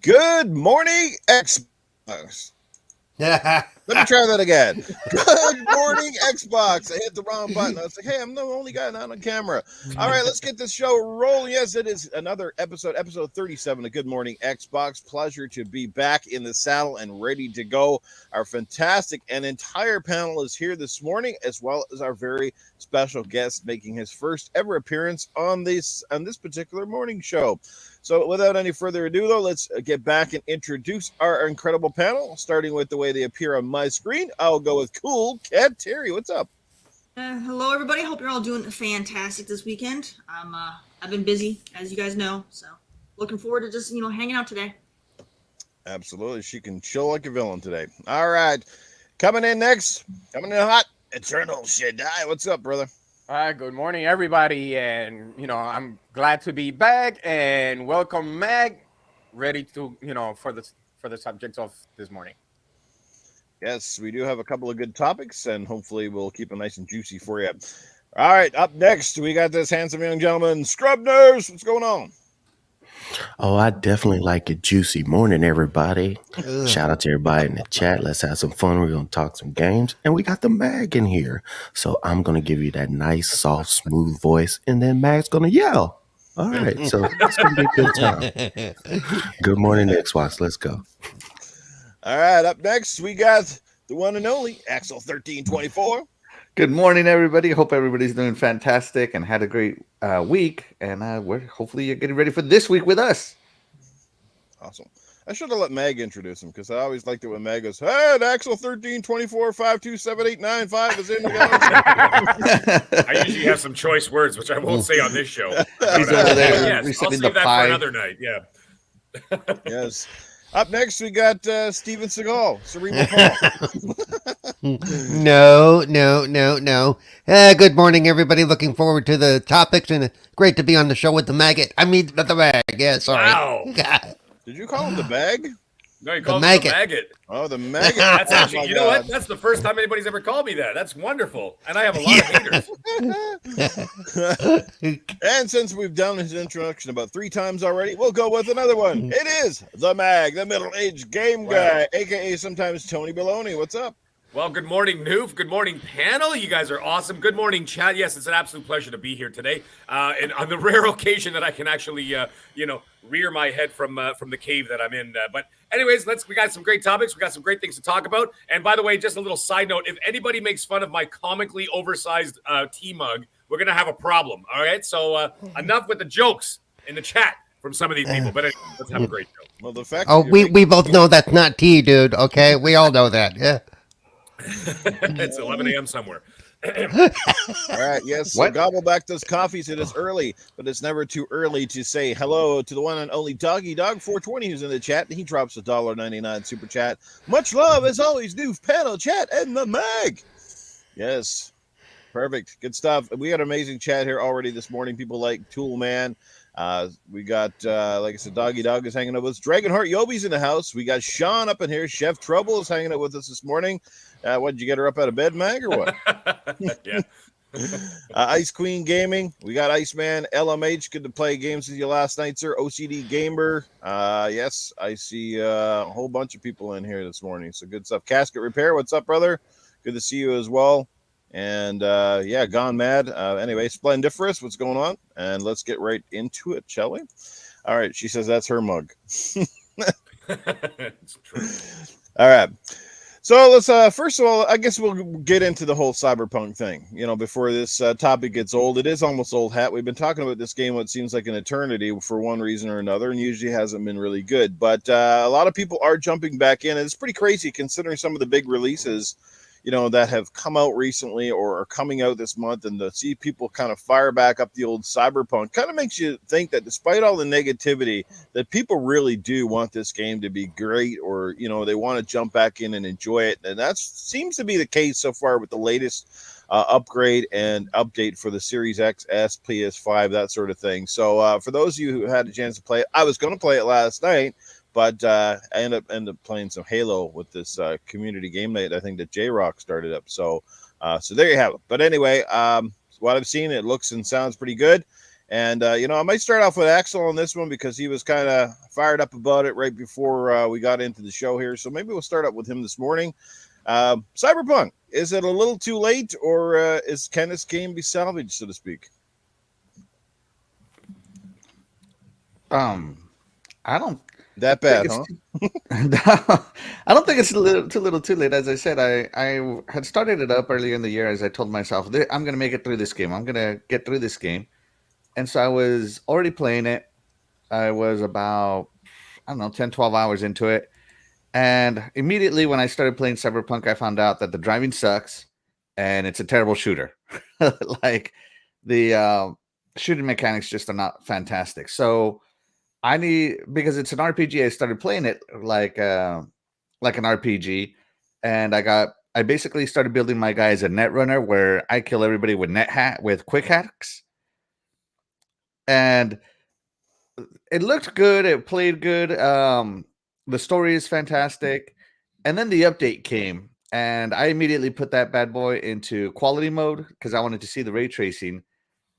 Good morning, Xbox. Let me try that again. Good morning, Xbox. I hit the wrong button. I was like, hey, I'm the only guy not on camera. All right, let's get this show rolling. Yes, it is another episode 37 of Good Morning Xbox. Pleasure to be back in the saddle and ready to go. Our fantastic and entire panel is here this morning, as well as our very special guest making his first ever appearance on this particular morning show. So without any further ado, though, let's get back and introduce our incredible panel, starting with the way they appear on my screen. I'll go with Coolcat Terri. What's up? Hello, everybody. Hope you're all doing fantastic this weekend. I've been busy, as you guys know, so looking forward to just, hanging out today. Absolutely. She can chill like a villain today. All right. Coming in next, coming in hot, Eternal Shaddai. What's up, brother? Good morning, everybody, and I'm glad to be back. And welcome, MAGG. Ready to for the subjects of this morning. Yes, we do have a couple of good topics, and hopefully we'll keep them nice and juicy for you. All right, up next we got this handsome young gentleman, Scrub Nurse. What's going on? Oh, I definitely like a juicy morning, everybody. Shout out to everybody in the chat. Let's have some fun. We're going to talk some games. And we got the MAGG in here. So I'm going to give you that nice, soft, smooth voice. And then MAGG's going to yell. All right. So it's going to be a good time. Good morning, Xbox. Let's go. All right. Up next, we got the one and only Axel1324. Good morning, everybody. Hope everybody's doing fantastic and had a great week. And hopefully you're getting ready for this week with us. Awesome. I should have let MAGG introduce him because I always liked it when MAGG goes, hey, Axel1324527895 is in the house. I usually have some choice words, which I won't say on this show. He's over there. Yes, I'll save that for another night. Yeah. Yes. Up next, we got Steven Seagal, Cerebral Paul. No. Good morning, everybody. Looking forward to the topics, and great to be on the show with the maggot. I mean, the MAGG. Yeah, sorry. Wow. Did you call him the bag? No, you called him the maggot. Oh, the maggot. That's actually, you know what? That's the first time anybody's ever called me that. That's wonderful. And I have a lot of haters. And since we've done his introduction about 3 times already, we'll go with another one. It is the MAGG, the middle-aged game guy, a.k.a. sometimes Tony Baloney. What's up? Well, good morning, Newf. Good morning, panel. You guys are awesome. Good morning, chat. Yes, it's an absolute pleasure to be here today. And on the rare occasion that I can actually, rear my head from the cave that I'm in. But anyways, we got some great topics. We got some great things to talk about. And by the way, just a little side note, if anybody makes fun of my comically oversized tea mug, we're going to have a problem. All right. So enough with the jokes in the chat from some of these people. But let's have a great show. Well, the fact we both know that's not tea, dude. Okay. We all know that. Yeah. It's 11 a.m. somewhere. All right, yes. So Gobbleback does coffees. It is early, but it's never too early to say hello to the one and only Doggy Dog 420 who's in the chat. He drops a $1.99 super chat. Much love as always, new panel chat and the MAGG. Yes, perfect, good stuff. We got an amazing chat here already this morning. People like Tool Man. We got, like I said, Doggy Dog is hanging out with us. Dragonheart Yobi's in the house. We got Sean up in here. Chef Trouble is hanging out with us this morning. What, did you get her up out of bed, MAGG, or what? Yeah. Ice Queen Gaming. We got Iceman. LMH, good to play games with you last night, sir. OCD Gamer. Yes, I see a whole bunch of people in here this morning. So good stuff. Casket Repair, what's up, brother? Good to see you as well. And Gone Mad. Anyway, Splendiferous, what's going on? And let's get right into it, shall we? All right, she says that's her mug. It's true. All right. So let's first of all, I guess we'll get into the whole Cyberpunk thing. Before this topic gets old, it is almost old hat. We've been talking about this game what seems like an eternity for one reason or another, and usually hasn't been really good. But a lot of people are jumping back in, and it's pretty crazy considering some of the big releases that have come out recently or are coming out this month, and to see people kind of fire back up the old Cyberpunk kind of makes you think that despite all the negativity, that people really do want this game to be great, or they want to jump back in and enjoy it. And that seems to be the case so far with the latest upgrade and update for the Series X, S, PS5, that sort of thing. So for those of you who had a chance to play it, I was going to play it last night, but I ended up playing some Halo with this community game night, I think that J-Rock started up. So there you have it. But anyway, what I've seen, it looks and sounds pretty good. And I might start off with Axel on this one because he was kind of fired up about it right before we got into the show here. So maybe we'll start up with him this morning. Cyberpunk, is it a little too late, or can this game be salvaged, so to speak? I don't That bad, huh? I don't think it's too little too late. As I said, I had started it up earlier in the year as I told myself, I'm going to make it through this game. I'm going to get through this game. And so I was already playing it. I was about, 10, 12 hours into it. And immediately when I started playing Cyberpunk, I found out that the driving sucks and it's a terrible shooter. Like the shooting mechanics just are not fantastic. So because it's an RPG, I started playing it like an RPG, and I basically started building my guy as a net runner where I kill everybody with quick hacks. And it looked good, it played good. The story is fantastic. And then the update came, and I immediately put that bad boy into quality mode because I wanted to see the ray tracing.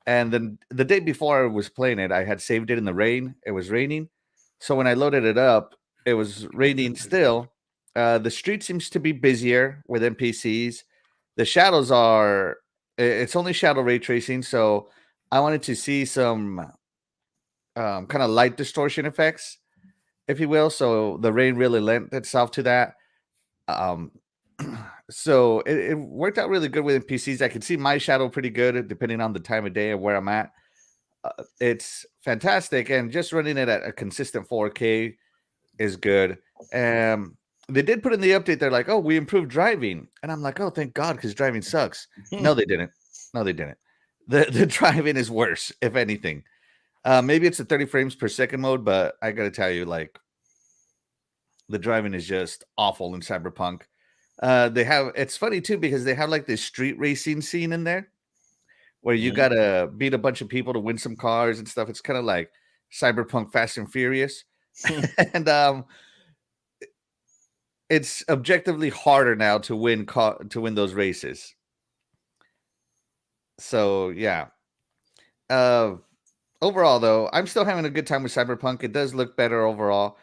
And then the day before I was playing it, I had saved it in the rain. It was raining. So when I loaded it up, it was raining still. The street seems to be busier with NPCs. The shadows it's only shadow ray tracing. So I wanted to see some kind of light distortion effects, if you will. So the rain really lent itself to that. So it worked out really good with NPCs. I could see my shadow pretty good depending on the time of day and where I'm at. It's fantastic, and just running it at a consistent 4K is good. They did put in the update. They're like, "Oh, we improved driving," and I'm like, "Oh, thank God," because driving sucks. No, they didn't. The driving is worse, if anything. Maybe it's a 30 frames per second mode, but I got to tell you, like, the driving is just awful in Cyberpunk. It's funny too because they have like this street racing scene in there where you gotta beat a bunch of people to win some cars and stuff. It's kind of like Cyberpunk Fast and Furious. And it's objectively harder now to win those races. So yeah. Overall though, I'm still having a good time with Cyberpunk. It does look better overall.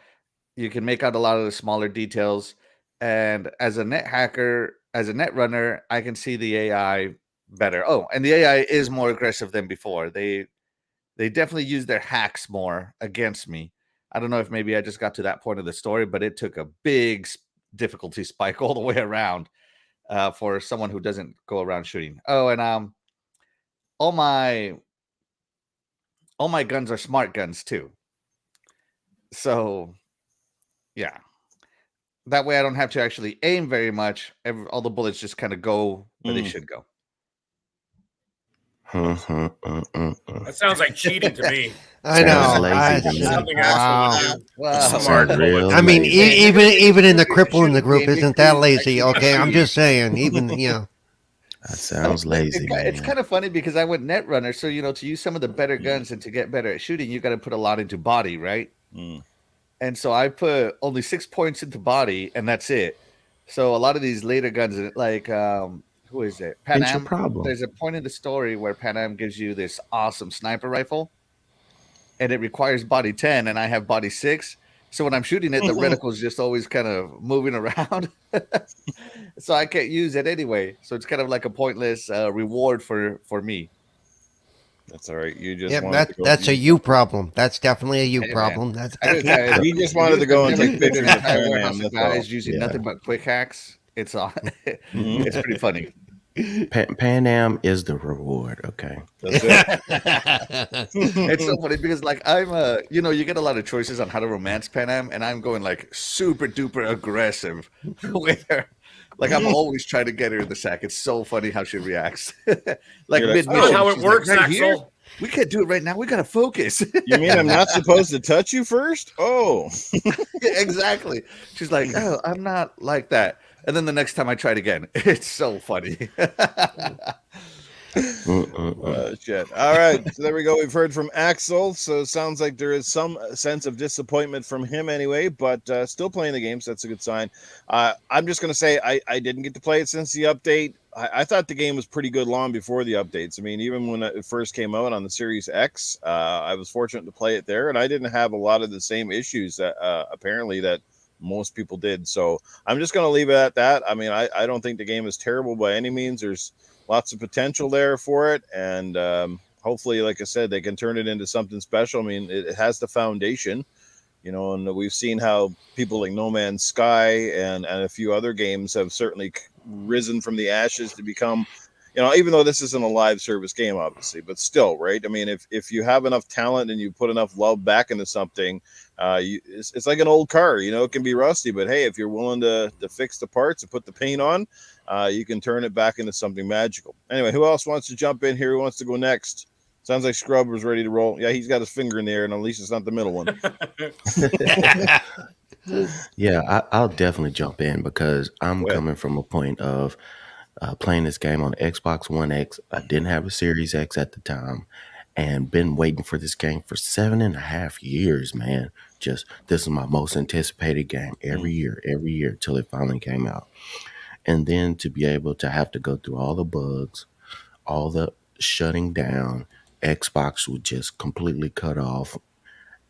You can make out a lot of the smaller details. And as a net hacker, as a net runner, I can see the AI better. Oh, and the AI is more aggressive than before. They definitely use their hacks more against me. I don't know if maybe I just got to that point of the story, but it took a big difficulty spike all the way around for someone who doesn't go around shooting. Oh, and all my guns are smart guns too. So yeah. That way I don't have to actually aim very much. All the bullets just kind of go where they should go. That sounds like cheating to me. I Sounds know. lazy to me. Something Wow. Axel would do. Wow. Smart Sounds real bullet. I mean, lazy. even in the cripple in the group isn't that lazy. Okay, I'm just saying. Even That sounds lazy, man. It's kind of funny because I went net runner, so to use some of the better guns and to get better at shooting, you got to put a lot into body, right? And so I put only 6 points into body, and that's it. So a lot of these later guns, like who is it? Pan Ain't your Am. problem. There's a point in the story where Pan Am gives you this awesome sniper rifle, and it requires body 10, and I have body 6. So when I'm shooting it, the reticle is just always kind of moving around. So I can't use it anyway. So it's kind of like a pointless reward for me. That's all right. You just wanted that to go that's a you problem. That's definitely a you Hey, man. problem. That's He just wanted to go and take pictures of entire Pan warehouse Am, of that's all. guys using Yeah. nothing but quick hacks. It's it's pretty funny. Pan Am is the reward, okay? That's it. It's so funny because like I'm you get a lot of choices on how to romance Pan Am, and I'm going like super duper aggressive with her. Like I'm always trying to get her in the sack. It's so funny how she reacts. Like You're like, mid That's mission, how it she's works, like, right here? Axel. We can't do it right now. We gotta focus. You mean I'm not supposed to touch you first? Oh, Exactly. She's like, oh, I'm not like that. And then the next time I try it again, it's so funny. shit. All right. So there we go. We've heard from Axel. So it sounds like there is some sense of disappointment from him anyway, but still playing the game. So that's a good sign. I'm just going to say I didn't get to play it since the update. I thought the game was pretty good long before the updates. I mean, even when it first came out on the Series X, I was fortunate to play it there, and I didn't have a lot of the same issues that apparently that most people did. So I'm just going to leave it at that. I mean, I don't think the game is terrible by any means. There's lots of potential there for it, and hopefully, like I said, they can turn it into something special. I mean, it has the foundation, you know, and we've seen how people like No Man's Sky and a few other games have certainly risen from the ashes to become, you know, even though this isn't a live service game, obviously, but still, right? I mean, if you have enough talent and you put enough love back into something, it's like an old car, you know, it can be rusty, but hey, if you're willing to fix the parts and put the paint on, you can turn it back into something magical. Anyway, who else wants to jump in here? Who wants to go next? Sounds like Scrub was ready to roll. Yeah, he's got his finger in the air, and at least it's not the middle one. Yeah, I'll definitely jump in because I'm coming from a point of playing this game on Xbox One X. I didn't have a Series X at the time and been waiting for this game for 7.5 years, man. Just this is my most anticipated game every year till it finally came out. And then to be able to have to go through all the bugs, all the shutting down, Xbox would just completely cut off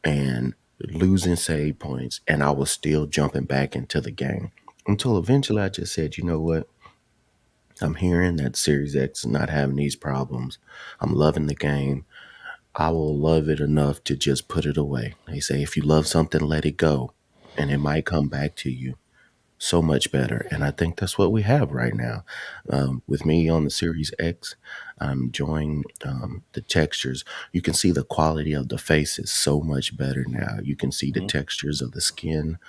and losing save points, and I was still jumping back into the game until eventually I just said, you know what? I'm hearing that Series X is not having these problems. I'm loving the game. I will love it enough to just put it away. They say if you love something, let it go, and it might come back to you so much better. And I think that's what we have right now. With me on the Series X, I'm enjoying the textures. You can see the quality of the faces so much better now. You can see the textures of the skin.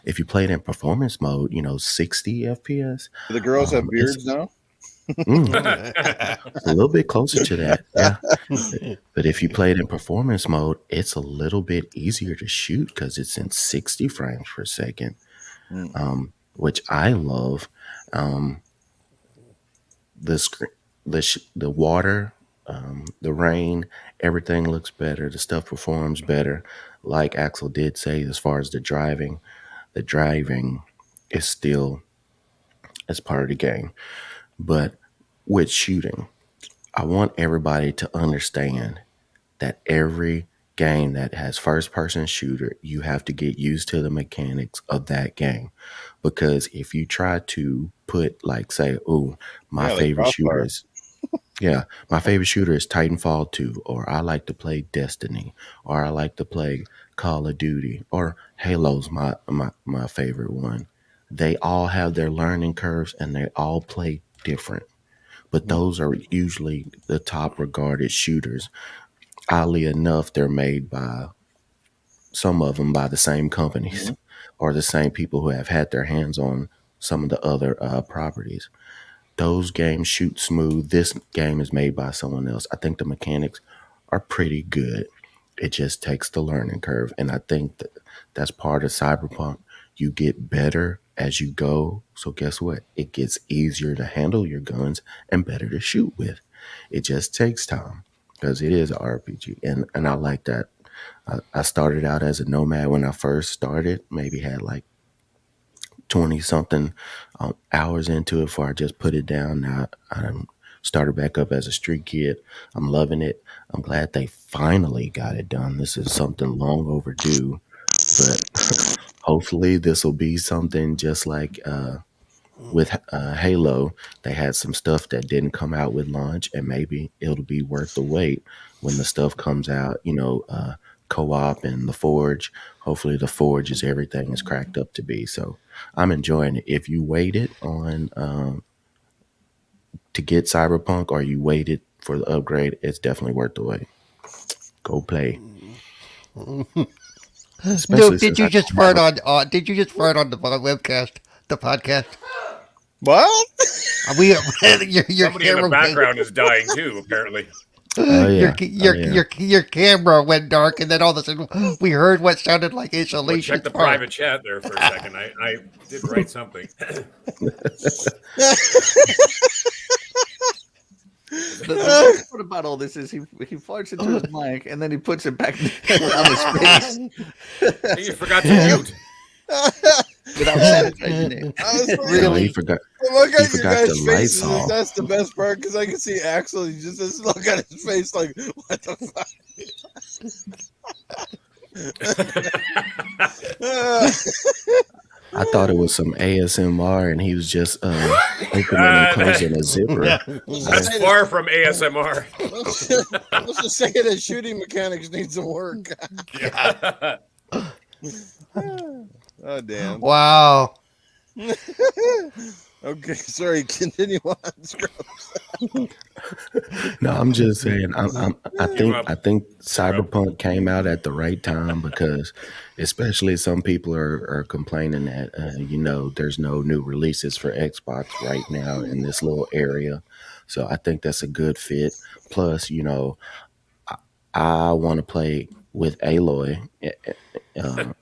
If you play it in performance mode, you know, 60 FPS. Do the girls have beards now? A little bit closer to that, yeah. But if you play it in performance mode, it's a little bit easier to shoot because it's in 60 frames per second. Which I love. The water, the rain, everything looks better. The stuff performs better. Like Axel did say, as far as the driving is still as part of the game. But with shooting, I want everybody to understand that every game that has first-person shooter, you have to get used to the mechanics of that game. Because if you try to put, like, say, my favorite shooter is Titanfall 2, or I like to play Destiny, or I like to play Call of Duty, or Halo's my favorite one. They all have their learning curves, and they all play different. But those are usually the top regarded shooters. Oddly enough, they're made by some of them by the same companies or the same people who have had their hands on some of the other properties. Those games shoot smooth. This game is made by someone else. I think the mechanics are pretty good. It just takes the learning curve. And I think that's part of Cyberpunk. You get better as you go. So guess what? It gets easier to handle your guns and better to shoot with. It just takes time because it is an RPG. And I like that. I started out as a nomad when I first started, maybe had like 20 something hours into it before I just put it down. Now I started back up as a street kid. I'm loving it. I'm glad they finally got it done. This is something long overdue, but hopefully this will be something just like with Halo. They had some stuff that didn't come out with launch, and maybe it'll be worth the wait when the stuff comes out, you know, co-op and the Forge. Hopefully the Forge is everything is cracked up to be. So I'm enjoying it. If you waited on to get Cyberpunk, or you waited for the upgrade, it's definitely worth the wait. Go play. No, did you just fart on the webcast, the podcast? What? Your Somebody in the camera background is dying too, apparently. Oh, yeah. Your camera went dark, and then all of a sudden we heard what sounded like Well, isolation. check the private chat there for a second. I did write something. The best part about all this is he farts into his mic and then he puts it back on his face. You forgot to mute. without sanitizing it. I was like, Really? He forgot. look He at your forgot guys' the lights faces. Like, off. that's the best part because I can see Axel. He just look at his face like, what the fuck? I thought it was some ASMR, and he was just opening and closing a zipper. That's far from ASMR. Let's just say that shooting mechanics need some work. Oh damn. Wow. Okay, sorry. Continue on, Scrubs. No, I'm just saying. I think Cyberpunk came out at the right time because, especially some people are complaining that there's no new releases for Xbox right now in this little area. So I think that's a good fit. Plus, I want to play with Aloy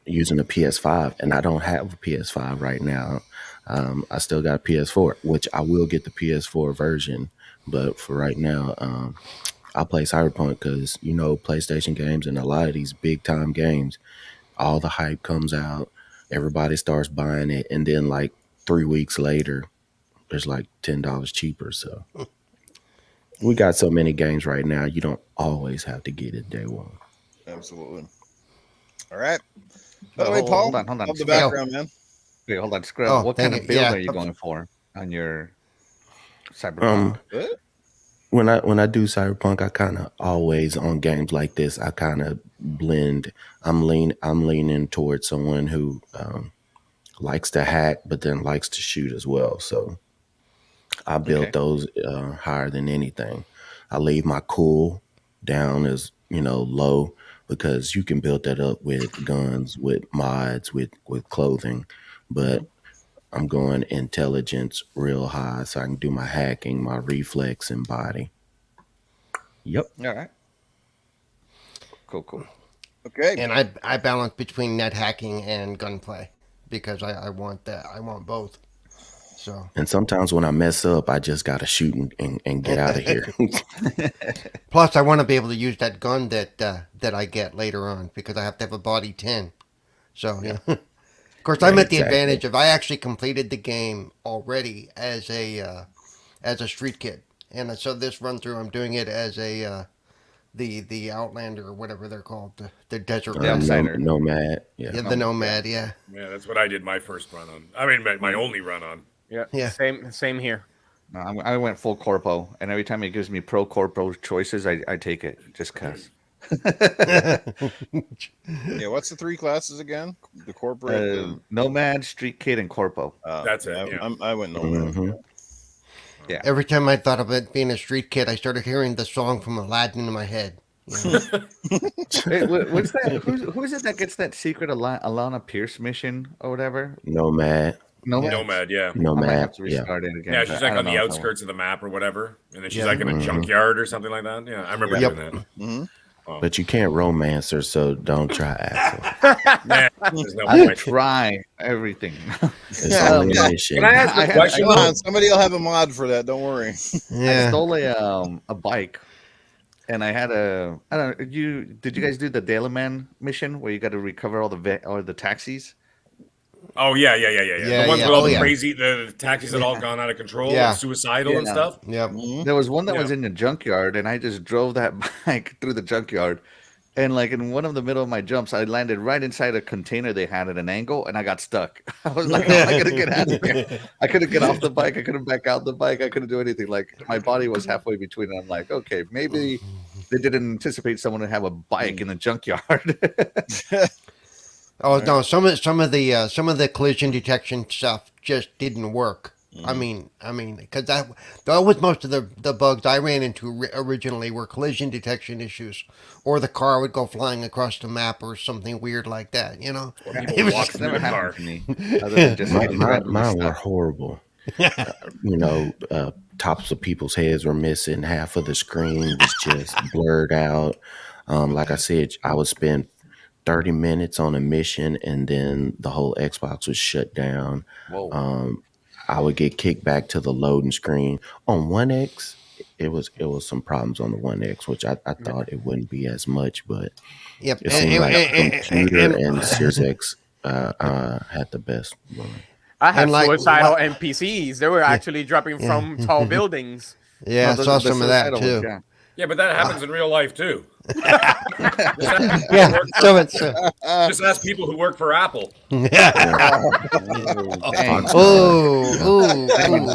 using a PS5, and I don't have a PS5 right now. I still got a PS4, which I will get the PS4 version. But for right now, I'll play Cyberpunk because, PlayStation games and a lot of these big time games, all the hype comes out, everybody starts buying it, and then like 3 weeks later, there's like $10 cheaper. So we got so many games right now, you don't always have to get it day one. Absolutely. All right. By the way, Paul, hold on. love the background, man. Wait, hold on, Scrub. Oh, What kind thank of you. build Yeah. are you going for on your Cyberpunk? What? When I do Cyberpunk, I kind of always on games like this, I kind of blend. I'm leaning towards someone who likes to hack, but then likes to shoot as well. So I build those higher than anything. I leave my cool down as low because you can build that up with guns, with mods, with clothing, but I'm going intelligence real high so I can do my hacking, my reflex, and body. Yep. All right. Cool. Okay. And I balance between net hacking and gunplay because I want that. I want both. So And sometimes when I mess up, I just gotta shoot and get out of here. plus I want to be able to use that gun that I get later on because I have to have a body 10. So yeah. Of course, I'm at the Exactly. advantage of I actually completed the game already as a street kid, and so this run through I'm doing it as a the Outlander or whatever they're called, the desert Yeah, guy. Outsider. Nomad. Yeah. Yeah, the Nomad. Yeah. Yeah, that's what I did my first run on. I mean, my only run on. Yeah. Same here. No, I went full corpo, and every time it gives me pro corpo choices, I take it just cause. Yeah, what's the 3 classes again? The corporate. Nomad, Street Kid, and Corpo. That's it, yeah. I went Nomad. Mhm. Every time I thought of it being a street kid, I started hearing the song from Aladdin in my head. You know? Hey, what's that? Who is it that gets that secret Alana Pierce mission or whatever? Nomad. Nomad, yeah. I might have Nomad. to Yeah. restart it again. Yeah, but she's I like don't on the know if I outskirts of the map or whatever, and then she's Yeah. like in a Mhm. junkyard or something like that. Yeah, I remember Yep. doing that. Mhm. But you can't romance her, so don't try, Axel. Nah, there's no I point. try everything. It's only a mission. Can I ask I a had- question? Come on, somebody will have a mod for that. Don't worry. I Yeah. stole a bike, and I had a. I don't know. Did you guys do the Daily Man mission where you got to recover all the taxis? Oh yeah. Yeah, The ones yeah. with all Oh, the yeah. crazy, the taxis that all gone out of control, Yeah. and suicidal and Yeah. stuff. Yep. Mhm. There was one that Yeah. was in the junkyard, and I just drove that bike through the junkyard. And like in one of the middle of my jumps, I landed right inside a container they had at an angle, and I got stuck. I was like, "How am I gonna get out of here?" I couldn't get off the bike. I couldn't back out the bike. I couldn't do anything. Like my body was halfway between. And I'm like, okay, maybe they didn't anticipate someone to have a bike in the junkyard. Oh no, some of the collision detection stuff just didn't work. I mean, because that was most of the bugs I ran into originally were collision detection issues, or the car would go flying across the map or something weird like that. You know, Or It people was- walk It's through never the car. happened to me. Other than just getting randomly Mine were stuck. horrible. Tops of people's heads were missing. Half of the screen was just blurred out. Like I said, I would spend 30 minutes on a mission, and then the whole Xbox was shut down. Whoa. I would get kicked back to the loading screen. On 1X, it was some problems on the 1X, which I thought it wouldn't be as much, but yep. it seemed like computer and Series X had the best one. I had And, like, suicidal what- NPCs. They were actually dropping from tall buildings. Yeah, I No, saw the some of that suicidal too. ones, Yeah, but that happens in real life too. Yeah, so it's Just ask people who work for Apple. Dang. oh,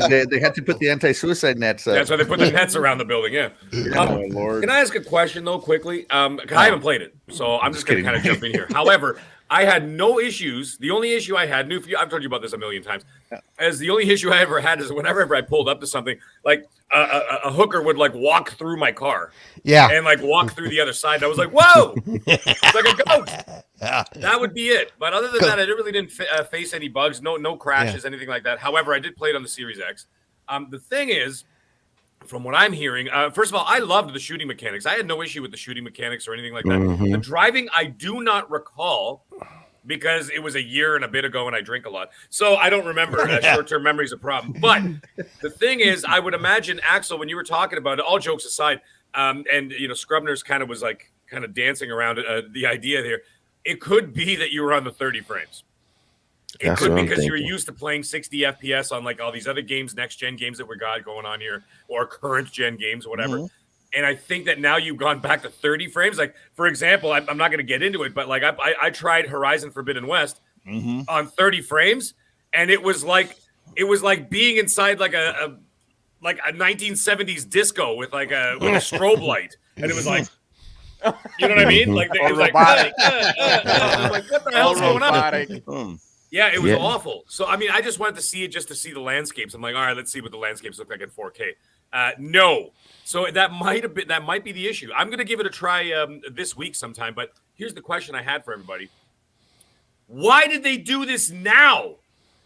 They had to put the anti-suicide nets up. That's why they put the nets around the building. Yeah. Oh, Lord. Can I ask a question though, quickly? 'Cause I haven't played it, so I'm just going to kind of jump in here. However, I had no issues. The only issue I had, Newf, I've told you about this a million times, as the only issue I ever had is whenever I pulled up to something, like a hooker would like walk through my car yeah. and like walk through the other side. And I was like, whoa, it's like a ghost. That would be it. But other than that, I really didn't face any bugs, no crashes, anything like that. However, I did play it on the Series X. The thing is, from what I'm hearing, first of all, I loved the shooting mechanics. I had no issue with the shooting mechanics or anything like that. The driving, I do not recall because it was a year and a bit ago and I drink a lot. So I don't remember. Short-term memory is a problem. But the thing is, I would imagine, Axel, when you were talking about it, all jokes aside, and, you know, Scrubner's kind of was like kind of dancing around the idea there. It could be that you were on the 30 frames. It That's could what be I'm because you were thinking. used to playing 60 FPS on like all these other games, next gen games that we got going on here, or current gen games, whatever. And I think that now you've gone back to 30 frames. Like, for example, I'm not going to get into it, but like I tried Horizon Forbidden West on 30 frames, and it was like being inside like a 1970s disco with like a strobe light, and it was like, you know what I mean? Like it was like, robotic. I'm like, what the hell's going on? Robotic. Yeah, it was Yeah. awful. So, I mean, I just wanted to see it just to see the landscapes. I'm like, all right, let's see what the landscapes look like in 4K. No. So that might be the issue. I'm going to give it a try this week sometime. But here's the question I had for everybody. Why did they do this now?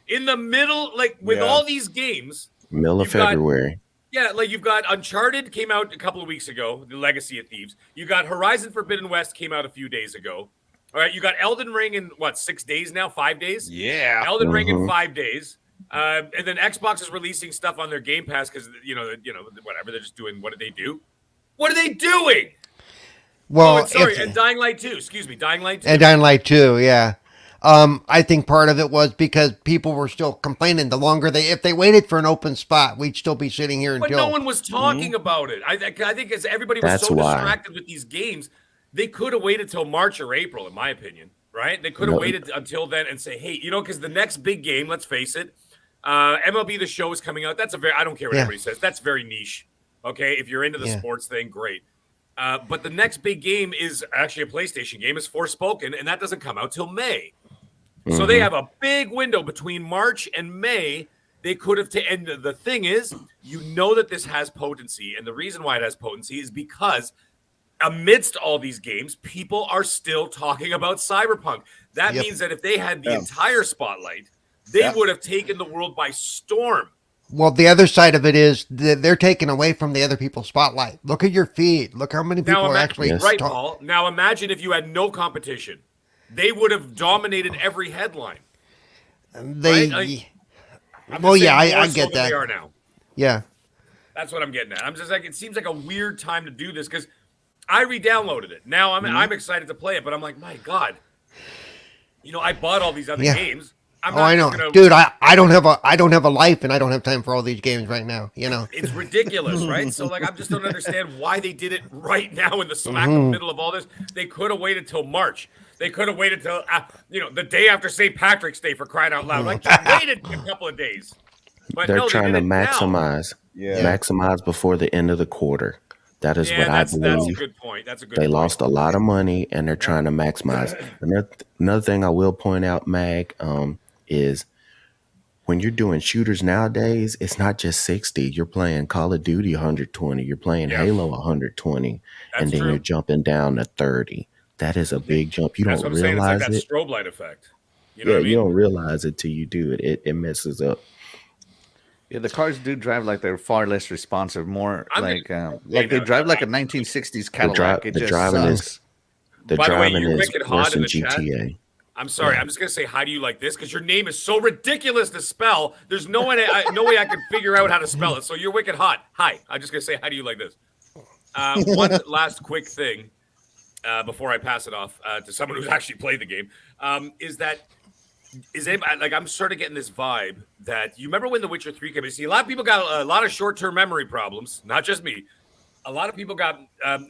In the middle, like with all these games. Middle of You've got- February. Yeah, like you've got Uncharted came out a couple of weeks ago, The Legacy of Thieves. You got Horizon Forbidden West came out a few days ago. All right, you got Elden Ring in what, 6 days now? 5 days? Yeah. Elden Ring in 5 days. And then Xbox is releasing stuff on their Game Pass because you know whatever, they're just doing. What did they do? What are they doing? Well, and sorry, if- and Dying Light 2. Excuse me, Dying Light 2. and Dying Light 2, yeah. I think part of it was because people were still complaining. The longer if they waited for an open spot, we'd still be sitting here But until. no one was talking about it. I think as everybody was That's so why. distracted with these games, they could have waited till March or April, in my opinion. Right? They could have No. waited until then and say, hey, you know, because the next big game, let's face it, MLB The Show is coming out. That's I don't care what everybody says. That's very niche. Okay, if you're into the sports thing, great. But the next big game is actually a PlayStation game. Is Forspoken, and that doesn't come out till May. So they have a big window between March and May. They could have and the thing is, you know that this has potency, and the reason why it has potency is because amidst all these games, people are still talking about Cyberpunk. That means that if they had the entire spotlight, they would have taken the world by storm. Well, the other side of it is that they're taking away from the other people's spotlight. Look at your feed. Look how many people Now, are actually right, Paul. Now imagine if you had no competition. They would have dominated every headline. They. Right? I'm Well, just yeah, saying I more so get than that. They are now. Yeah. That's what I'm getting at. I'm just like, it seems like a weird time to do this because I re-downloaded it. Now I'm excited to play it, but I'm like, my God, you know, I bought all these other games. I'm not I know, gonna, dude. I don't have a life, and I don't have time for all these games right now. You know. It's ridiculous, right? So like, I just don't understand why they did it right now in the smack in the middle of all this. They could have waited till March. They could have waited till the day after St. Patrick's Day, for crying out loud. Like, just waited a couple of days. But They're no, they trying did to it now. maximize before the end of the quarter. That is what I That's a believe. good point. That's a good They point. lost a lot of money, and they're trying to maximize. Another thing I will point out, Mag, is when you're doing shooters nowadays, it's not just 60. You're playing Call of Duty 120. You're playing Halo 120, and then true. you're jumping down to 30. That is a big jump. You That's don't what I'm saying. It's like realize that it. strobe light effect. You know Yeah, what I mean? you don't realize it till you do it. It messes up. Yeah, the cars do drive like they're far less responsive, more I mean, like they drive like a 1960s Cadillac. It the just driving sucks. The By the way, driving you're is wicked worse hot in than the chat. GTA. I'm sorry. I'm just gonna say hi to you like this because your name is so ridiculous to spell. There's no way I can figure out how to spell it. So you're wicked hot. Hi. I'm just gonna say hi to you like this. One last quick thing before I pass it off to someone who's actually played the game is that is anybody like I'm sort of getting this vibe that you remember when The Witcher 3 came? You see, a lot of people got a lot of short-term memory problems, not just me. A lot of people got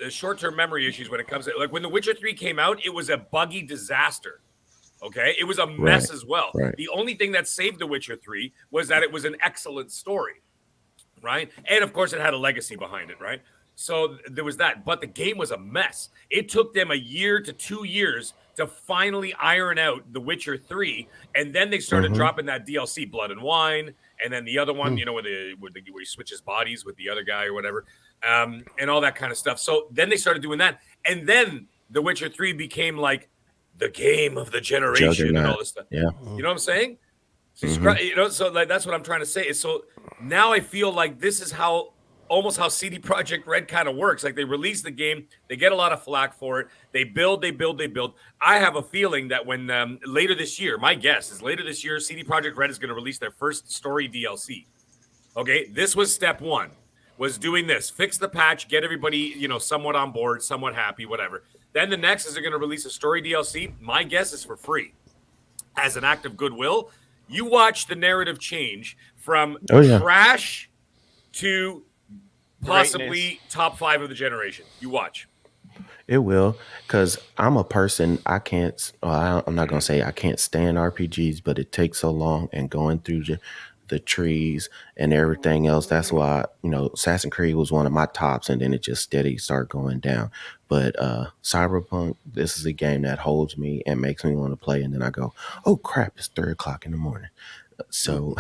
short-term memory issues when it comes to like when The Witcher 3 came out, it was a buggy disaster. Okay, it was a mess as well. Right. The only thing that saved The Witcher 3 was that it was an excellent story, right? And of course, it had a legacy behind it, right? So there was that, but the game was a mess. It took them a year to 2 years to finally iron out The Witcher 3, and then they started dropping that DLC, Blood and Wine, and then the other one, you know, where he switches bodies with the other guy or whatever, and all that kind of stuff. So then they started doing that, and then The Witcher 3 became like the game of the generation and all this stuff. Yeah, you know what I'm saying? You know, so like that's what I'm trying to say. So now I feel like this is how almost how CD Projekt Red kind of works. Like they release the game, they get a lot of flack for it. They build. I have a feeling that when later this year, my guess is later this year, CD Projekt Red is going to release their first story DLC. Okay, this was step one, was doing this, fix the patch, get everybody, you know, somewhat on board, somewhat happy, whatever. Then the next is they're going to release a story DLC. My guess is for free, as an act of goodwill. You watch the narrative change from trash to possibly top 5 of the generation. You watch. it will, because I'm a person, I'm not going to say I can't stand RPGs, but it takes so long and going through the trees and everything else. That's why, you know, Assassin's Creed was one of my tops, and then it just steady start going down. But Cyberpunk, this is a game that holds me and makes me want to play, and then I go, oh crap, it's 3:00 in the morning. So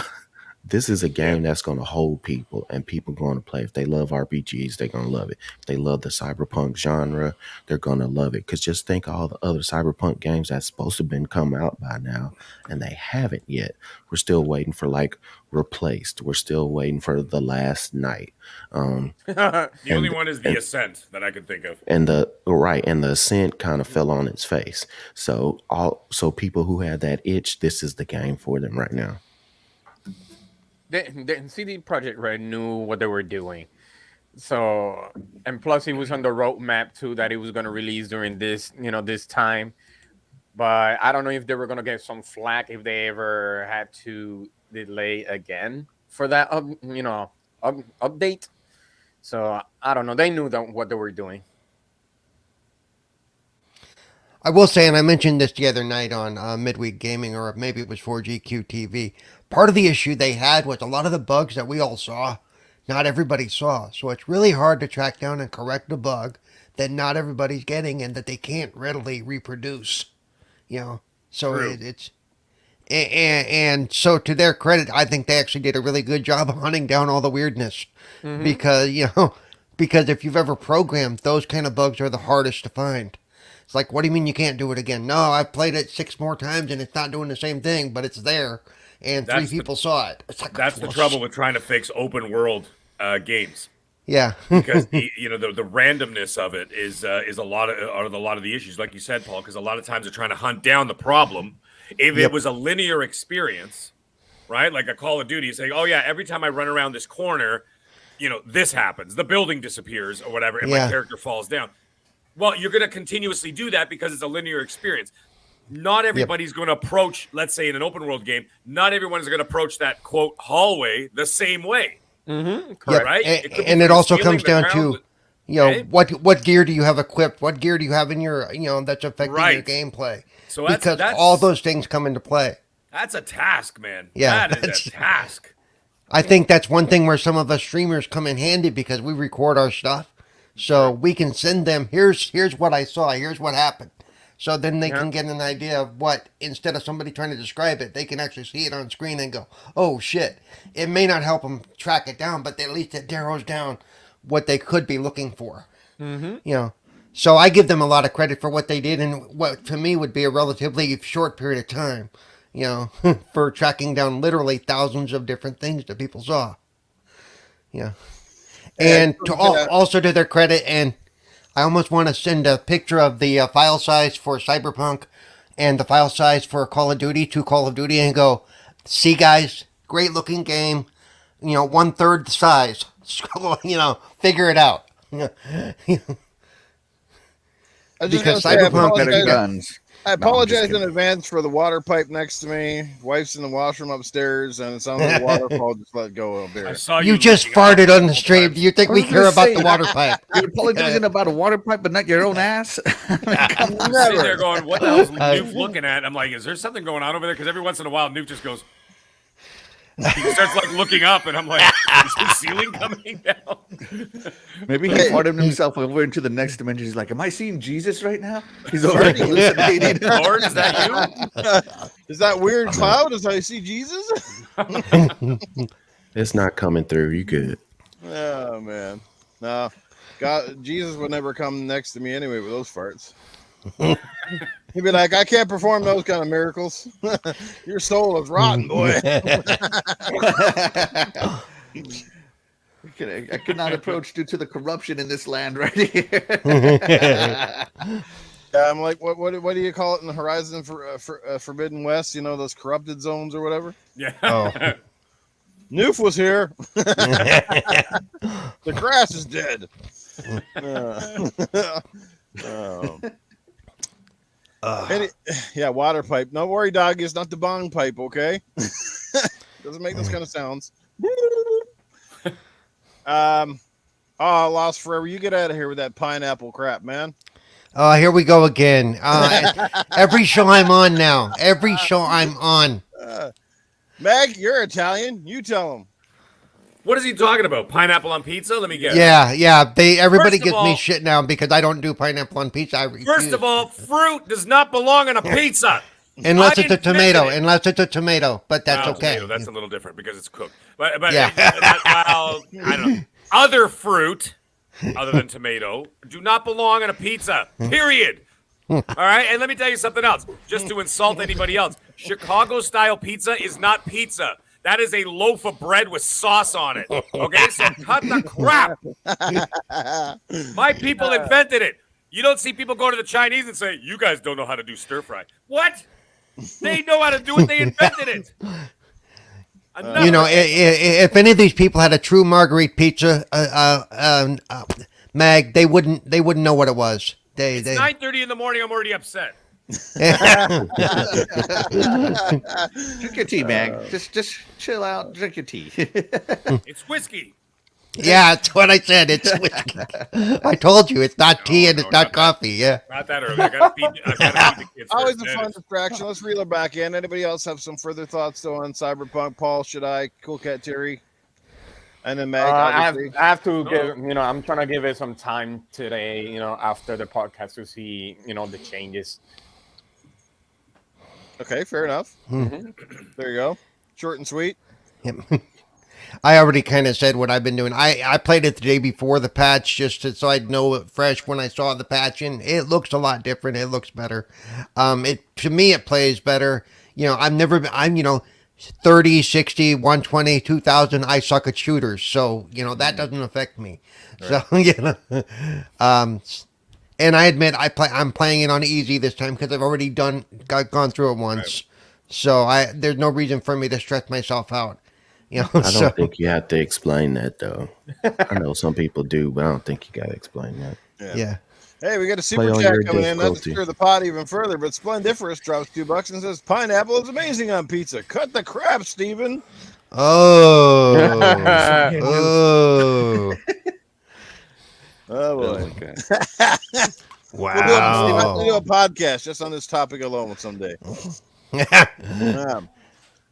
this is a game that's going to hold people, and people going to play. If they love RPGs, they're going to love it. If they love the cyberpunk genre, they're going to love it. Because just think all the other cyberpunk games that's supposed to have been come out by now, and they haven't yet. We're still waiting for like Replaced. We're still waiting for The Last Night. The only one is The Ascent that I could think of. And the Ascent kind of fell on its face. So people who had that itch, this is the game for them right now. The CD Projekt Red knew what they were doing. So, and plus it was on the roadmap too that it was going to release during this time. But I don't know if they were going to get some flack if they ever had to delay again for that, update. So I don't know. They knew what they were doing. I will say, and I mentioned this the other night on Midweek Gaming, or maybe it was 4GQ TV. Part of the issue they had was a lot of the bugs that we all saw, not everybody saw. So it's really hard to track down and correct a bug that not everybody's getting and that they can't readily reproduce. You know, so and so to their credit, I think they actually did a really good job of hunting down all the weirdness, because if you've ever programmed, those kind of bugs are the hardest to find. It's like, what do you mean you can't do it again? No, I've played it 6 more times and it's not doing the same thing, but it's there, and 3 people saw it. It's like, that's the trouble with trying to fix open world games. Yeah, because the randomness of it is a lot of the issues, like you said, Paul. Because a lot of times they're trying to hunt down the problem. If it was a linear experience, right, like a Call of Duty, saying, "Oh yeah, every time I run around this corner, this happens. The building disappears or whatever, and my character falls down." Well, you're going to continuously do that because it's a linear experience. Not everybody's going to approach, let's say in an open world game, not everyone is going to approach that quote hallway the same way. Correct. Right? It also comes down to, what gear do you have equipped? What gear do you have in your, that's affecting your gameplay? So because all those things come into play. That's a task, man. Yeah, that is a task. I think that's one thing where some of us streamers come in handy because we record our stuff. So we can send them, here's what I saw, here's what happened. So then they can get an idea of what, instead of somebody trying to describe it, they can actually see it on screen and go, oh shit. It may not help them track it down, but at least it narrows down what they could be looking for. So I give them a lot of credit for what they did in what to me would be a relatively short period of time, for tracking down literally thousands of different things that people saw. Yeah. And also to their credit, and I almost want to send a picture of the file size for Cyberpunk and the file size for Call of Duty to Call of Duty and go, see guys, great looking game, 1/3 the size. So, figure it out. Because Cyberpunk better guns. I No, I'm just apologize in kidding. advance for the water pipe next to me. Wife's in the washroom upstairs, and it sounds like a waterfall. Just let go of I here. saw You just looking up farted on the multiple stream. times. Do you think I we was gonna care about say, the water pipe? You're apologizing about a water pipe, but not your own ass. I mean, come on. I'm sitting there Never. going, what the hell is Newf looking at? I'm like, is there something going on over there? Because every once in a while, Newf just goes, he starts like looking up, and I'm like, is the ceiling coming down? Maybe he farted himself over into the next dimension. He's like, am I seeing Jesus right now? He's over there hallucinating. Lord, is that you? Is that weird cloud? Is I see Jesus? It's not coming through. You good? Oh man, no, God, Jesus would never come next to me anyway with those farts. He'd be like, I can't perform those kind of miracles. Your soul is rotten, boy. I could not approach due to the corruption in this land right here. Yeah, I'm like, what do you call it in the Horizon for Forbidden West? You know, those corrupted zones or whatever. Yeah. Oh. Newf was here. The grass is dead. Yeah, water pipe. No worry, doggy. It's not the bong pipe, okay? Doesn't make those kind of sounds. Lost Forever. You get out of here with that pineapple crap, man. Oh, here we go again. Every show I'm on now. Every show I'm on. Meg, you're Italian. You tell him. What is he talking about? Pineapple on pizza? Let me guess. Yeah. Everybody First of gives me all- shit now because I don't do pineapple on pizza. I refuse. First of all, fruit does not belong on a pizza. unless I it's a invented tomato. it. Unless it's a tomato, but that's Well, okay. tomato, that's a little different because it's cooked. But Yeah. well, I don't know. Other fruit, other than tomato, do not belong on a pizza. Period. All right, and let me tell you something else, just to insult anybody else. Chicago-style pizza is not pizza. That is a loaf of bread with sauce on it. Okay, so cut the crap. My people invented it. You don't see people go to the Chinese and say, you guys don't know how to do stir fry. What? They know how to do it. They invented it. You know, if any of these people had a true marguerite pizza, Mag, they wouldn't know what it was. It's 9:30 in the morning. I'm already upset. Drink your tea, man. Just chill out. Drink your tea. It's whiskey. Yeah, that's what I said. It's whiskey. I told you it's not tea and no, it's not not that. coffee. Yeah. Not that early. I gotta feed the kids. Always first, a then fun it's- distraction. Let's reel her back in. Anybody else have some further thoughts though on Cyberpunk? Paul, Shaddai, Coolcat Terri, and then Mag. I Obviously. have to give, I'm trying to give it some time today, after the podcast to see, the changes. Okay, fair enough. There you go. Short and sweet. Yep. I already kind of said what I've been doing. I played it the day before the patch so I'd know it fresh when I saw the patch, and it looks a lot different. It looks better. To me, it plays better. I'm 30, 60, 120, 2000. I suck at shooters, so that doesn't affect me. Right. So and I admit I'm playing it on easy this time because I've already gone through it once. Right. So there's no reason for me to stress myself out. I don't think you have to explain that though. I know some people do, but I don't think you got to explain that. Yeah. Hey, we got a super chat coming in. Not to stir the pot even further, but Splendiferous drops $2 and says pineapple is amazing on pizza. Cut the crap, Steven. Oh. Oh boy. Okay. Wow. We'll do a podcast just on this topic alone someday.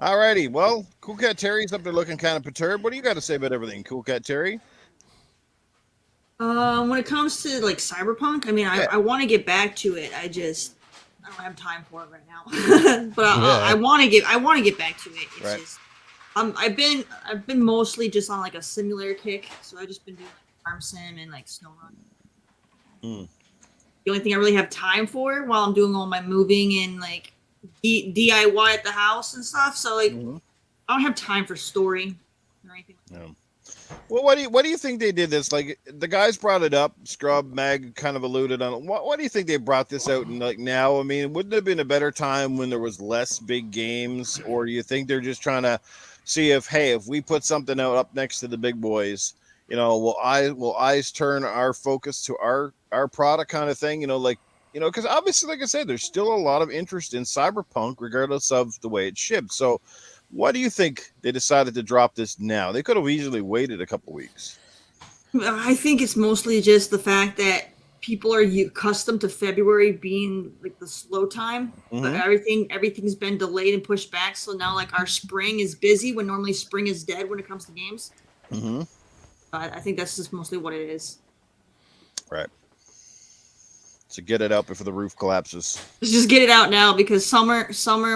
Alrighty, well, Coolcat Terri's up there looking kind of perturbed. What do you got to say about everything, Coolcat Terri? When it comes to like Cyberpunk, I mean, I want to get back to it. I don't have time for it right now. But I want to get back to it. It's right. just I've been mostly just on like a simulator kick, so I've just been doing like farm sim and like snow run. The only thing I really have time for while I'm doing all my moving and like DIY at the house and stuff. So like I don't have time for story or anything like that. Well, what do you think they did this? Like the guys brought it up, Scrub, Mag kind of alluded on it. What do you think they brought this out and like now? I mean, wouldn't it have been a better time when there was less big games, or do you think they're just trying to see if we put something out up next to the big boys, will eyes turn our focus to our product kind of thing? Like You know, because obviously, like I said, there's still a lot of interest in Cyberpunk, regardless of the way it's shipped. So, why do you think they decided to drop this now? They could have easily waited a couple weeks. I think it's mostly just the fact that people are accustomed to February being like the slow time. But everything's been delayed and pushed back. So now like our spring is busy when normally spring is dead when it comes to games. Mm-hmm. I think that's just mostly what it is. Right. So get it out before the roof collapses. Let's just get it out now because summer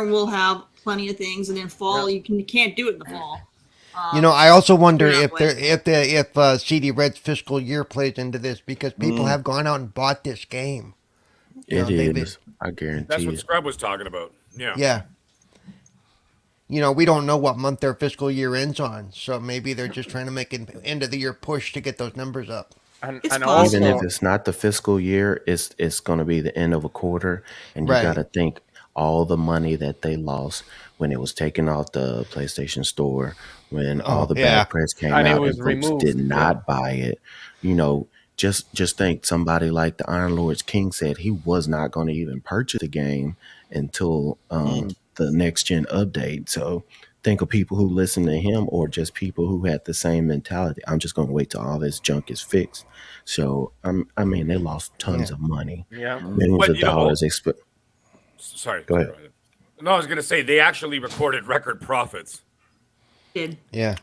will have plenty of things, and then fall you can't do it in the fall. You know, I also wonder Yeah, if CD Red's fiscal year plays into this because people have gone out and bought this game. It is. I guarantee That's what it. Scrub was talking about. Yeah. Yeah. You know, we don't know what month their fiscal year ends on, so maybe they're just trying to make an end of the year push to get those numbers up. And, It's and possible. Even also, if it's not the fiscal year, it's going to be the end of a quarter, and you Right. got to think all the money that they lost when it was taken off the PlayStation Store, when all the yeah. bad press came And it out was and folks removed, did yeah. not buy it. You know, just think somebody like the Iron Lord's King said he was not going to even purchase the game until the next gen update. So think of people who listen to him or just people who had the same mentality. I'm just going to wait till all this junk is fixed. So I mean, they lost tons of money, yeah. millions But of you know, dollars. Sorry. Go ahead. No, I was going to say they actually recorded record profits. Did Yeah.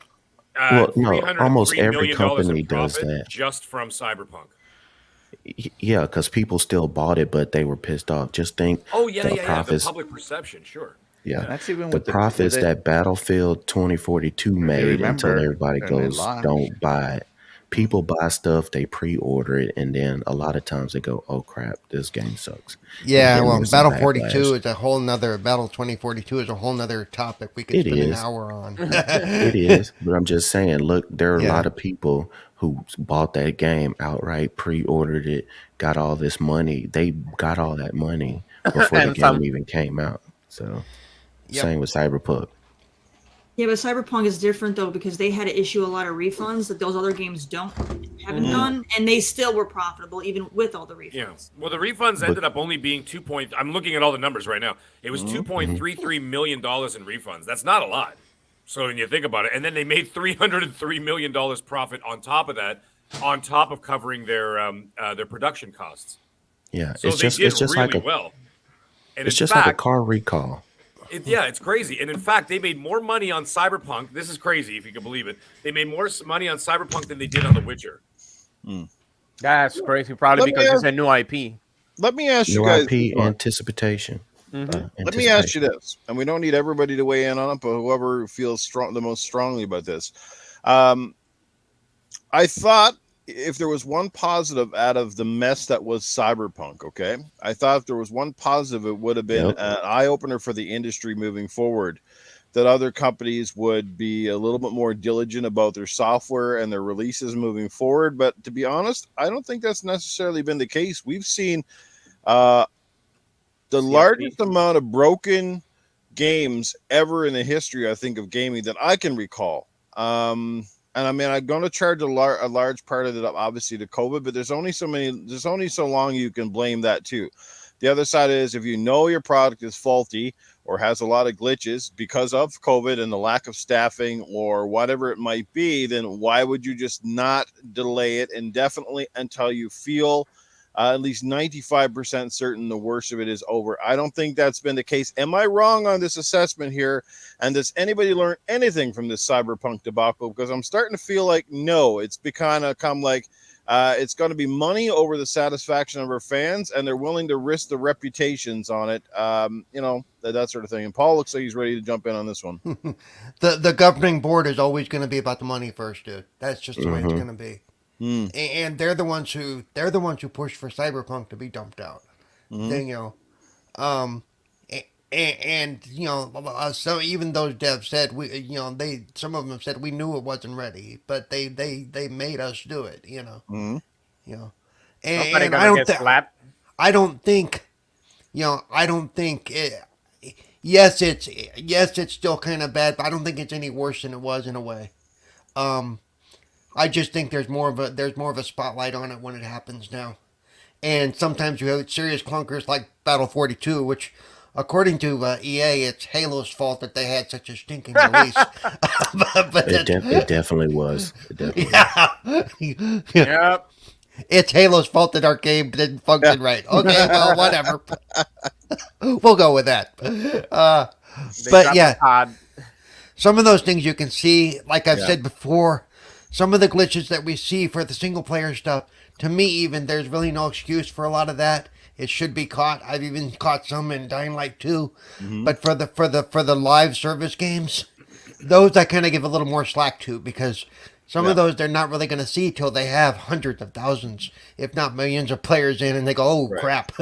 Well, no, almost $303 every million company in does profit that. just from Cyberpunk. Yeah, because people still bought it, but they were pissed off. Just think Oh yeah, the yeah, yeah. The profits. public perception, sure. Yeah, That's even the with profits with it, that Battlefield 2042 if you made until remember, everybody when it goes, launched. don't buy it. People buy stuff, they pre-order it, and then a lot of times they go, "Oh crap, this game sucks." Yeah, And then well, there's some Battle 42 backlash. is a whole nother, Battle 2042 is a whole nother topic we could It spend an is. hour on. It is, but I'm just saying, look, there are a Yeah. lot of people who bought that game outright, pre-ordered it, got all this money. They got all that money before the And game some. even came out. So, Yep. same with Cyberpunk. Yeah, but Cyberpunk is different though because they had to issue a lot of refunds that those other games haven't done, and they still were profitable even with all the refunds. Yeah. Well, the refunds ended up only being I'm looking at all the numbers right now. It was $2.33 million in refunds. That's not a lot. So when you think about it, and then they made $303 million profit on top of that, on top of covering their production costs. Yeah, So it's they just did it's just really like a well. And it's in just fact, like a car recall. it's crazy. And in fact, they made more money on Cyberpunk. This is crazy, if you can believe it. They made more money on Cyberpunk than they did on The Witcher. That's crazy. Probably Let me because it's ask- a new IP. Let me ask you No guys. IP this one. anticipation. Let me ask you this, and we don't need everybody to weigh in on it, but whoever feels the most strongly about this. I thought if there was one positive out of the mess that was Cyberpunk, okay, I thought if there was one positive, it would have been Yep. an eye opener for the industry moving forward. That other companies would be a little bit more diligent about their software and their releases moving forward. But to be honest, I don't think that's necessarily been the case. We've seen the largest amount of broken games ever in the history, I think, of gaming that I can recall. And I mean, I'm going to charge a large part of it up, obviously, to COVID, but there's only so long you can blame that too. The other side is if you know your product is faulty or has a lot of glitches because of COVID and the lack of staffing or whatever it might be, then why would you just not delay it indefinitely until you feel at least 95% certain the worst of it is over? I don't think that's been the case. Am I wrong on this assessment here? And does anybody learn anything from this Cyberpunk debacle? Because I'm starting to feel like no, it's become like it's going to be money over the satisfaction of our fans, and they're willing to risk the reputations on it. That sort of thing. And Paul looks like he's ready to jump in on this one. The governing board is always going to be about the money first, dude. That's just the way it's going to be. And they're the ones who push for Cyberpunk to be dumped out. Then so even those devs said some of them said we knew it wasn't ready, but they made us do it. Somebody And gonna get slapped. I don't think it. Yes, it's still kind of bad, but I don't think it's any worse than it was in a way. I just think there's more of a spotlight on it when it happens now, and sometimes you have serious clunkers like Battle 42, which, according to EA, it's Halo's fault that they had such a stinking release. but It definitely was. It definitely was. yeah, Yep. it's Halo's fault that our game didn't function right. Okay, well, whatever. We'll go with that. They But got yeah, the pod. some of those things you can see, like I've Yeah. said before, some of the glitches that we see for the single player stuff, to me even, there's really no excuse for a lot of that. It should be caught. I've even caught some in Dying Light 2. But for the live service games, those I kind of give a little more slack to, because some of those they're not really going to see till they have hundreds of thousands, if not millions of players in, and they go, "Oh Right. crap,"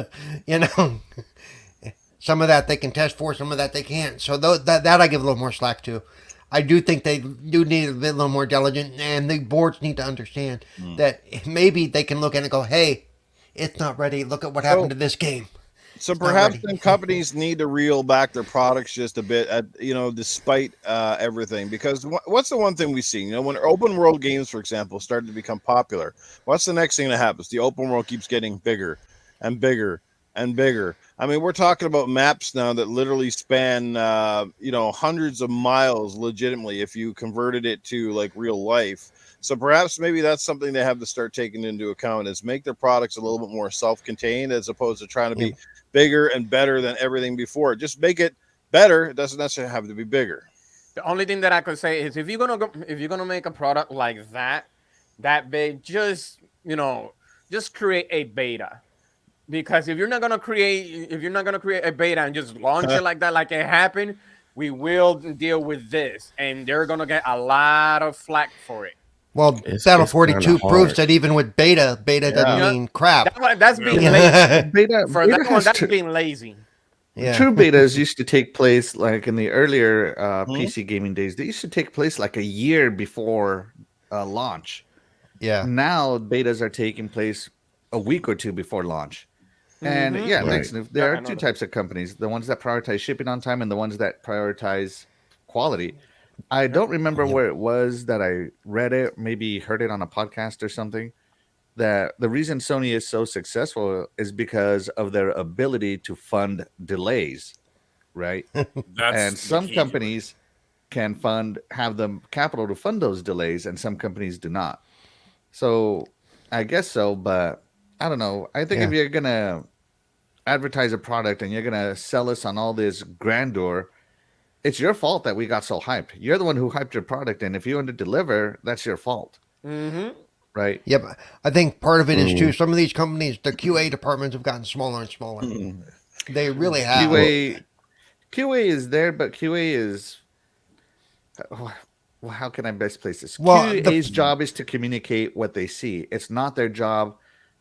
you know. Some of that they can test for, some of that they can't. So that I give a little more slack to. I do think they do need a little more diligent, and the boards need to understand that maybe they can look at it and go, "Hey, it's not ready. Look at what happened to this game." So It's not perhaps ready. then companies need to reel back their products just a bit, despite everything. Because what's the one thing we see? When open world games, for example, started to become popular, what's the next thing that happens? The open world keeps getting bigger and bigger and bigger. I mean, we're talking about maps now that literally span, hundreds of miles legitimately if you converted it to like real life. So perhaps maybe that's something they have to start taking into account, is make their products a little bit more self-contained as opposed to trying to be bigger and better than everything before. Just make it better. It doesn't necessarily have to be bigger. The only thing that I could say is if you're gonna make a product like that big, just create a beta. Because if you're not gonna create a beta and just launch it like that, like it happened, we will deal with this, and they're gonna get a lot of flack for it. Well, It's- Battle it's 42 kinda proves hard. that even with beta doesn't Yeah. mean crap. That's being Yeah. lazy. Beta, For beta that one, has that's tr- being lazy. Yeah. True betas used to take place like in the earlier Hmm? PC gaming days. They used to take place like a year before launch. Yeah. Now betas are taking place a week or two before launch. And Mhm. yeah, Right. thanks, Newf. There Yeah, I are know two that. types of companies: the ones that prioritize shipping on time and the ones that prioritize quality. I don't remember where it was that I read it, maybe heard it on a podcast or something, that the reason Sony is so successful is because of their ability to fund delays, right? That's And the some key. companies can have the capital to fund those delays, and some companies do not. So I guess so, but I don't know. I think if you're gonna advertise a product and you're gonna sell us on all this grandeur, it's your fault that we got so hyped. You're the one who hyped your product, and if you want to deliver, that's your fault, Mm-hmm. right? Yep. I think part of it is too, some of these companies, the QA departments have gotten smaller and smaller. They really have. QA is there, but QA is. Well, how can I best place this? Well, QA's job is to communicate what they see. It's not their job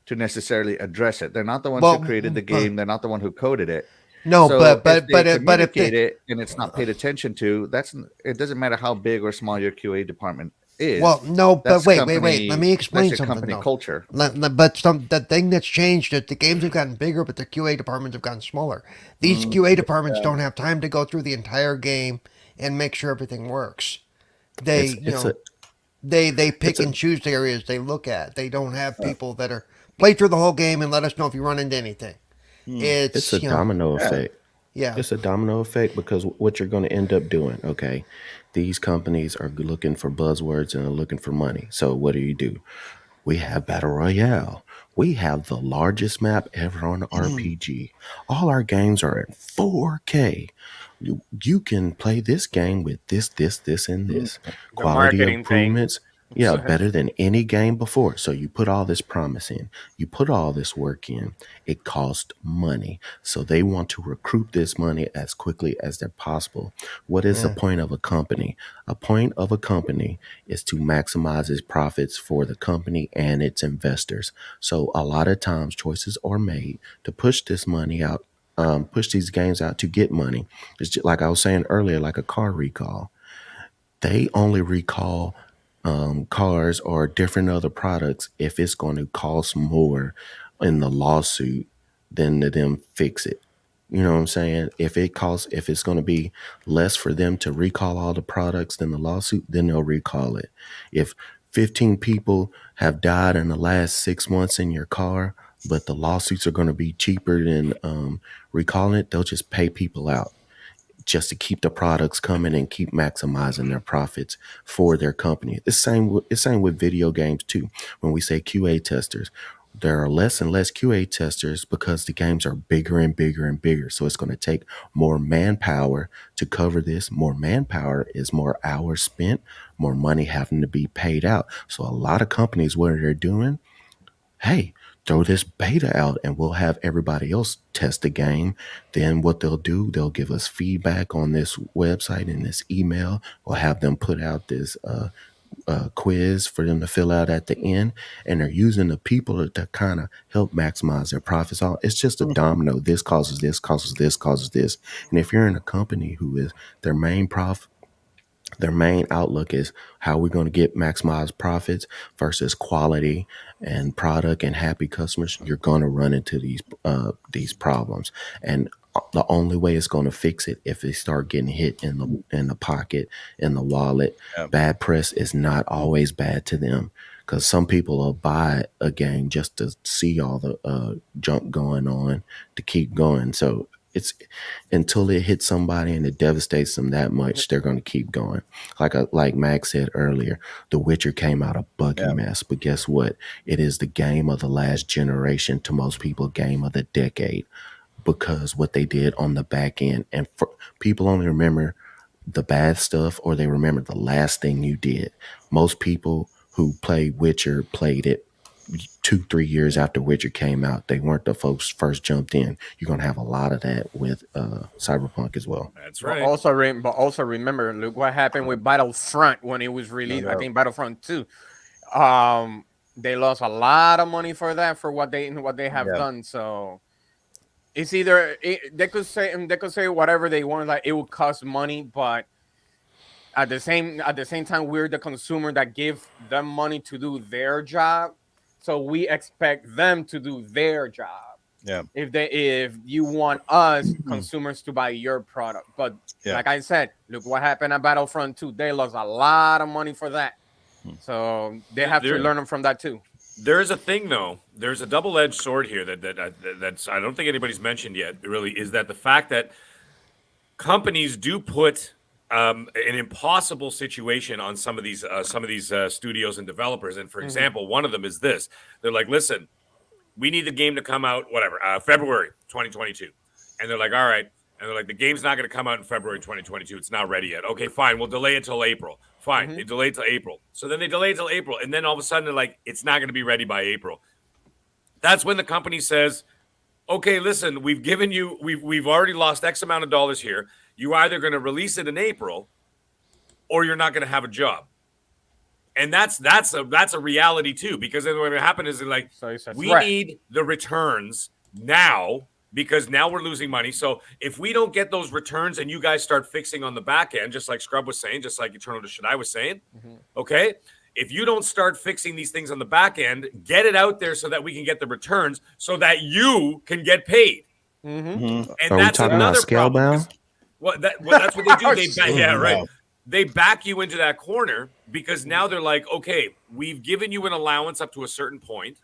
to necessarily address it. They're not the ones Well, who created the game. They're not the one who coded it. No, So but if they if communicate they, it and it's not paid attention to, it doesn't matter how big or small your QA department is. well, no, but That's wait. company- Let me explain that's your something. company though. culture. But the thing that's changed is the games have gotten bigger, but the QA departments have gotten smaller. These QA departments don't have time to go through the entire game and make sure everything works. They they pick and choose the areas they look at. They don't have people that are play through the whole game and let us know if you run into anything. It's a domino effect. Yeah. It's a domino effect because what you're going to end up doing, okay, these companies are looking for buzzwords and are looking for money. So what do? We have Battle Royale. We have the largest map ever on RPG. All our games are in 4K. You can play this game with this, and this. Quality marketing thing. improvements. Yeah, better than any game before. So you put all this promise in. You put all this work in. It costs money. So they want to recruit this money as quickly as they're possible. What is the point of a company? A point of a company is to maximize its profits for the company and its investors. So a lot of times choices are made to push this money out, push these games out to get money. It's just, like I was saying earlier, like a car recall. They only recall cars or different other products if it's going to cost more in the lawsuit than to them fix it. You know what I'm saying? If it's going to be less for them to recall all the products than the lawsuit, then they'll recall it. If 15 people have died in the last 6 months in your car, but the lawsuits are going to be cheaper than recalling it. They'll just pay people out just to keep the products coming and keep maximizing their profits for their company. It's same with video games too. When we say QA testers, there are less and less QA testers because the games are bigger and bigger and bigger. So it's going to take more manpower to cover this. More manpower is more hours spent, more money having to be paid out. So a lot of companies, what they're doing, hey, throw this beta out and we'll have everybody else test the game. Then what they'll do, they'll give us feedback on this website and this email. We'll have them put out this quiz for them to fill out at the end. And they're using the people to kind of help maximize their profits. It's just a domino. This causes this, causes this, causes this. And if you're in a company who is their main outlook is how we're going to get maximized profits versus quality and product and happy customers, you're going to run into these problems. And the only way it's going to fix it if they start getting hit in the pocket, in the wallet. Yeah. Bad press is not always bad to them, because some people will buy a game just to see all the junk going on to keep going. So it's until it hits somebody and it devastates them that much, they're going to keep going. Like Mag said earlier, The Witcher came out a buggy mess, but guess what? It is the game of the last generation, to most people, game of the decade, because what they did on the back end. And people only remember the bad stuff, or they remember the last thing you did. Most people who played Witcher played it 2-3 years after Witcher came out. They weren't the folks first jumped in. You're gonna have a lot of that with Cyberpunk as well. That's right. But also remember, look what happened with Battlefront when it was released. I think Battlefront 2. They lost a lot of money for that, for what they have done. So it's either they could say whatever they want, like it will cost money, but at the same time, we're the consumer that give them money to do their job. So we expect them to do their job. Yeah. If you want us consumers to buy your product, but like I said, look what happened at Battlefront 2. They lost a lot of money for that. So they have to learn from that too. There's a thing though. There's a double-edged sword here that's I don't think anybody's mentioned yet. Really, is that the fact that companies do put an impossible situation on some of these studios and developers. And for example, one of them is this: they're like, "Listen, we need the game to come out February 2022," and they're like, "All right," and they're like, "The game's not going to come out in February 2022. It's not ready yet." Okay, fine, we'll delay it till April. Fine, they delay it till April. So then they delay it till April, and then all of a sudden they're like, "It's not going to be ready by April." That's when the company says, "Okay, listen, we've given you, we've already lost X amount of dollars here. You're either going to release it in April, or you're not going to have a job." And that's a reality too, because then what will happen is like, we need the returns now, because now we're losing money. So if we don't get those returns and you guys start fixing on the back end, just like Scrub was saying, just like Eternal to Shaddai was saying, okay, if you don't start fixing these things on the back end, get it out there so that we can get the returns, so that you can get paid. And Are that's we talking another about Scalebound? problem. That's what they do. They back you into that corner, because now they're like, okay, we've given you an allowance up to a certain point,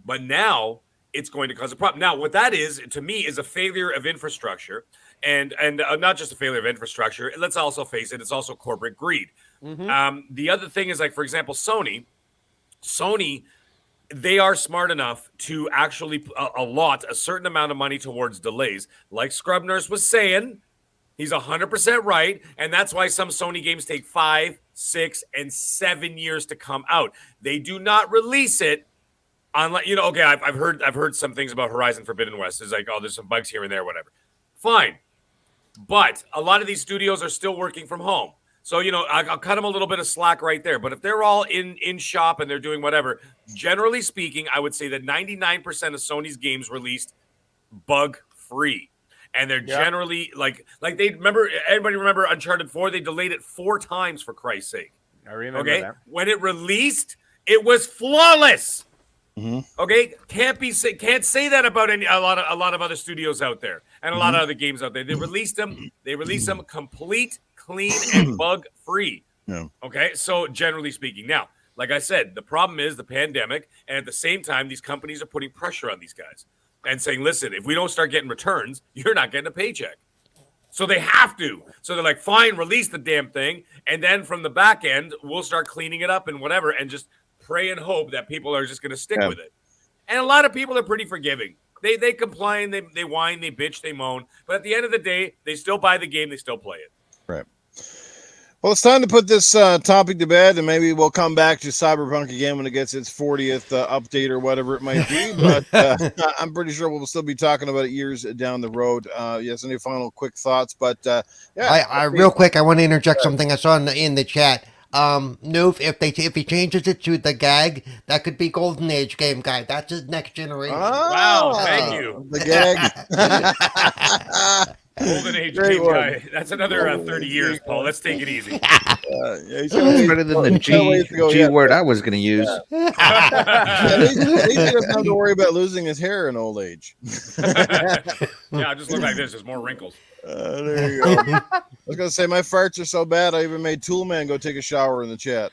but now it's going to cause a problem. Now, what that is, to me, is a failure of infrastructure, and not just a failure of infrastructure. Let's also face it; it's also corporate greed. The other thing is, like, for example, Sony, they are smart enough to actually allot a certain amount of money towards delays. Like Scrub Nurse was saying, he's 100% right, and that's why some Sony games take 5, 6, and 7 years to come out. They do not release it unless, okay, I've heard some things about Horizon Forbidden West. It's like, oh, there's some bugs here and there, whatever. Fine. But a lot of these studios are still working from home. So, I'll cut them a little bit of slack right there. But if they're all in shop and they're doing whatever, generally speaking, I would say that 99% of Sony's games released bug-free. And they're generally like everybody remember Uncharted 4? They delayed it 4 times, for Christ's sake. I remember that. When it released, it was flawless. Okay, can't say that about a lot of other studios out there and a lot of other games out there. They released them complete, clean, and bug free. Okay, so generally speaking, now Like I said, the problem is the pandemic, and at the same time, these companies are putting pressure on these guys and saying, listen, if we don't start getting returns, you're not getting a paycheck. So they have to. So they're like, fine, release the damn thing. And then from the back end, we'll start cleaning it up and whatever, and just pray and hope that people are just going to stick with it. And a lot of people are pretty forgiving. They complain, they whine, they bitch, they moan. But at the end of the day, they still buy the game, they still play it. Right. Well, it's time to put this topic to bed, and maybe we'll come back to Cyberpunk again when it gets its 40th update or whatever it might be. But I'm pretty sure we'll still be talking about it years down the road. Yes, any final quick thoughts? But yeah, I real quick, I want to interject something I saw in the chat. Newf, if he changes it to the gag, that could be Golden Age game guy. That's his next generation. Wow, thank you. The gag. Golden Age Great game one. guy. That's another 30 years, Paul. Let's take it easy. It's better than the G word I was going to use. At least he doesn't have to worry about losing his hair in old age. Yeah, I just look like this. There's more wrinkles. There you go. I was gonna say my farts are so bad I even made Toolman go take a shower in the chat.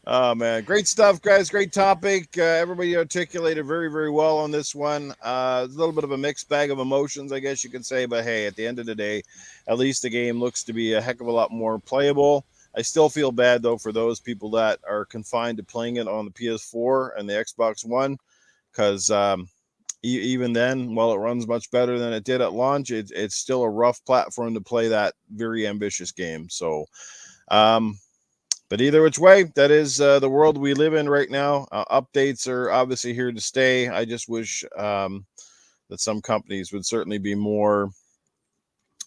Oh man, great stuff, guys. Great topic. Everybody articulated very, very well on this one. A little bit of a mixed bag of emotions, I guess you could say. But hey, at the end of the day, at least the game looks to be a heck of a lot more playable. I still feel bad though for those people that are confined to playing it on the PS4 and the Xbox One, because even then, while it runs much better than it did at launch, it's still a rough platform to play that very ambitious game. So, but either which way, that is the world we live in right now. Updates are obviously here to stay. I just wish that some companies would certainly be more,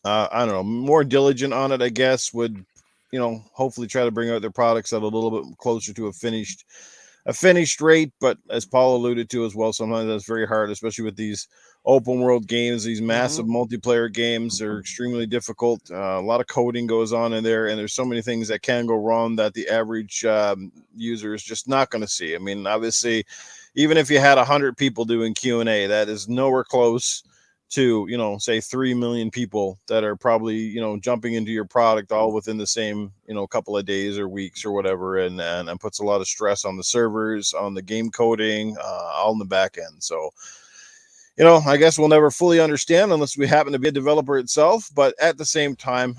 I don't know, more diligent on it, I guess, would, hopefully try to bring out their products at a little bit closer to a finished rate. But as Paul alluded to as well, sometimes that's very hard, especially with these open world games. These massive multiplayer games are extremely difficult. A lot of coding goes on in there, and there's so many things that can go wrong that the average user is just not going to see. I mean, obviously, even if you had 100 people doing Q&A, that is nowhere close to, say 3 million people that are probably, jumping into your product all within the same, couple of days or weeks or whatever. And puts a lot of stress on the servers, on the game coding, all in the back end. So, I guess we'll never fully understand unless we happen to be a developer itself. But at the same time,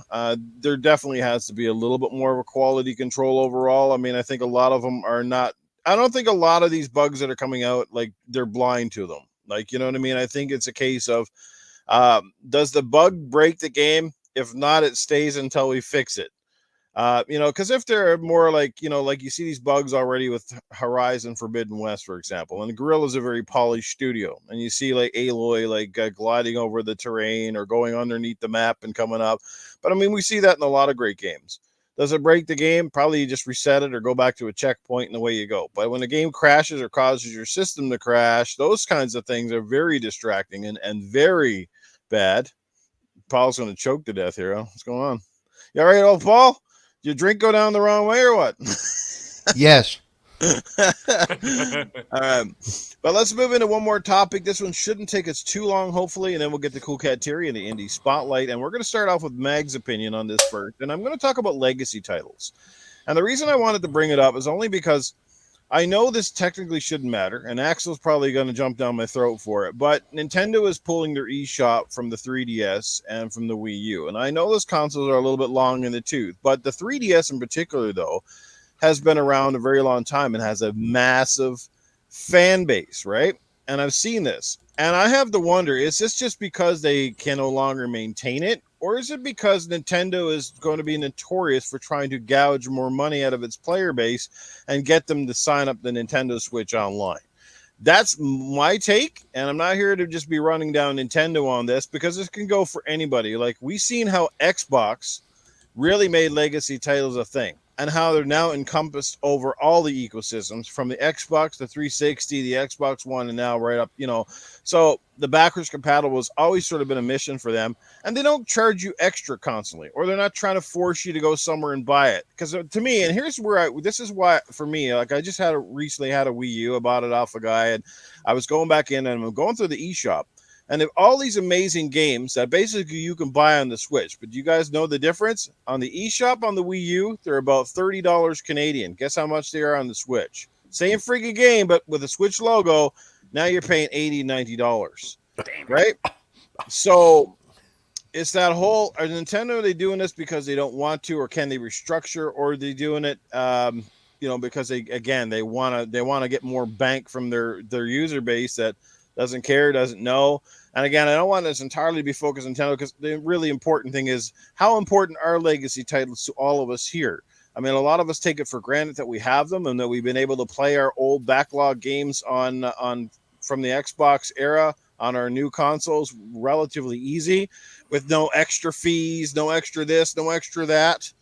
there definitely has to be a little bit more of a quality control overall. I mean, I think a lot of them are not, I don't think a lot of these bugs that are coming out, like they're blind to them. Like, you know what I mean? I think it's a case of, does the bug break the game? If not, it stays until we fix it. Because if they're more like, like you see these bugs already with Horizon Forbidden West, for example, and Guerrilla is a very polished studio, and you see like Aloy like gliding over the terrain or going underneath the map and coming up. But I mean, we see that in a lot of great games. Does it break the game? Probably you just reset it or go back to a checkpoint and away you go. But when the game crashes or causes your system to crash, those kinds of things are very distracting and very bad. Paul's going to choke to death here. Huh? What's going on? You all right, old Paul? Did your drink go down the wrong way or what? Yes. But let's move into one more topic. This one shouldn't take us too long, hopefully, and then we'll get to Coolcat Terri and the Indie Spotlight. And we're going to start off with Magg's opinion on this first. And I'm going to talk about legacy titles. And the reason I wanted to bring it up is only because I know this technically shouldn't matter, and Axel's probably going to jump down my throat for it, but Nintendo is pulling their eShop from the 3DS and from the Wii U. And I know those consoles are a little bit long in the tooth, but the 3DS in particular, though, has been around a very long time and has a massive fan base, right? And I've seen this. And I have to wonder, is this just because they can no longer maintain it? Or is it because Nintendo is going to be notorious for trying to gouge more money out of its player base and get them to sign up the Nintendo Switch Online? That's my take, and I'm not here to just be running down Nintendo on this because this can go for anybody. Like, we've seen how Xbox really made legacy titles a thing, and how they're now encompassed over all the ecosystems, from the Xbox, the 360, the Xbox One, and now right up, So the backwards compatible has always sort of been a mission for them, and they don't charge you extra constantly, or they're not trying to force you to go somewhere and buy it. Because to me, and here's where this is why, for me, like I just recently had a Wii U. I bought it off a guy, and I was going back in, and I'm going through the eShop. And they have all these amazing games that basically you can buy on the Switch. But do you guys know the difference? On the eShop on the Wii U, they're about $30 Canadian. Guess how much they are on the Switch? Same freaking game, but with a Switch logo, now you're paying $80, $90. Right? So it's that whole, are Nintendo, are they doing this because they don't want to, or can they restructure, or are they doing it because they want to get more bank from their user base that doesn't care, doesn't know. And again, I don't want this entirely to be focused on Nintendo, because the really important thing is how important are legacy titles to all of us here. I mean, a lot of us take it for granted that we have them and that we've been able to play our old backlog games on from the Xbox era on our new consoles relatively easy, with no extra fees, no extra this, no extra that.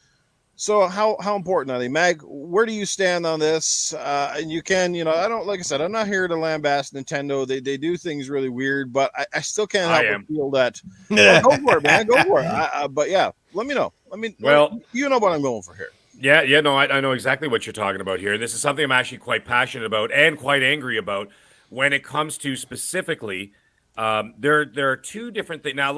So how important are they? Mag, where do you stand on this? And you can, like I said, I'm not here to lambaste Nintendo. They do things really weird, but I still can't help but feel that. Well, go for it, man. Go for it. But yeah, let me know. You know what I'm going for here. Yeah, no, I know exactly what you're talking about here. This is something I'm actually quite passionate about and quite angry about when it comes to specifically. There are two different things. Now,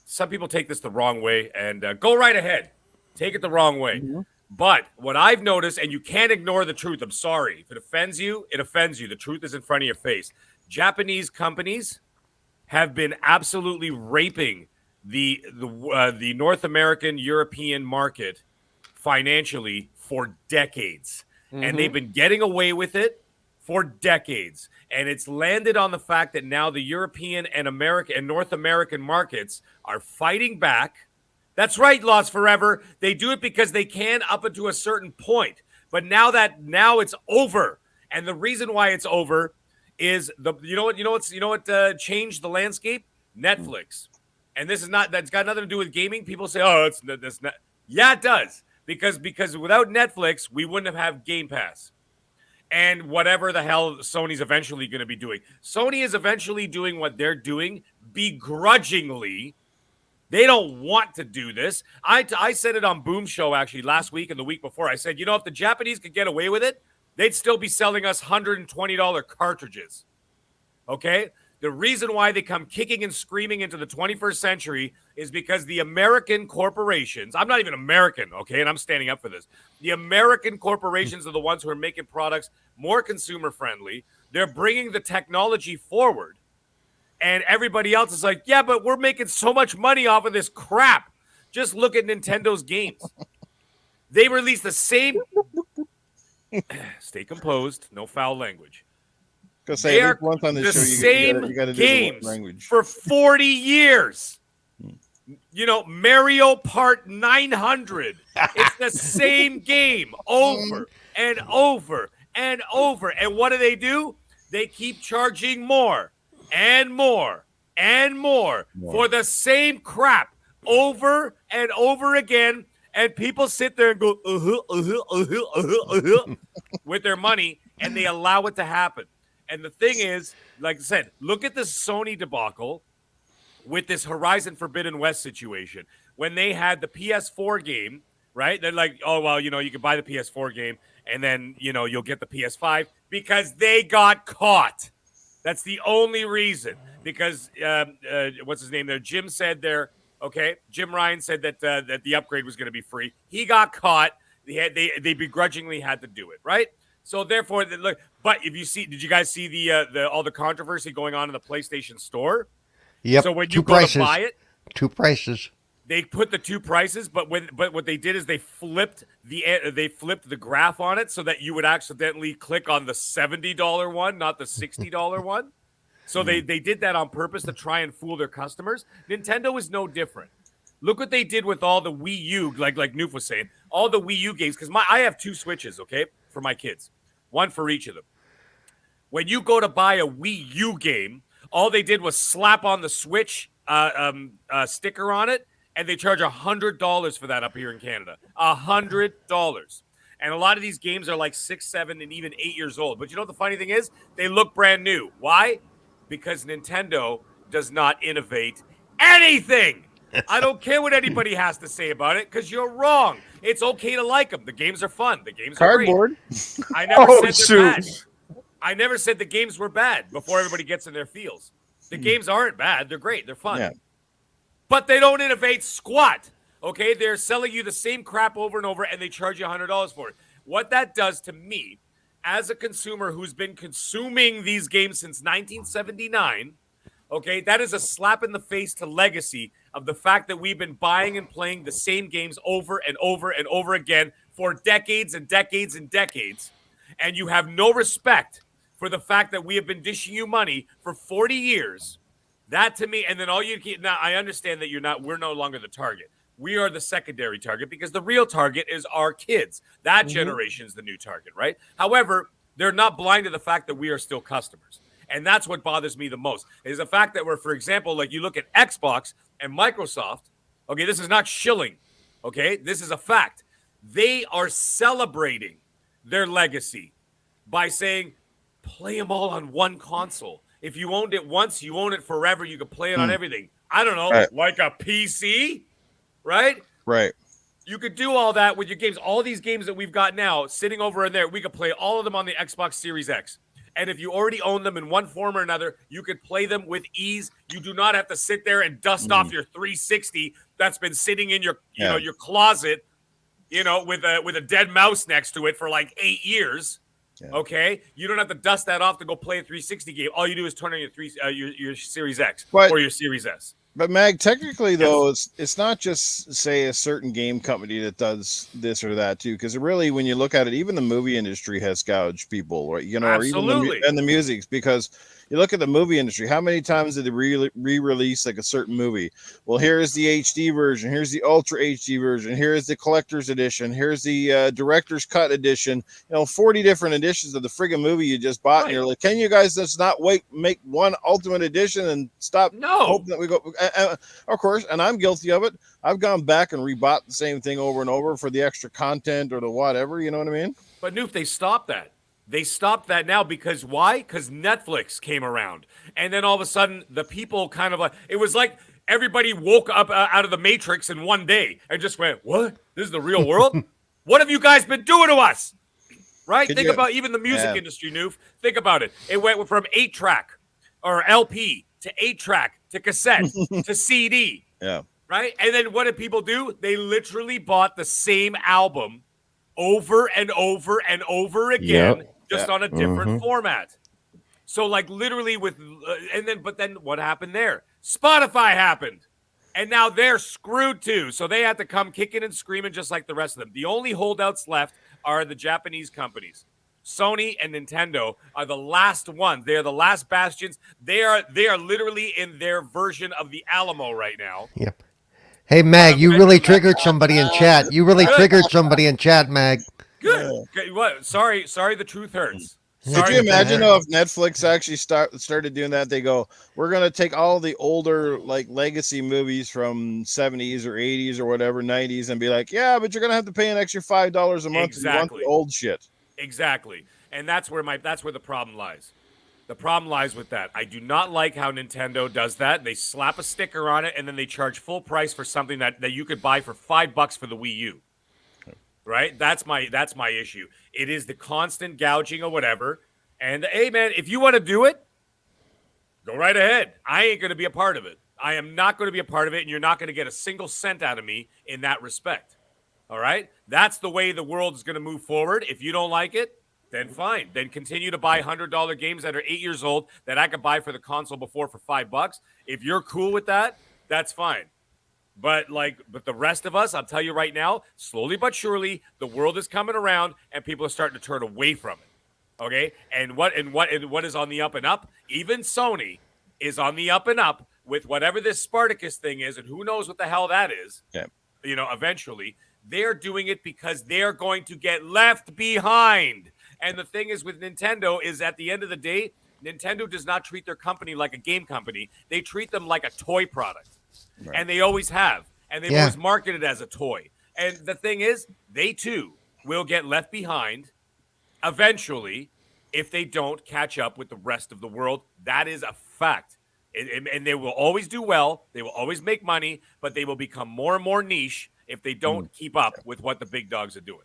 some people take this the wrong way, and go right ahead. Take it the wrong way. Mm-hmm. But what I've noticed, and you can't ignore the truth. I'm sorry. If it offends you, it offends you. The truth is in front of your face. Japanese companies have been absolutely raping the North American, European market financially for decades. Mm-hmm. And they've been getting away with it for decades. And it's landed on the fact that now the European and American and North American markets are fighting back. That's right, Lost Forever. They do it because they can up until a certain point. But now it's over. And the reason why it's over is what changed the landscape? Netflix. And that's got nothing to do with gaming. People say, "Oh, that's not." Yeah, it does. Because without Netflix, we wouldn't have Game Pass. And whatever the hell Sony's eventually going to be doing. Sony is eventually doing what they're doing begrudgingly. They don't want to do this. I said it on Boom Show actually last week and the week before. I said, if the Japanese could get away with it, they'd still be selling us $120 cartridges. Okay? The reason why they come kicking and screaming into the 21st century is because the American corporations, I'm not even American, okay, and I'm standing up for this. The American corporations are the ones who are making products more consumer friendly. They're bringing the technology forward. And everybody else is like, yeah, but we're making so much money off of this crap. Just look at Nintendo's games. They release the same. Stay composed. No foul language. They are the same games for 40 years. Mario Part 900. It's the same game over and over and over. And what do? They keep charging more. And more for the same crap over and over again. And people sit there and go, with their money, and they allow it to happen. And the thing is, like I said, look at the Sony debacle with this Horizon Forbidden West situation. When they had the PS4 game, right? They're like, oh, well, you can buy the PS4 game, and then, you'll get the PS5 because they got caught. That's the only reason, because what's his name there? Jim said there. Okay, Jim Ryan said that the upgrade was going to be free. He got caught. They begrudgingly had to do it, right? So therefore, look. But did you guys see the all the controversy going on in the PlayStation Store? Yep. So when you go to buy it, two prices. They put the two prices, but what they did is they flipped the graph on it so that you would accidentally click on the $70 one, not the $60 one. So they did that on purpose to try and fool their customers. Nintendo is no different. Look what they did with all the Wii U, like Newf was saying, all the Wii U games. Because I have 2 Switches, okay, for my kids, one for each of them. When you go to buy a Wii U game, all they did was slap on the Switch sticker on it. And they charge $100 for that up here in Canada. $100. And a lot of these games are like 6, 7, and even 8 years old. But you know what the funny thing is? They look brand new. Why? Because Nintendo does not innovate anything. I don't care what anybody has to say about it, because you're wrong. It's okay to like them. The games are fun. The games are Cardboard. Great. I never said they're bad. I never said the games were bad before everybody gets in their feels. The games aren't bad. They're great. They're fun. Yeah. But they don't innovate squat. Okay? They're selling you the same crap over and over, and they charge you $100 for it. What that does to me, as a consumer who's been consuming these games since 1979, okay, that is a slap in the face to legacy of the fact that we've been buying and playing the same games over and over and over again for decades and decades and decades. And you have no respect for the fact that we have been dishing you money for 40 years. That to me, and then all you keep, now I understand that we're no longer the target. We are the secondary target because the real target is our kids. That generation's the new target, right? However, they're not blind to the fact that we are still customers. And that's what bothers me the most, is the fact that we're, for example, like you look at Xbox and Microsoft, okay, this is not shilling, okay? This is a fact. They are celebrating their legacy by saying, play them all on one console. If you owned it once, you own it forever. You can play it on everything. I don't know, like a PC, right? Right. You could do all that with your games. All these games that we've got now sitting over in there, we could play all of them on the Xbox Series X. And if you already own them in one form or another, you could play them with ease. You do not have to sit there and dust off your 360 that's been sitting in your, you know, your closet, you know, with a dead mouse next to it for like 8 years. Yeah. Okay, you don't have to dust that off to go play a 360 game. All you do is turn on your Series X or your Series S. But Mag, technically though, it's not just say a certain game company that does this or that too, because really, when you look at it, even the movie industry has gouged people, right? You know, absolutely, or even the music, because you look at the movie industry. How many times did they re-release like a certain movie? Well, here's the HD version. Here's the Ultra HD version. Here's the collector's edition. Here's the director's cut edition. You know, 40 different editions of the friggin' movie you just bought. Right. And you're like, can you guys just not make one ultimate edition and stop? No. Hoping that we go. Of course, and I'm guilty of it. I've gone back and rebought the same thing over and over for the extra content or the whatever. You know what I mean? But Newf, they stopped that. They stopped that now because why? Because Netflix came around. And then all of a sudden, the people kind of like, it was like everybody woke up out of the Matrix in one day and just went, what? This is the real world? What have you guys been doing to us? Right? Think about even the music industry, Newf. Think about it. It went from 8-track or LP to 8-track to cassette to CD. Yeah. Right? And then what did people do? They literally bought the same album over and over and over again. Just on a different format. So like literally with, but then what happened there? Spotify happened. And now they're screwed too. So they had to come kicking and screaming just like the rest of them. The only holdouts left are the Japanese companies. Sony and Nintendo are the last ones. They are the last bastions. They are literally in their version of the Alamo right now. Yep. Hey, Mag, you really triggered somebody in chat. You really triggered somebody in chat, Mag. Good. Okay, what? Sorry. The truth hurts. Could you imagine if Netflix actually started doing that? They go, we're going to take all the older like legacy movies from 70s or 80s or whatever, 90s, and be like, yeah, but you're going to have to pay an extra $5 a month if you want the old shit. Exactly. And that's where the problem lies. The problem lies with that. I do not like how Nintendo does that. They slap a sticker on it and then they charge full price for something that you could buy for $5 for the Wii U. Right? That's my issue. It is the constant gouging or whatever. And hey, man, if you want to do it, go right ahead. I ain't going to be a part of it. I am not going to be a part of it, and you're not going to get a single cent out of me in that respect. All right? That's the way the world is going to move forward. If you don't like it, then fine. Then continue to buy $100 games that are 8 years old that I could buy for the console before for $5. If you're cool with that, that's fine. But the rest of us, I'll tell you right now, slowly but surely, the world is coming around and people are starting to turn away from it. Okay? And what is on the up and up? Even Sony is on the up and up with whatever this Spartacus thing is, and who knows what the hell that is. Yeah. You know, eventually. They're doing it because they're going to get left behind. And the thing is with Nintendo is at the end of the day, Nintendo does not treat their company like a game company. They treat them like a toy product. Right. And they always have. And they've always marketed as a toy. And the thing is, they too will get left behind eventually if they don't catch up with the rest of the world. That is a fact. And they will always do well. They will always make money, but they will become more and more niche if they don't keep up with what the big dogs are doing.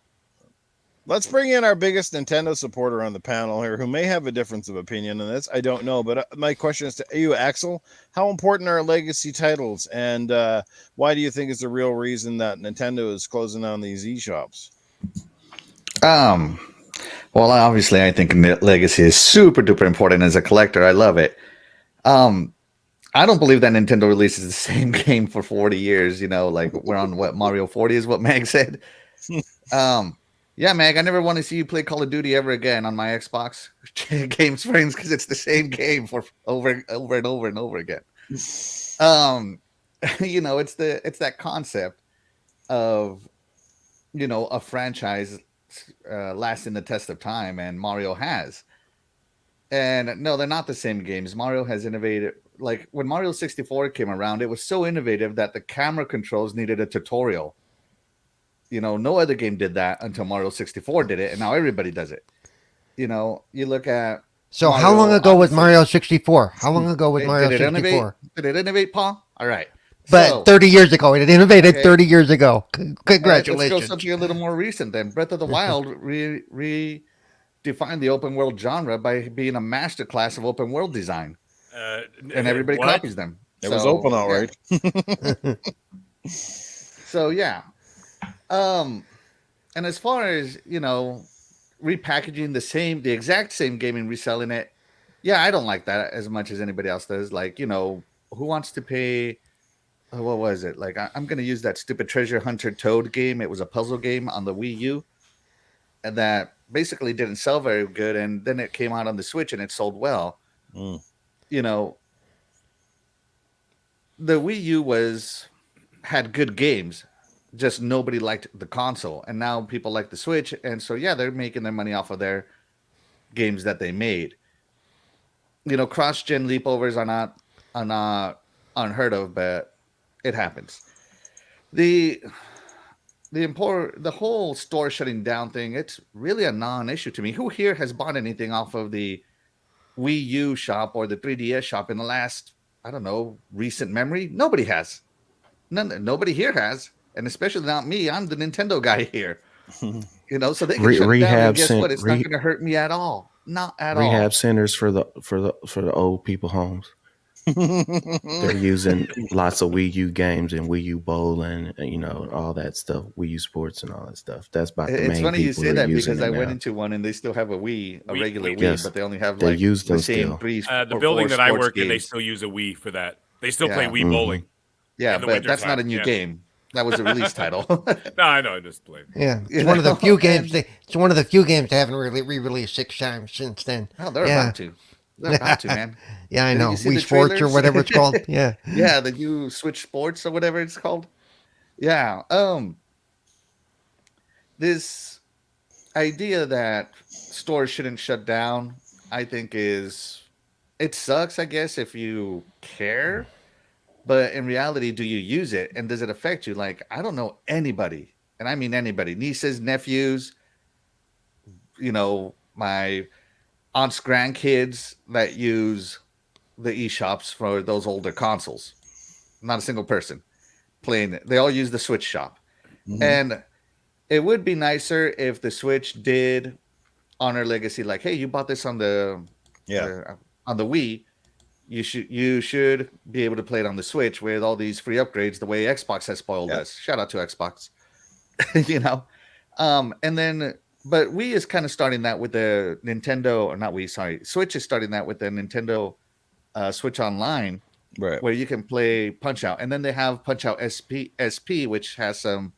Let's bring in our biggest Nintendo supporter on the panel here, who may have a difference of opinion on this. I don't know, but my question is to you, Axel. How important are legacy titles, and why do you think is the real reason that Nintendo is closing down these eShops? Well, obviously, I think legacy is super duper important as a collector. I love it. I don't believe that Nintendo releases the same game for 40 years. You know, like we're on what Mario 40 is what Mag said. Yeah, Mag, I never want to see you play Call of Duty ever again on my Xbox Game Springs because it's the same game for over and over and over again. You know, it's that concept of, you know, a franchise lasting the test of time, and Mario has. And no, they're not the same games. Mario has innovated. Like when Mario 64 came around, it was so innovative that the camera controls needed a tutorial. You know, no other game did that until Mario 64 did it, and now everybody does it. You know, you look at So Mario, how long ago was obviously- Mario 64? How long ago was Mario did it 64? innovate? Did it innovate, Paul? All right. But So, 30 years ago. It innovated Okay. 30 years ago. all right, Congratulations. let's go something a little more recent then. Breath of the Wild redefined the open world genre by being a masterclass of open world design, and everybody what? copies them. It was open, all yeah. right. So yeah. And as far as, you know, repackaging the exact same game and reselling it, yeah, I don't like that as much as anybody else does. Like, you know, who wants to pay? What was it? Like, I'm going to use that stupid Treasure Hunter Toad game. It was a puzzle game on the Wii U, and that basically didn't sell very good. And then it came out on the Switch and it sold well. You know, the Wii U had good games. Just nobody liked the console, and now people like the Switch, and so yeah, they're making their money off of their games that they made. You know, cross-gen leapovers are not unheard of, but it happens. The whole store shutting down thing, it's really a non-issue to me. Who here has bought anything off of the Wii U shop or the 3DS shop in the last, I don't know, recent memory? Nobody has. Nobody here has. And especially not me. I'm the Nintendo guy here. You know, so they can shut it down. And guess what? It's not going to hurt me at all. Not at all. Rehab centers for the old people homes. They're using lots of Wii U games and Wii U bowling, and, you know, all that stuff, Wii U Sports and all that stuff. That's about the It's main funny you people say who are that using because it I went now. into one and they still have a regular Wii, Yes, but they only have they like use the those same still. 3 The or building 4 that I sports work in, they games. still use a Wii for that. They still play Yeah. Wii bowling. Yeah, in the but that's wintertime, not a new yeah. game. That was a release title. No, I know. I just played. Yeah, You it's one of the know, few games. and- It's one of the few games they haven't really re-released 6 times since then. Oh, they're Yeah. about to. They're about to, man. Yeah, I Did know. you see Wii the Sports or trailers? whatever it's called. Yeah. Yeah, the new Switch Sports or whatever it's called. Yeah. This idea that stores shouldn't shut down, I think it sucks, I guess, if you care. But in reality, do you use it? And does it affect you? Like, I don't know anybody, and I mean anybody, nieces, nephews, you know, my aunt's grandkids that use the eShops for those older consoles. Not a single person playing it. They all use the Switch shop. And it would be nicer if the Switch did honor legacy, like, hey, you bought this on the on the Wii. You should be able to play it on the Switch with all these free upgrades the way Xbox has spoiled us. Shout out to Xbox. You know? And then but Wii is kind of starting that with the Nintendo, or not Wii, sorry. Switch is starting that with the Nintendo Switch Online, Right. where you can play Punch Out. And then they have Punch Out SP, which has some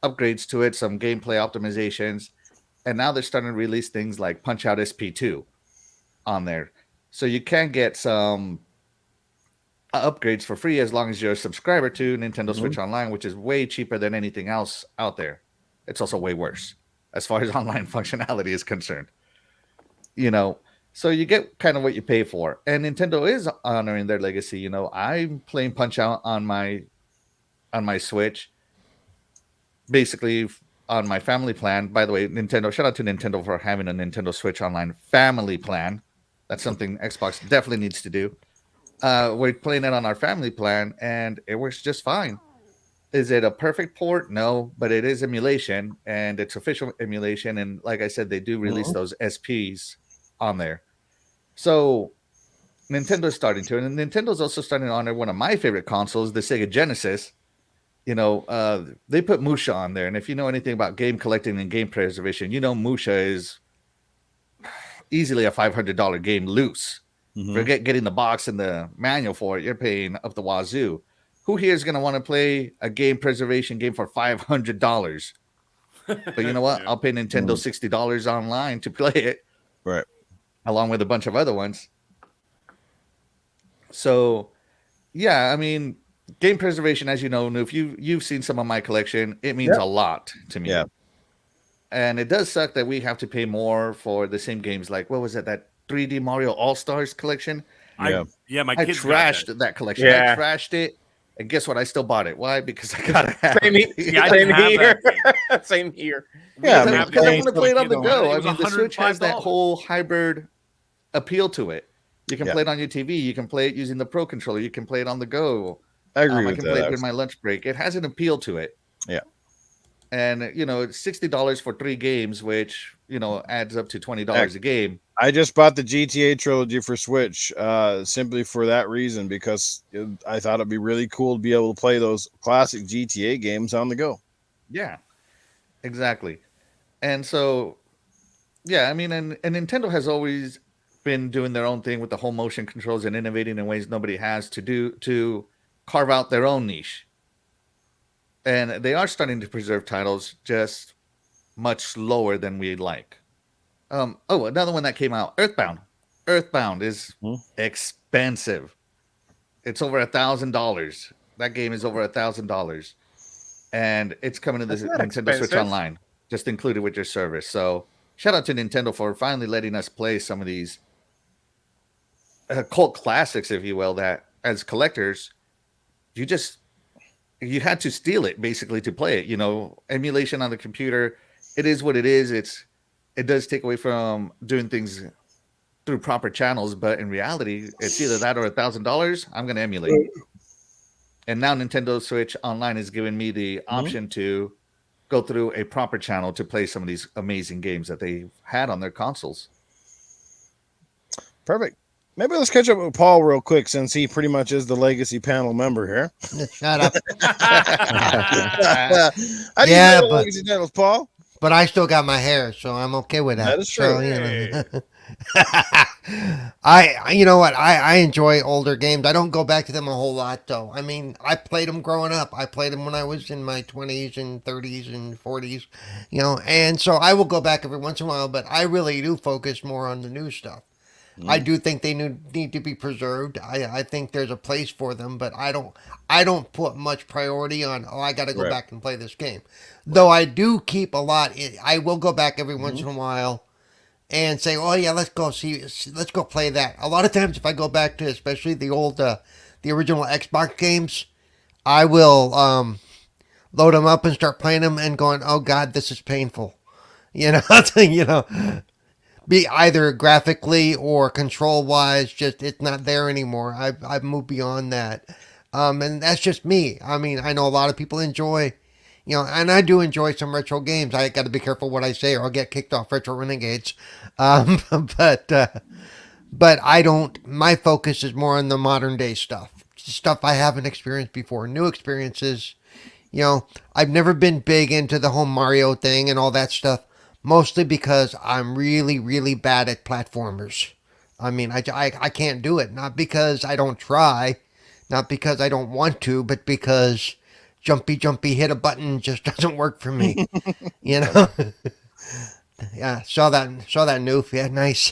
upgrades to it, some gameplay optimizations. And now they're starting to release things like Punch Out SP2 on there. So you can get some upgrades for free as long as you're a subscriber to Nintendo Switch Online, which is way cheaper than anything else out there. It's also way worse as far as online functionality is concerned. You know, so you get kind of what you pay for. And Nintendo is honoring their legacy. You know, I'm playing Punch Out on my Switch, basically on my family plan. By the way, Nintendo, shout out to Nintendo for having a Nintendo Switch Online family plan. That's something Xbox definitely needs to do. We're playing it on our family plan, and it works just fine. Is it a perfect port? No, but it is emulation, and it's official emulation. And like I said, they do release those SPs on there. So Nintendo's starting to, and Nintendo's also starting to honor one of my favorite consoles, the Sega Genesis. They put Musha on there, and if you know anything about game collecting and game preservation, Musha is easily a $500 game loose. Forget getting the box and the manual for it. You're paying up the wazoo. Who here is going to want to play a game preservation game for $500? But you know what? I'll pay Nintendo $60 online to play it. Right. Along with a bunch of other ones. So, yeah, I mean, game preservation, as you know, if you've seen some of my collection, it means a lot to me. Yeah. And it does suck that we have to pay more for the same games. Like, what was it? That 3D Mario All-Stars collection? My I kids trashed that collection. Yeah. I trashed it. And guess what? I still bought it. Why? Because I gotta have Same, it. Yeah, I same didn't have here. that Same here. Yeah, Because I want to play it on the go. I It was mean, the Switch has that $105. whole hybrid appeal to it. You can Yeah. play it on your TV. You can play it using the Pro Controller. You can play it on the go. I agree I with can that. play it during my lunch break. It has an appeal to it. Yeah. And it's $60 for 3 games, which adds up to $20 a game. I just bought the GTA trilogy for Switch simply for that reason, because I thought it'd be really cool to be able to play those classic GTA games on the go. Yeah, exactly. And so, yeah, I mean, and Nintendo has always been doing their own thing with the whole motion controls and innovating in ways nobody has to carve out their own niche. And they are starting to preserve titles, just much slower than we'd like. Another one that came out, Earthbound. Earthbound is expensive. It's over $1,000. That game is over $1,000, and it's coming to the That's not Nintendo Switch expensive. Online, just included with your service. So, shout out to Nintendo for finally letting us play some of these cult classics, if you will. That as collectors, you had to steal it basically to play it. Emulation on the computer. It is what it is. It does take away from doing things through proper channels, but in reality, it's either that or $1,000. I'm going to emulate. And now Nintendo Switch Online is giving me the option to go through a proper channel to play some of these amazing games that they had on their consoles. Perfect. Maybe let's catch up with Paul real quick, since he pretty much is the legacy panel member here. Shut up. I didn't Yeah, know but- legacy channels, Paul. But I still got my hair, so I'm okay with that. That is true. So, you know what? I enjoy older games. I don't go back to them a whole lot, though. I mean, I played them growing up. I played them when I was in my 20s and 30s and 40s, and so I will go back every once in a while, but I really do focus more on the new stuff. I do think they need to be preserved. I think there's a place for them, but I don't put much priority on, I got to go back and play this game. Though I do keep a lot. I will go back every once in a while and say, oh yeah, let's go play that. A lot of times if I go back to especially the old, the original Xbox games, I will load them up and start playing them and going, oh God, this is painful. Be either graphically or control wise, just it's not there anymore. I've moved beyond that, and that's just me. I mean, I know a lot of people enjoy, and I do enjoy some retro games. I got to be careful what I say, or I'll get kicked off Retro Renegades. But I don't. My focus is more on the modern day stuff I haven't experienced before, new experiences. I've never been big into the whole Mario thing and all that stuff. Mostly because I'm really, really bad at platformers. I mean, I can't do it. Not because I don't try, not because I don't want to, but because jumpy, hit a button just doesn't work for me. Yeah, saw that Newf. Yeah, nice.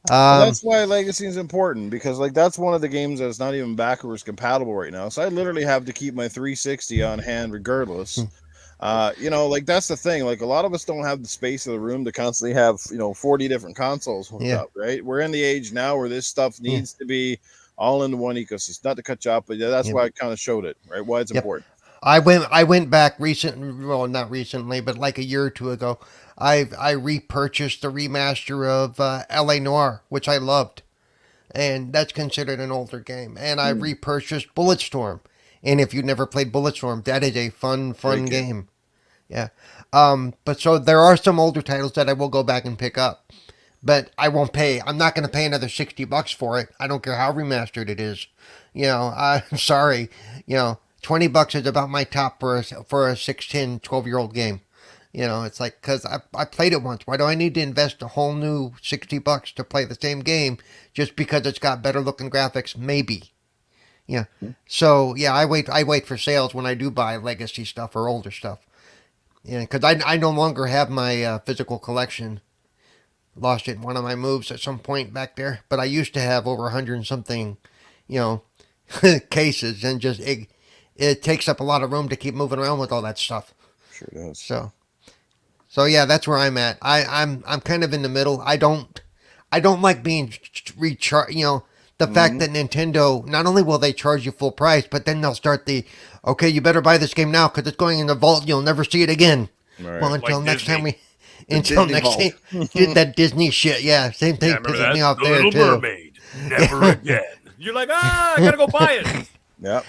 Well, that's why Legacy is important, because that's one of the games that's not even backwards compatible right now. So I literally have to keep my 360 on hand regardless. That's the thing. A lot of us don't have the space of the room to constantly have 40 different consoles hooked up, right? We're in the age now where this stuff needs to be all into one ecosystem. Not to cut you off, but that's why I kind of showed it, right? Why it's important. I went back not recently, but like a year or two ago. I repurchased the remaster of LA Noire, which I loved, and that's considered an older game. And I repurchased Bulletstorm. And if you've never played Bulletstorm, that is a fun Great game. Yeah. But so there are some older titles that I will go back and pick up, but I won't pay. I'm not going to pay another $60 for it. I don't care how remastered it is. I'm sorry. $20 is about my top for a 6, 10, 12-year-old game. It's like, because I played it once. Why do I need to invest a whole new $60 to play the same game just because it's got better looking graphics? Maybe. Yeah. So yeah, I wait for sales when I do buy legacy stuff or older stuff. Yeah, because I no longer have my physical collection. Lost it in one of my moves at some point back there. But I used to have over 100 and something, you know, cases, and just it takes up a lot of room to keep moving around with all that stuff. Sure does. So yeah, that's where I'm at. I'm kind of in the middle. I don't like being recharged. The fact that Nintendo, not only will they charge you full price, but then they'll start okay, you better buy this game now because it's going in the vault. You'll never see it again. Right. Well, until Like next Disney. time until Disney next vault. time, did that Disney shit. Yeah, same thing Yeah, remember pisses that? me off The there Little too. Mermaid. Never again. You're like, I gotta go buy it. Yep.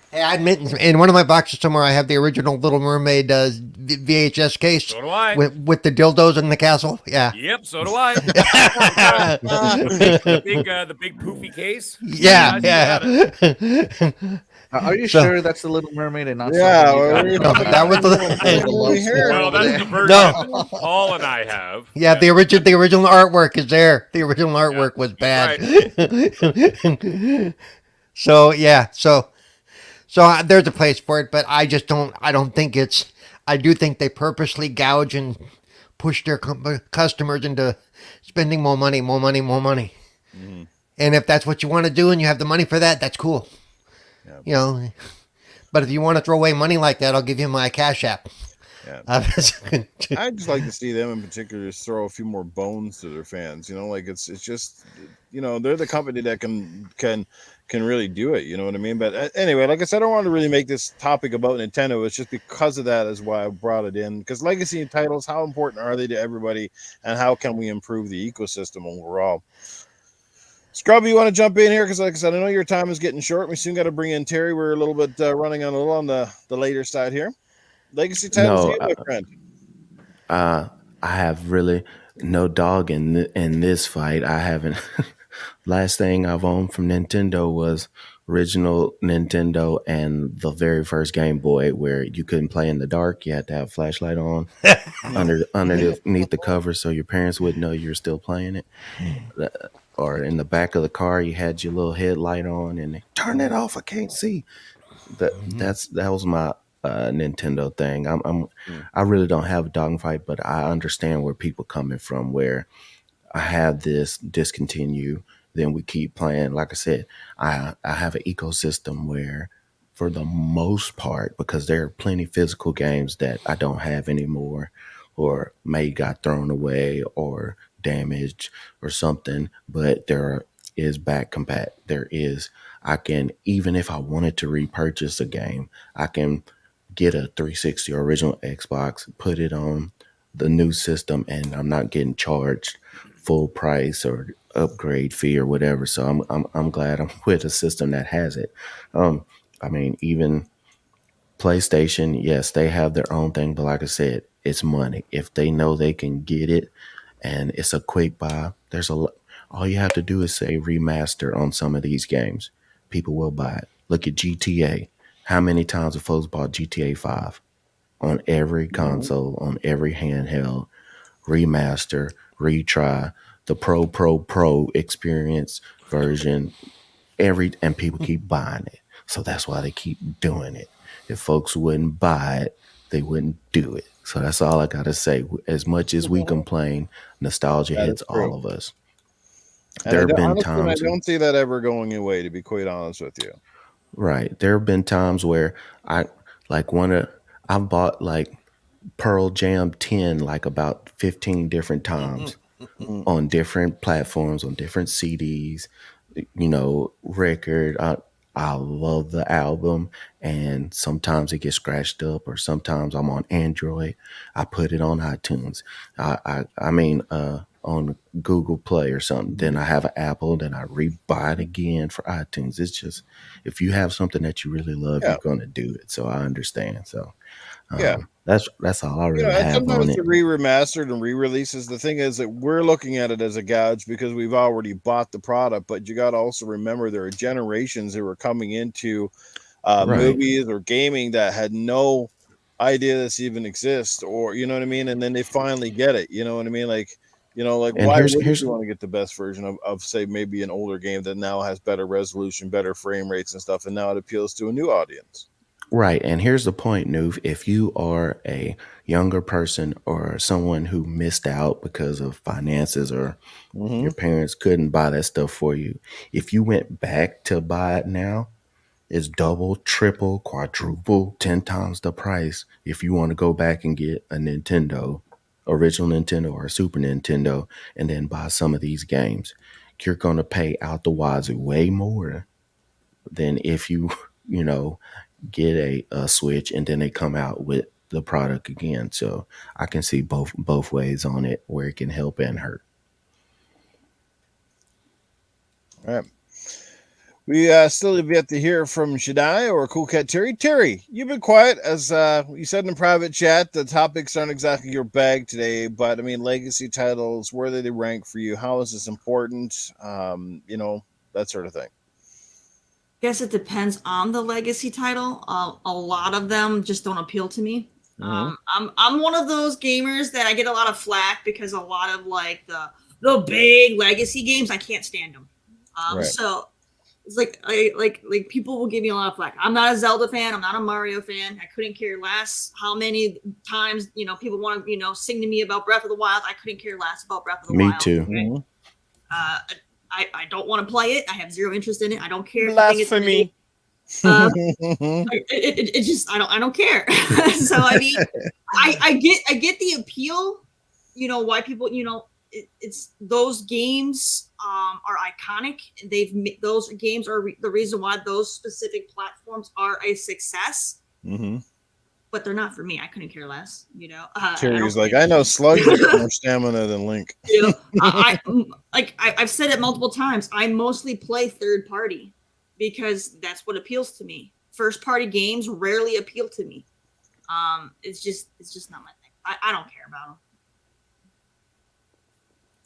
Hey, I admit, in one of my boxes somewhere, I have the original Little Mermaid VHS case So do I. with the dildos in the castle. Yeah, Yep, so do I. the big poofy case. yeah, I still got yeah. Are you So- sure that's the Little Mermaid and not Yeah, something you well, got? we- No, that was Well, that's the version No. that Paul and I have. Yeah, the original artwork is there. The original artwork was bad. So yeah, so there's a place for it, but I don't think it's. I do think they purposely gouge and push their customers into spending more money. And if that's what you want to do and you have the money for that, that's cool. Yeah. But if you want to throw away money like that, I'll give you my Cash App. Yeah. Uh, I'd just like to see them in particular just throw a few more bones to their fans. Like it's just, they're the company that can really do it. You know what I mean? But anyway, like I said, I don't want to really make this topic about Nintendo. It's just because of that is why I brought it in. Because legacy titles, how important are they to everybody, and how can we improve the ecosystem overall? Scrubby, you want to jump in here? Because like I said, I know your time is getting short. We soon got to bring in Terry. We're a little bit running on the later side here. Legacy titles, No, you, my friend. I have really no dog in this fight. I haven't. Last thing I've owned from Nintendo was original Nintendo and the very first Game Boy, where you couldn't play in the dark. You had to have a flashlight on underneath the cover, so your parents wouldn't know you were still playing it. Or in the back of the car, you had your little headlight on, and they, turn it off. I can't see. That was my Nintendo thing. I really don't have a dogfight, but I understand where people coming from. Where I have this discontinue, then we keep playing. Like I said, I have an ecosystem where, for the most part, because there are plenty physical games that I don't have anymore, or may got thrown away or damaged or something, but there is back compat. I can, even if I wanted to repurchase a game, I can get a 360 or original Xbox, put it on the new system, and I'm not getting charged full price or upgrade fee or whatever. So I'm glad I'm with a system that has it. Even PlayStation, yes, they have their own thing, but like I said, it's money. If they know they can get it and it's a quick buy, all you have to do is say remaster on some of these games. People will buy it. Look at GTA. How many times have folks bought GTA 5 on every console, on every handheld, remaster, retry, the Pro experience version, and people keep buying it. So that's why they keep doing it. If folks wouldn't buy it, they wouldn't do it. So that's all I got to say. As much as we complain, nostalgia That hits is true. all of us. And There have been honestly, times. I don't see that ever going away, to be quite honest with you. Right. There have been times where I've bought like Pearl Jam 10 like about 15 different times on different platforms, on different CDs, record. I love the album, and sometimes it gets scratched up, or sometimes I'm on Android. I put it on iTunes. on Google Play or something. Then I have an Apple, then I rebuy it again for iTunes. It's just, if you have something that you really love, Yeah. you're going to do it. So I understand. So Yeah. that's all I really And have on sometimes it. the re-remastered and re-releases, the thing is that we're looking at it as a gouge because we've already bought the product, but you got to also remember there are generations that were coming into Right. movies or gaming that had no idea this even exists, or you know what I mean, and then they finally get it. You know what I mean? Like, And why here's wouldn't you want to get the best version of say maybe an older game that now has better resolution, better frame rates and stuff, and now it appeals to a new audience. Right. And here's the point, Noof. If you are a younger person or someone who missed out because of finances or your parents couldn't buy that stuff for you, if you went back to buy it now, it's double, triple, quadruple, 10 times the price if you want to go back and get a Nintendo, original Nintendo or a Super Nintendo, and then buy some of these games. You're going to pay out the wazoo way more than if you, get a Switch and then they come out with the product again. So I can see both ways on it where it can help and hurt. All right. We still have yet to hear from Shaddai or Coolcat Terri. Terri, you've been quiet, as you said in the private chat. The topics aren't exactly your bag today, but I mean, legacy titles, where do they rank for you? How is this important? That sort of thing. Guess it depends on the legacy title. A lot of them just don't appeal to me. I'm one of those gamers that I get a lot of flack because a lot of like the big legacy games, I can't stand them. Right. So it's like like people will give me a lot of flack. I'm not a Zelda fan. I'm not a Mario fan. I couldn't care less how many times people want to sing to me about Breath of the Wild. I couldn't care less about Breath of the Wild. Me too. Okay? I don't want to play it. I have zero interest in it. I don't care. Blasphemy. It just I don't care. So I mean, I get the appeal. Why people it's those games are iconic. Those games are the reason why those specific platforms are a success. But they're not for me. I couldn't care less. Terry's like, I know Slug has more stamina than Link. I've said it multiple times. I mostly play third party because that's what appeals to me. First party games rarely appeal to me. It's just not my thing. I don't care about them.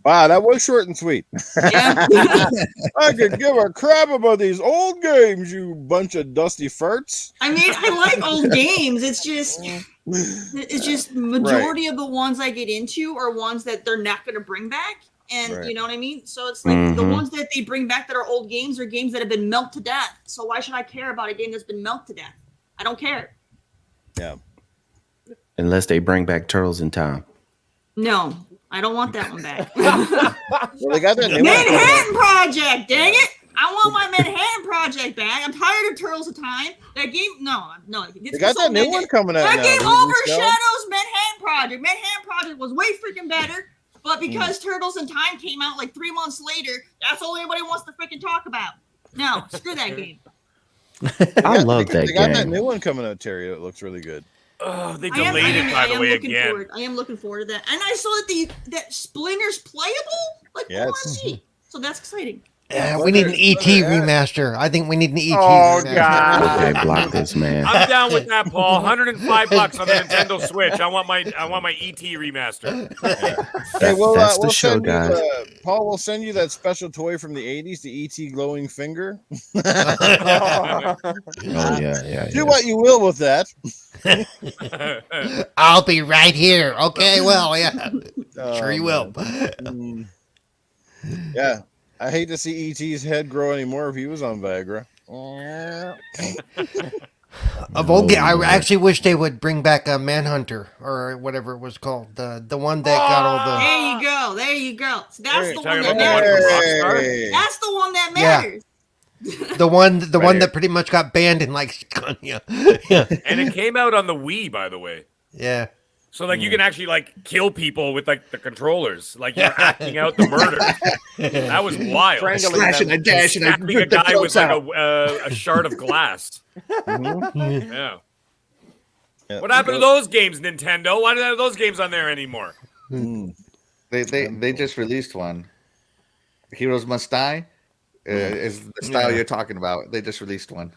Wow, that was short and sweet. Yeah. I could give a crap about these old games, you bunch of dusty farts. I mean, I like old games. It's just majority of the ones I get into are ones that they're not going to bring back. And Right. you know what I mean? So it's like the ones that they bring back that are old games are games that have been melted to death. So why should I care about a game that's been melted to death? I don't care. Yeah. Unless they bring back Turtles in Time. No, I don't want that one back. Well, they got that new Manhattan Project, dang it! I want my Manhattan Project back. I'm tired of Turtles of Time. That game, no. They got that new one coming out That now. game didn't they, overshadows Manhattan Project. Manhattan Project was way freaking better, but because Turtles in Time came out like 3 months later, that's all anybody wants to freaking talk about. No, screw that game. I love that They got that game. new one coming out, Terry. It looks really good. Oh, they delayed it by the way again. I am looking forward to that. And I saw that Splinter's playable. Like, Yes. OMG. So that's exciting. We need an ET remaster. I think we need an ET Oh, remaster. God. Okay, block this man. I'm down with that, Paul. $105 on the Nintendo Switch. I want my ET remaster. Hey, That's the we'll show, send you, guys. Paul will send you that special toy from the 80s, the ET glowing finger. Oh yeah. Do what you will with that. I'll be right here. Okay, well, yeah. Sure you will. Yeah. I hate to see ET's head grow anymore if he was on Viagra. I actually wish they would bring back a Manhunter or whatever it was called. The one that got all the. There you go. So that's Hey, the talking one that about the one matters. from Rockstar? Hey. That's the one that Yeah. matters. The one here. that pretty much got banned in like yeah. And it came out on the Wii, by the way. Yeah. So like you can actually like kill people with like the controllers, like you're acting out the murder. That was wild. Strangling Slash and them. a dash and I Stabbing a rip the guy with throats like out. a shard of glass. Yeah. Yeah. What happened to those games, Nintendo? Why don't they have those games on there anymore? They just released one. Heroes Must Die is the style you're talking about. They just released one.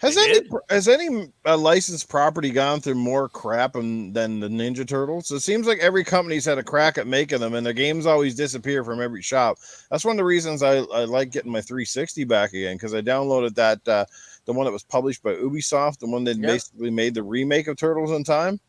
Has any licensed property gone through more crap than the Ninja Turtles? It seems like every company's had a crack at making them, and the games always disappear from every shop. That's one of the reasons I like getting my 360 back again, because I downloaded that the one that was published by Ubisoft, the one that basically made the remake of Turtles in Time.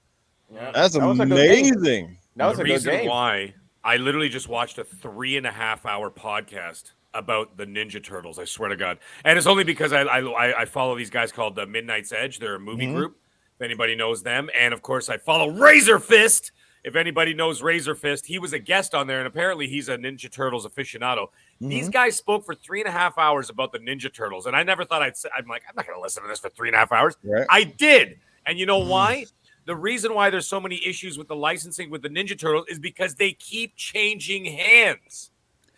Yeah. That's amazing. That was the a good reason game. why I literally just watched a 3.5-hour podcast about the Ninja Turtles. I swear to God, and it's only because I follow these guys called the Midnight's Edge. They're a movie group. If anybody knows them, and of course I follow Razor Fist. If anybody knows Razor Fist, he was a guest on there, and apparently he's a Ninja Turtles aficionado. These guys spoke for 3.5 hours about the Ninja Turtles, and I never thought I'm like, I'm not going to listen to this for 3.5 hours. Right. I did, and you know why? The reason why there's so many issues with the licensing with the Ninja Turtles is because they keep changing hands.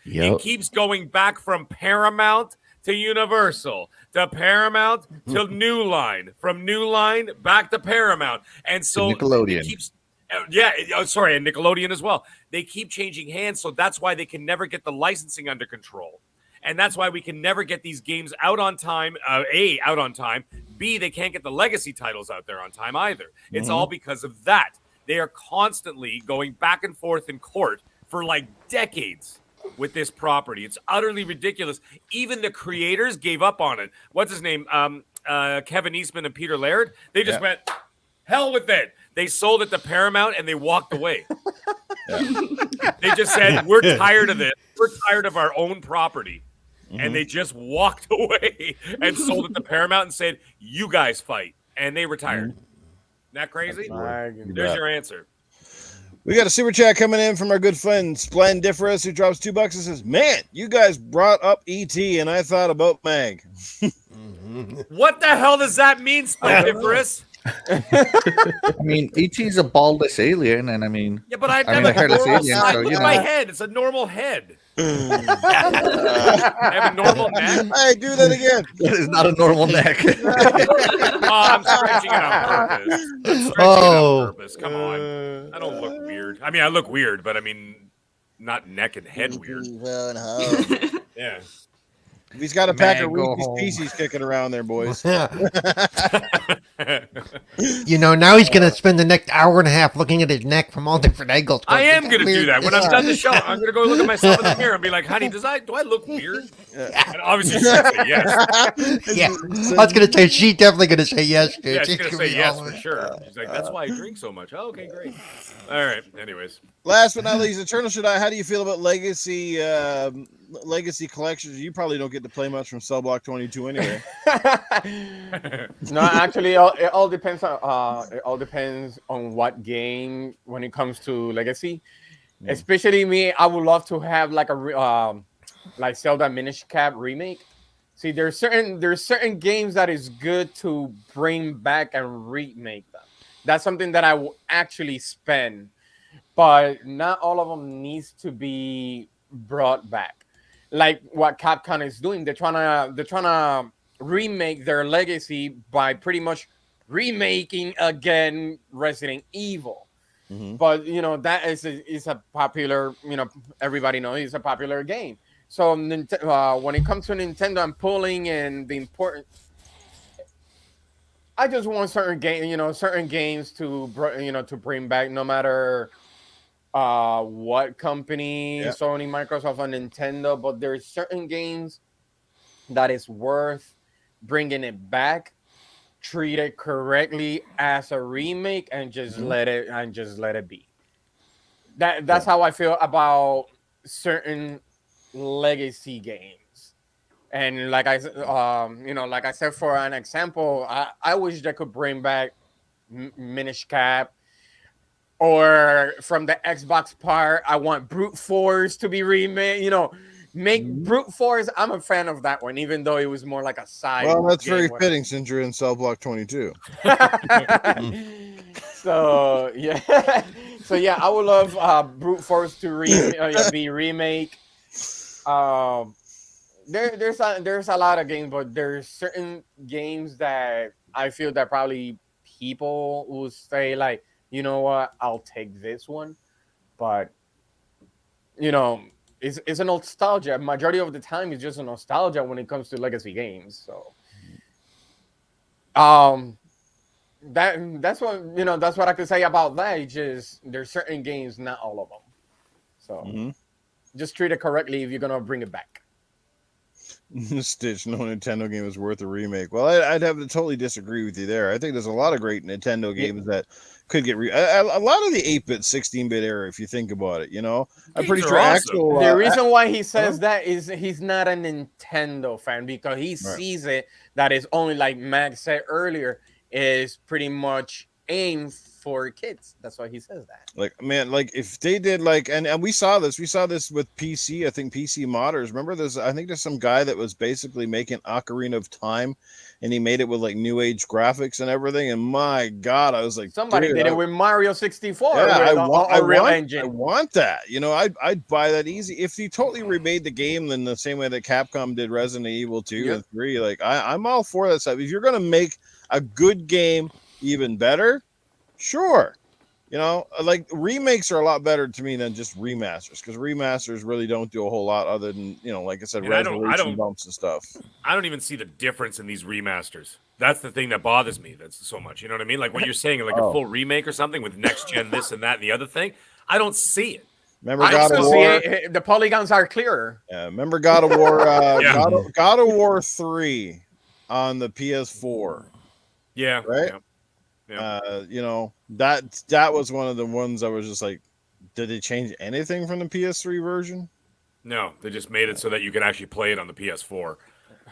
It keeps going back from Paramount to Universal, to Paramount to New Line, from New Line back to Paramount. And so Nickelodeon. It keeps, and Nickelodeon as well. They keep changing hands, so that's why they can never get the licensing under control. And that's why we can never get these games out on time, A, out on time, B, they can't get the legacy titles out there on time either. It's all because of that. They are constantly going back and forth in court for like decades with this property. It's utterly ridiculous. Even the creators gave up on it. What's his name? Kevin Eastman and Peter Laird. They just went, hell with it. They sold it to Paramount and they walked away. They just said, we're tired of this. We're tired of our own property. And they just walked away and sold it to Paramount and said, you guys fight. And they retired. Isn't that crazy? There's your answer. We got a super chat coming in from our good friend Splendiferous, who drops $2 and says, man, you guys brought up E.T. and I thought about MAGG. What the hell does that mean, Splendiferous? I mean, E.T.'s a ballless alien, and I mean... Yeah, but I've never heard of alien, so, in my head. It's a normal head. I have a normal neck. Hey, do that again. That is not a normal neck. I'm stretching it on purpose. Come on. I don't look weird. I mean, I look weird, but I mean, not neck and head weird. Yeah. He's got a pack of Reese's Pieces kicking around there, boys. You know, now he's going to spend the next hour and a half looking at his neck from all different angles. I am going to do that. When I'm done the show, I'm going to go look at myself in the mirror and be like, honey, do I look weird? And obviously she's going to say yes. Yeah. I was going to say, she's definitely going to say yes, dude. Yeah, she's going to say yes for sure. She's like, that's why I drink so much. Oh, okay, great. All right. Anyways. Last but not least, Eternal Shaddai, how do you feel about legacy collections? You probably don't get to play much from Cell Block 22 anyway. No, actually, it all depends on what game when it comes to legacy. Especially me, I would love to have like a like Zelda Minish Cap remake. See, there's certain games that is good to bring back and remake them. That's something that I will actually spend. But not all of them needs to be brought back. Like what Capcom is doing, they're trying to remake their legacy by pretty much remaking again Resident Evil. But you know that is a popular, you know, everybody knows it's a popular game. So when it comes to Nintendo, I'm pulling in the important. I just want certain games to bring back, no matter what company, Sony, Microsoft, or Nintendo, but there's certain games that is worth bringing it back, treat it correctly as a remake, and just let it be. That's how I feel about certain legacy games. And like I said, for an example, I wish they could bring back Minish Cap. Or from the Xbox part, I want Brute Force to be remade. You know, make Brute Force. I'm a fan of that one, even though it was more like a side. Well, that's very fitting since you're in Cell Block 22. So yeah, I would love Brute Force to be remake. There's a lot of games, but there's certain games that I feel that probably people will say like, you know what, I'll take this one. but you know, it's a nostalgia. Majority of the time, it's just a nostalgia when it comes to legacy games. So, that's what I could say about that. It's just there's certain games, not all of them. So just treat it correctly if you're gonna bring it back. Stitch, no Nintendo game is worth a remake. Well, I'd have to totally disagree with you there. I think there's a lot of great Nintendo games that could get a lot of the 8-bit, 16-bit era, if you think about it. You know, I'm pretty sure Axel. The reason why he says that is he's not a Nintendo fan, because he sees it that is only, like Mag said earlier, is pretty much aimed for kids. That's why he says that. Like, man, like if they did like, and we saw this with PC. I think PC modders. Remember, I think there's some guy that was basically making Ocarina of Time, and he made it with like new age graphics and everything. And my God, I was like, somebody did it with Mario 64. Yeah, I engine. want that. You know, I'd buy that easy if he totally remade the game in the same way that Capcom did Resident Evil 2 and 3. Like, I'm all for that stuff. If you're gonna make a good game even better, sure. You know, like remakes are a lot better to me than just remasters, because remasters really don't do a whole lot other than, you know, like I said, resolution bumps and stuff. I don't even see the difference in these remasters. That's the thing that bothers me. That's so much. You know what I mean? Like what you're saying, like a full remake or something with next gen, this and that and the other thing. I don't see it. Remember God of War? The polygons are clearer. Yeah, remember God of War? God of War 3 on the PS4. Yeah. Right. Yeah. Yeah. You know, that was one of the ones I was just like, did they change anything from the PS3 version? No, they just made it so that you can actually play it on the PS4.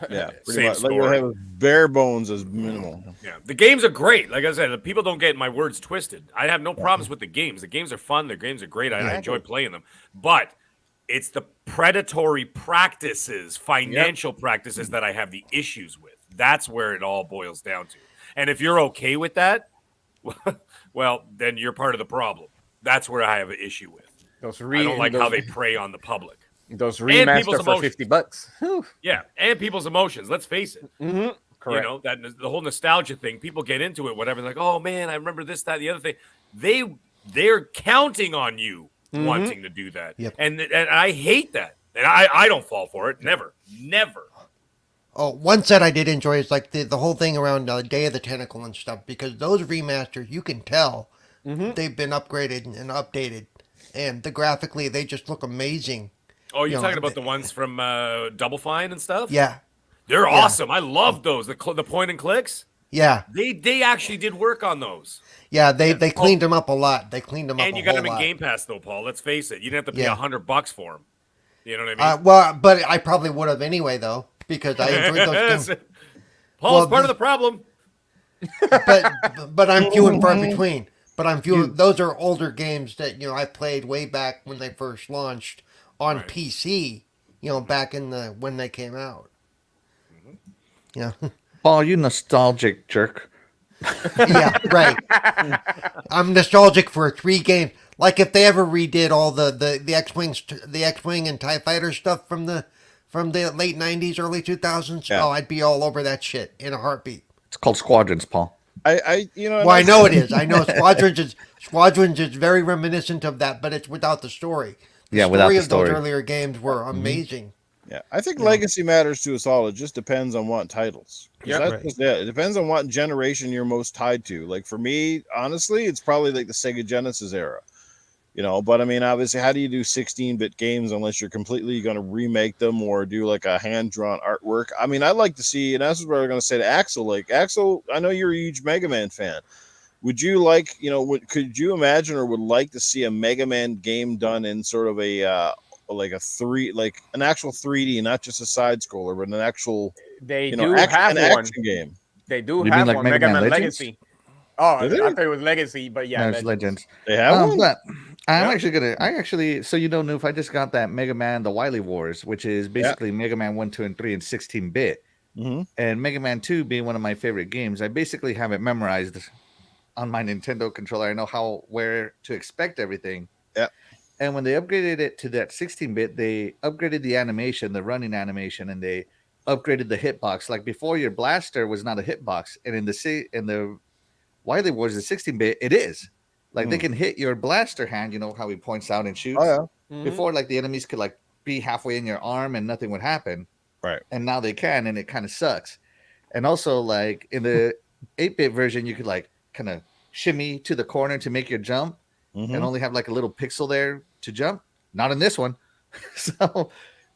Yeah, same much. story. Like, have bare bones as minimal. Yeah, the games are great. Like I said, the people don't get my words twisted. I have no problems with the games. The games are fun. The games are great. I enjoy playing them. But it's the predatory practices, financial practices that I have the issues with. That's where it all boils down to. And if you're okay with that, well, then you're part of the problem. That's where I have an issue with. I don't like how they prey on the public. Those remasters for $50. Yeah, and people's emotions. Let's face it. Correct. You know, that the whole nostalgia thing. People get into it, whatever. Like, oh man, I remember this, that, the other thing. They're counting on you wanting to do that, and I hate that, and I don't fall for it. Never. Oh, one set I did enjoy is like the whole thing around Day of the Tentacle and stuff, because those remasters, you can tell they've been upgraded and updated, and graphically they just look amazing. Oh, you're talking about the ones from Double Fine and stuff? Yeah. They're awesome. I love those. The point and clicks. Yeah. They actually did work on those. Yeah, they cleaned them up a lot. They cleaned them up a lot. And you got them in Game Pass, though, Paul. Let's face it. You didn't have to pay $100 for them. You know what I mean? Well, but I probably would have anyway, though, because I enjoyed those games. Paul's part of the problem. But I'm few and far between. But I'm few. Those are older games that I played way back when they first launched on PC. Back in when they came out. Yeah. Paul, you nostalgic jerk. Yeah, right. I'm nostalgic for 3 games. Like if they ever redid all the X-Wing and TIE Fighter stuff from the late 90s, early 2000s. Yeah. Oh, I'd be all over that shit in a heartbeat. It's called Squadrons, Paul. I know it is. I know Squadrons is very reminiscent of that, but it's without the story. Without the story. Those earlier games were amazing. Yeah, I think legacy matters to us all. It just depends on what titles. It depends on what generation you're most tied to. Like for me, honestly, it's probably like the Sega Genesis era. But I mean, obviously, how do you do 16-bit games unless you're completely going to remake them or do like a hand-drawn artwork? I mean, I'd like to see, and that's what I'm going to say to Axel. Like, Axel, I know you're a huge Mega Man fan. Would you like, could you imagine or would like to see a Mega Man game done in sort of an actual 3D, not just a side scroller, but an actual action game? They do have one, Mega Man Legacy. Oh, I thought it was Legacy, but yeah, there's Legends. They have one. But so Newf, I just got that Mega Man: The Wily Wars, which is basically Mega Man 1, 2, and 3 in 16-bit, and Mega Man 2 being one of my favorite games. I basically have it memorized on my Nintendo controller. I know where to expect everything. Yeah. And when they upgraded it to that 16-bit, they upgraded the animation, the running animation, and they upgraded the hitbox. Like before, your blaster was not a hitbox, and in the Wily Wars, the 16-bit, it is. Like they can hit your blaster hand, you know how he points out and shoots. Oh yeah. Mhm. Before, like the enemies could like be halfway in your arm and nothing would happen. Right. And now they can, and it kind of sucks. And also, like in the 8-bit version, you could like kind of shimmy to the corner to make your jump, and only have like a little pixel there to jump. Not in this one. So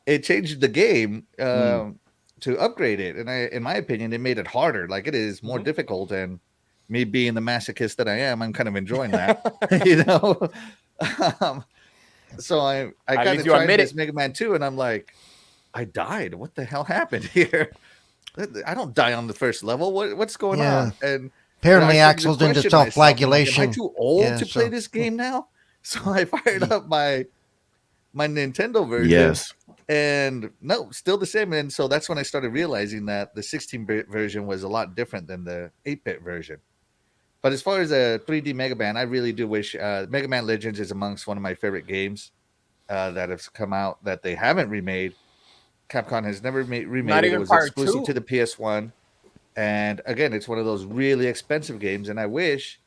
it changed the game to upgrade it, and in my opinion, it made it harder. Like it is more difficult, and me being the masochist that I am, I'm kind of enjoying that. You know. So I kind of tried this Mega Man 2, and I'm like, I died. What the hell happened here? I don't die on the first level. What's going on? And apparently Axel's into self-flagellation. Am I too old to play this game now? So I fired up my Nintendo version. Yes. And no, still the same. And so that's when I started realizing that the 16-bit version was a lot different than the 8-bit version. But as far as a 3D Mega Man, I really do wish Mega Man Legends is amongst one of my favorite games that have come out that they haven't remade. Capcom has never remade it. It was exclusive to the PS1. And again, it's one of those really expensive games. And I wish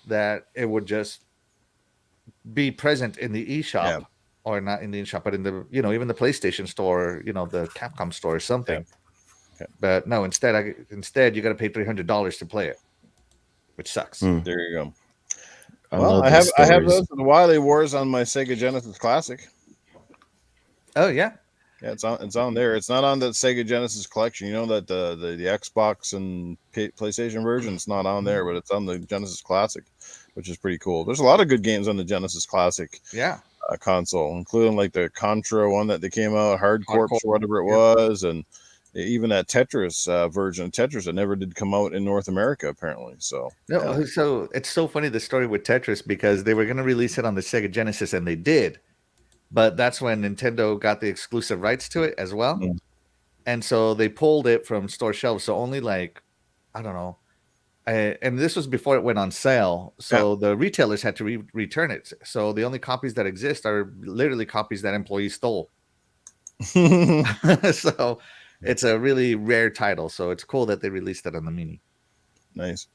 that it would just be present in the eShop. Yeah. Or not in the eShop, but in the, you know, even the PlayStation store, you know, the Capcom store or something. Yeah. Okay. But no, instead you got to pay $300 to play it, which sucks. There you go. I have those in Wily Wars on my Sega Genesis Classic. Oh yeah. Yeah, it's on there. It's not on the Sega Genesis collection. You know that the Xbox and PlayStation version, it's not on there, but it's on the Genesis Classic, which is pretty cool. There's a lot of good games on the Genesis Classic. Yeah. Console, including like the Contra one that they came out, Hard Corps or whatever it was, and even that Tetris version of Tetris that never did come out in North America apparently. So so it's so funny the story with Tetris, because they were going to release it on the Sega Genesis and they did, but that's when Nintendo got the exclusive rights to it as well, and so they pulled it from store shelves. So only like, I don't know. And this was before it went on sale, so the retailers had to return it. So the only copies that exist are literally copies that employees stole. So it's a really rare title. So it's cool that they released it on the Mini. Nice.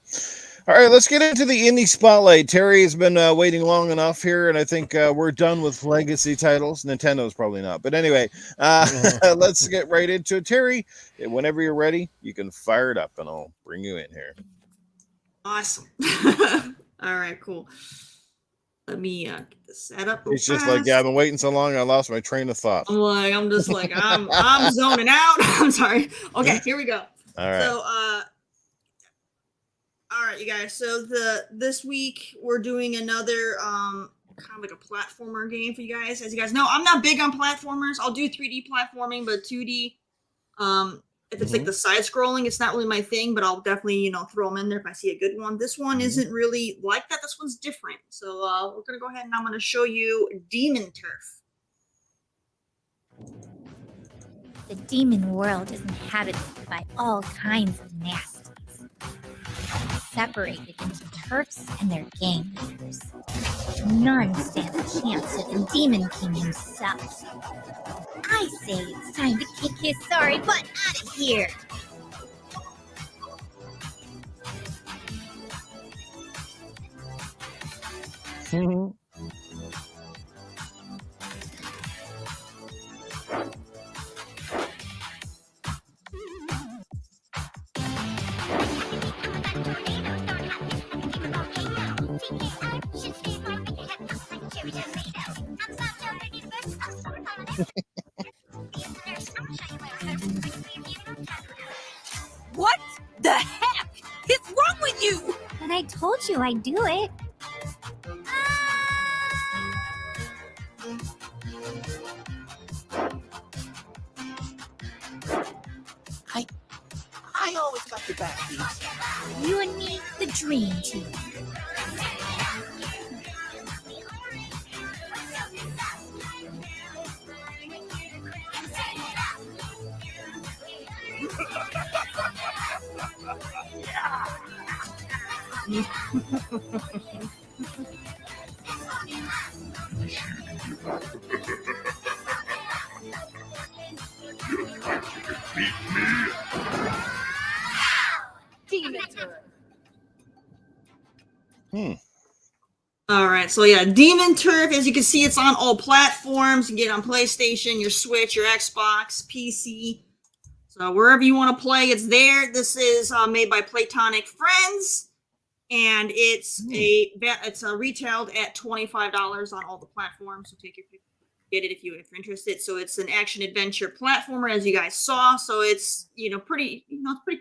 All right, let's get into the indie spotlight. Terry has been waiting long enough here, and I think we're done with legacy titles. Nintendo's probably not, but anyway, let's get right into it. Terry, whenever you're ready, you can fire it up, and I'll bring you in here. Awesome. All right, cool. Let me get this set up. It's just like, yeah, I've been waiting so long, I lost my train of thought. I'm zoning out. I'm sorry. Okay, here we go. All right. So, all right, you guys. So this week we're doing another kind of like a platformer game for you guys. As you guys know, I'm not big on platformers. I'll do 3D platforming, but 2D. If it's like the side scrolling, it's not really my thing, but I'll definitely, throw them in there if I see a good one. This one isn't really like that. This one's different. So we're going to go ahead and I'm going to show you Demon Turf. The demon world is inhabited by all kinds of nasties, separated into turfs and their gang leaders. None stand a chance to the Demon King himself. I say it's time to kick his sorry butt out of here. What the heck is wrong with you? But I told you I'd do it. I always got the back piece. You and me, the dream team. Demon Turf. All right, so yeah, Demon Turf. As you can see, it's on all platforms. You can get it on PlayStation, your Switch, your Xbox, PC. So wherever you want to play, it's there. This is made by Platonic Friends, and it's retailed at $25 on all the platforms. So take your pick, get it if you're interested. So it's an action adventure platformer, as you guys saw. So it's it's a pretty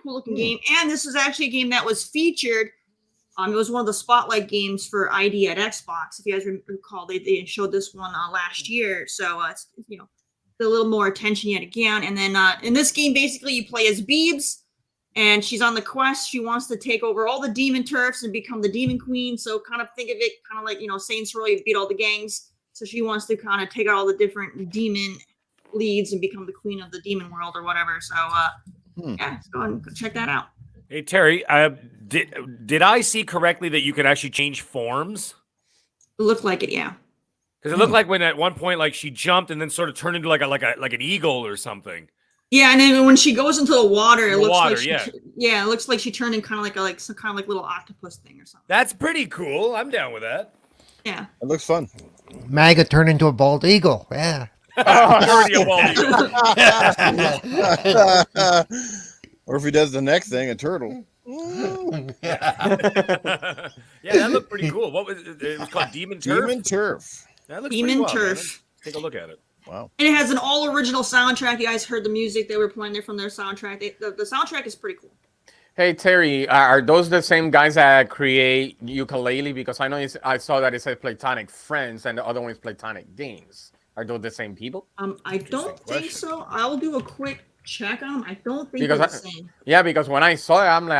cool looking game. And this is actually a game that was featured. It was one of the spotlight games for ID at Xbox. If you guys recall, they showed this one last year. So it's a little more attention yet again. And then in this game, basically you play as Beebs, and she's on the quest. She wants to take over all the demon turfs and become the demon queen. So kind of think of it kind of like Saints Row. You beat all the gangs. So she wants to kind of take out all the different demon leads and become the queen of the demon world or whatever. So yeah, let's go and check that out. Hey Terry, did I see correctly that you can actually change forms? It looked like it, yeah. Because it looked like when at one point, like she jumped and then sort of turned into like an eagle or something. Yeah, and then when she goes into the water, it looks like it looks like she turned in kind of like some kind of like little octopus thing or something. That's pretty cool. I'm down with that. Yeah, it looks fun. MAGA turned into a bald eagle. Yeah. Already a bald eagle. Or if he does the next thing, a turtle. Yeah, that looked pretty cool. What was it? It was called Demon Turf. Demon Turf. That looks Demon pretty well, Turf. Take a look at it. Wow. And it has an all original soundtrack. You guys heard the music they were playing there from their soundtrack. The soundtrack is pretty cool. Hey Terry, are those the same guys that create Ukulele? Because I know I saw that it said Platonic Friends and the other one is Platonic Games. Are those the same people? I don't think so. I'll do a quick check on them. I don't think they're the same. Yeah, because when I saw it, I'm like,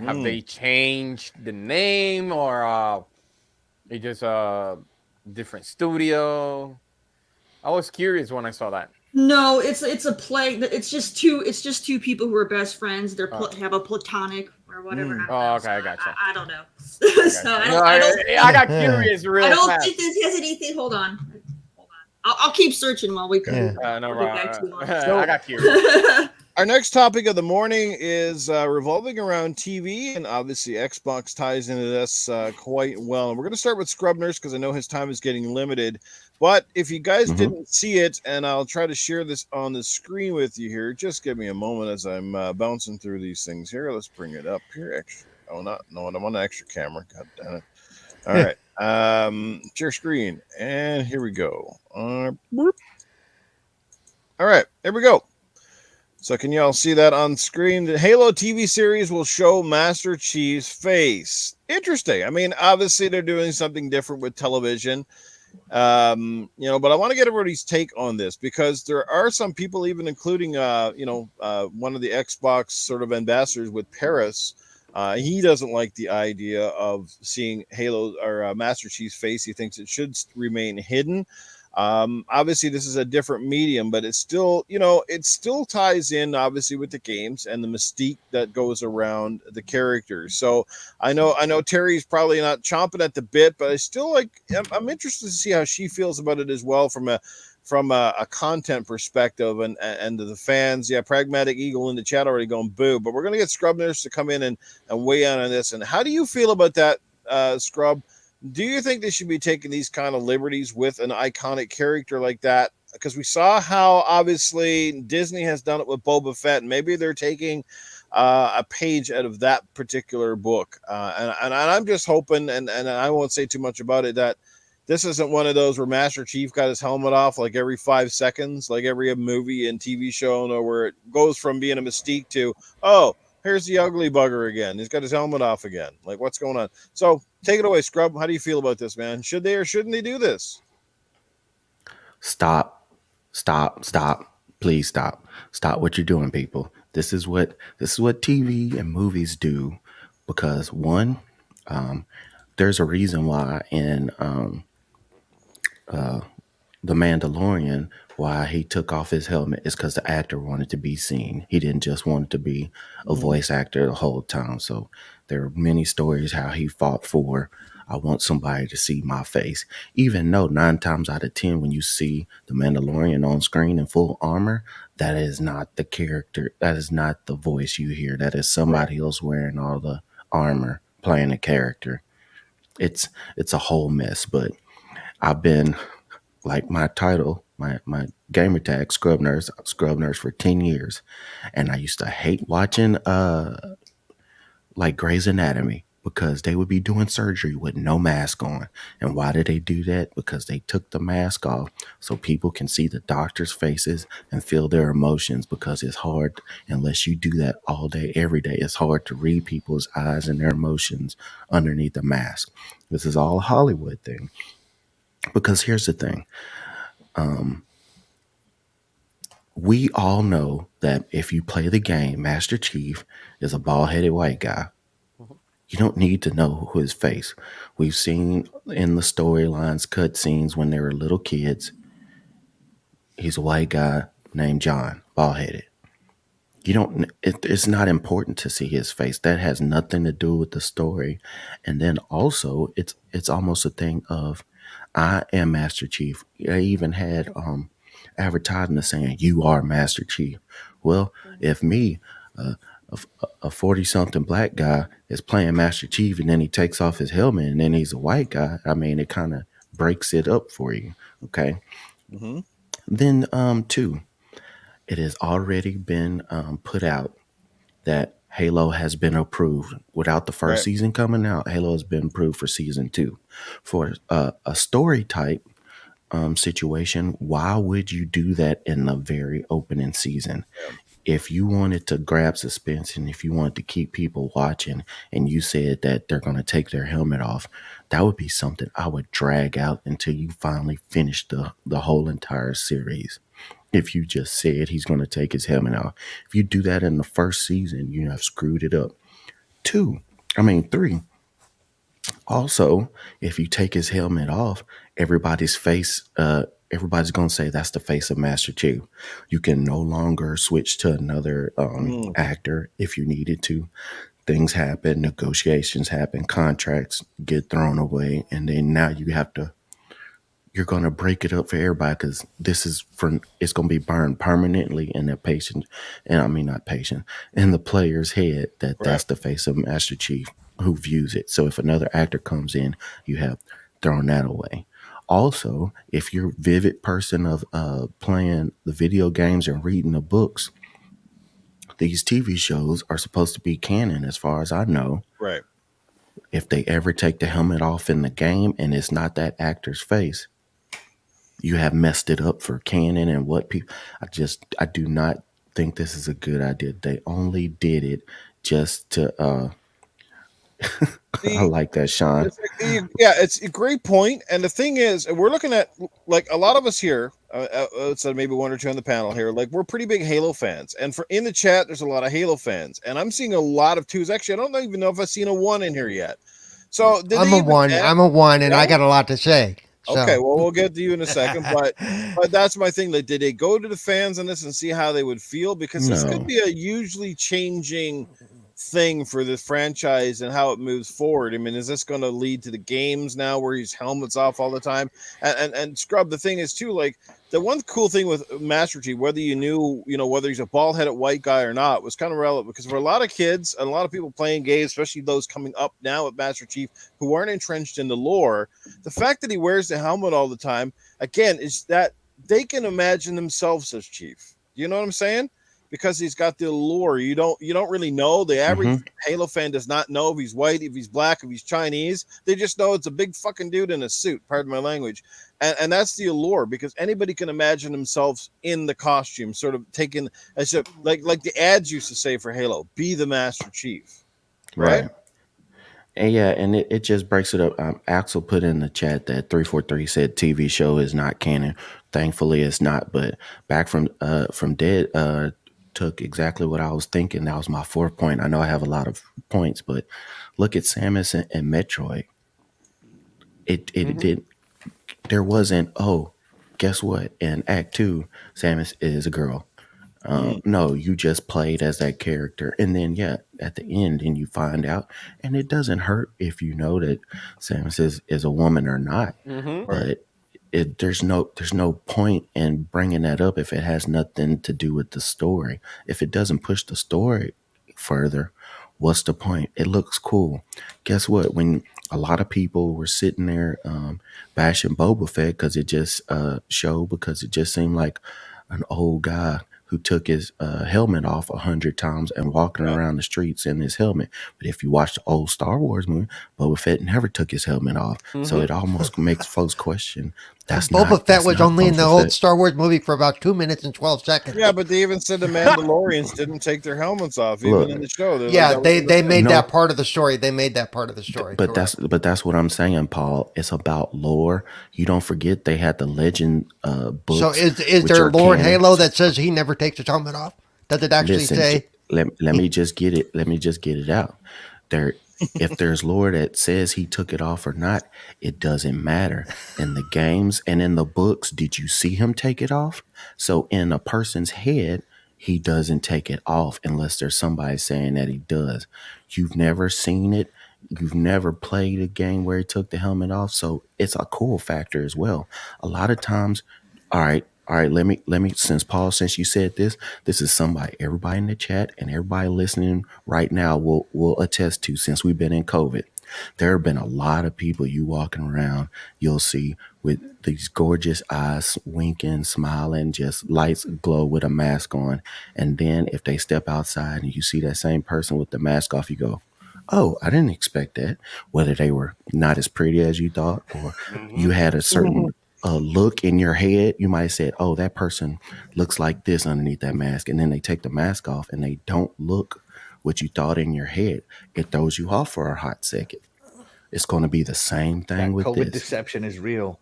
have they changed the name or it just a different studio? I was curious when I saw that. No, it's a play. It's just two people who are best friends. They're have a platonic or whatever. Oh, okay, I gotcha. I don't know. So I got curious. Real I don't fast. think this has anything. Hold on. I'll keep searching while we can. No, So, I got curious. Our next topic of the morning is revolving around TV, and obviously Xbox ties into this quite well. And we're going to start with Scrub Nurse because I know his time is getting limited. But if you guys didn't see it, and I'll try to share this on the screen with you here, just give me a moment as I'm bouncing through these things here. Let's bring it up here. I'm on the extra camera. God damn it. All right. Share screen. And here we go. All right. Here we go. So can y'all see that on screen? The Halo TV series will show Master Chief's face. Interesting. I mean, obviously they're doing something different with television. But I want to get everybody's take on this because there are some people, even including one of the Xbox sort of ambassadors with Paris. He doesn't like the idea of seeing Halo or Master Chief's face. He thinks it should remain hidden. Obviously this is a different medium, but it's still, it still ties in obviously with the games and the mystique that goes around the characters. So I know Terry's probably not chomping at the bit, but I still I'm interested to see how she feels about it as well from a content perspective and to the fans. Yeah, Pragmatic Eagle in the chat already going boo, but we're going to get Scrub Nurse to come in and weigh in on this. And how do you feel about that, Scrub? Do you think they should be taking these kind of liberties with an iconic character like that? Because we saw how obviously Disney has done it with Boba Fett, and maybe they're taking a page out of that particular book. And I'm just hoping, and I won't say too much about it, that this isn't one of those where Master Chief got his helmet off like every 5 seconds, like every movie and TV show, where it goes from being a mystique to, oh, here's the ugly bugger again. He's got his helmet off again. Like, what's going on? So take it away, Scrub. How do you feel about this, man? Should they or shouldn't they do this? Stop. Please stop. Stop what you're doing, people. This is what TV and movies do, because one, there's a reason why in The Mandalorian, why he took off his helmet is because the actor wanted to be seen. He didn't just want to be a voice actor the whole time. So there are many stories how he fought for, I want somebody to see my face. Even though 9 times out of 10, when you see the Mandalorian on screen in full armor, that is not the character. That is not the voice you hear. That is somebody else wearing all the armor playing a character. it's a whole mess. But I've been like my title, my gamer tag, Scrub Nurse for 10 years. And I used to hate watching like Grey's Anatomy because they would be doing surgery with no mask on. And why did they do that? Because they took the mask off so people can see the doctors' faces and feel their emotions, because it's hard unless you do that all day, every day. It's hard to read people's eyes and their emotions underneath the mask. This is all a Hollywood thing. Because here's the thing. We all know that if you play the game, Master Chief is a bald-headed white guy. You don't need to know his face. We've seen in the storylines, cutscenes when they were little kids. He's a white guy named John, bald-headed. You don't. It's not important to see his face. That has nothing to do with the story. And then also, it's almost a thing of, I am Master Chief. I even had advertising saying, "You are Master Chief." Well, if me, a 40-something black guy, is playing Master Chief and then he takes off his helmet and then he's a white guy, I mean, it kind of breaks it up for you. Okay. Mm-hmm. Then, two, it has already been put out that Halo has been approved. Without the first season coming out, Halo has been approved for season 2. For a story type situation, why would you do that in the very opening season? If you wanted to grab suspense and if you wanted to keep people watching and you said that they're going to take their helmet off, that would be something I would drag out until you finally finish the whole entire series. If you just said he's going to take his helmet off, if you do that in the first season, you have screwed it up. 3, also, if you take his helmet off, everybody's face, everybody's going to say that's the face of Master Chief. You can no longer switch to another actor if you needed to. Things happen, negotiations happen, contracts get thrown away, and then now you're going to break it up for everybody, because it's going to be burned permanently in the patient, and I mean not patient, in the player's head that's the face of Master Chief who views it. So if another actor comes in, you have thrown that away. Also, if you're a vivid person of playing the video games and reading the books, these TV shows are supposed to be canon as far as I know. Right. If they ever take the helmet off in the game and it's not that actor's face, you have messed it up for canon and what people. I do not think this is a good idea. They only did it just to. I like that, Sean. It's a great point. And the thing is, we're looking at, like, a lot of us here, so maybe one or two on the panel here, like, we're pretty big Halo fans. And in the chat, there's a lot of Halo fans. And I'm seeing a lot of 2s. Actually, I don't even know if I've seen a 1 in here yet. So I'm a 1, and I got a lot to say. So. Okay, well, we'll get to you in a second, but that's my thing. Like, did they go to the fans on this and see how they would feel? Because this could be a hugely changing thing for the franchise and how it moves forward. I mean, is this going to lead to the games now where he's helmets off all the time? And Scrub, the thing is too, like, the one cool thing with Master Chief, whether you knew, whether he's a bald-headed white guy or not, was kind of relevant, because for a lot of kids and a lot of people playing games, especially those coming up now with Master Chief who aren't entrenched in the lore, the fact that he wears the helmet all the time, again, is that they can imagine themselves as Chief. You know what I'm saying? Because he's got the allure. You don't really know. The average Halo fan does not know if he's white, if he's black, if he's Chinese. They just know it's a big fucking dude in a suit, pardon my language. And that's the allure, because anybody can imagine themselves in the costume, sort of taken as a, like the ads used to say for Halo, be the Master Chief. Right? And and it just breaks it up. Axel put in the chat that 343 said TV show is not canon. Thankfully it's not, but back from Dead took exactly what I was thinking. That was my 4th point. I know I have a lot of points, but look at Samus and Metroid. It did. There wasn't, guess what? In Act 2, Samus is a girl. No, you just played as that character. And then, at the end, and you find out, and it doesn't hurt if you know that Samus is a woman or not. But there's no point in bringing that up if it has nothing to do with the story. If it doesn't push the story further, What's the point? It looks cool. Guess what? When a lot of people were sitting there bashing Boba Fett because it just showed, because it just seemed like an old guy who took his helmet off 100 times and walking around the streets in his helmet. But if you watch the old Star Wars movie, Boba Fett never took his helmet off. So it almost makes folks question. Boba Fett was only in the old Star Wars movie for about 2 minutes and 12 seconds. Yeah, but they even said the Mandalorians didn't take their helmets off, even in the show. Yeah, they made that part of the story. They made that part of the story. But that's what I'm saying, Paul. It's about lore. You don't forget they had the legend books. So is there lore in Halo that says he never takes his helmet off? Does it actually say? Let me just get it. Let me just get it out. If there's lore that says he took it off or not, it doesn't matter. In the games and in the books, did you see him take it off? So in a person's head, he doesn't take it off unless there's somebody saying that he does. You've never seen it. You've never played a game where he took the helmet off. So it's a cool factor as well. A lot of times, all right, let me, since you said this is somebody, everybody in the chat and everybody listening right now will attest to, since we've been in COVID. There have been a lot of people you walking around, you'll see with these gorgeous eyes, winking, smiling, just lights glow with a mask on. And then if they step outside and you see that same person with the mask off, you go, oh, I didn't expect that. Whether they were not as pretty as you thought, or you had a certain look in your head, you might have said, oh, that person looks like this underneath that mask. And then they take the mask off and they don't look what you thought in your head. It throws you off for a hot second. It's going to be the same thing with COVID this. deception is real.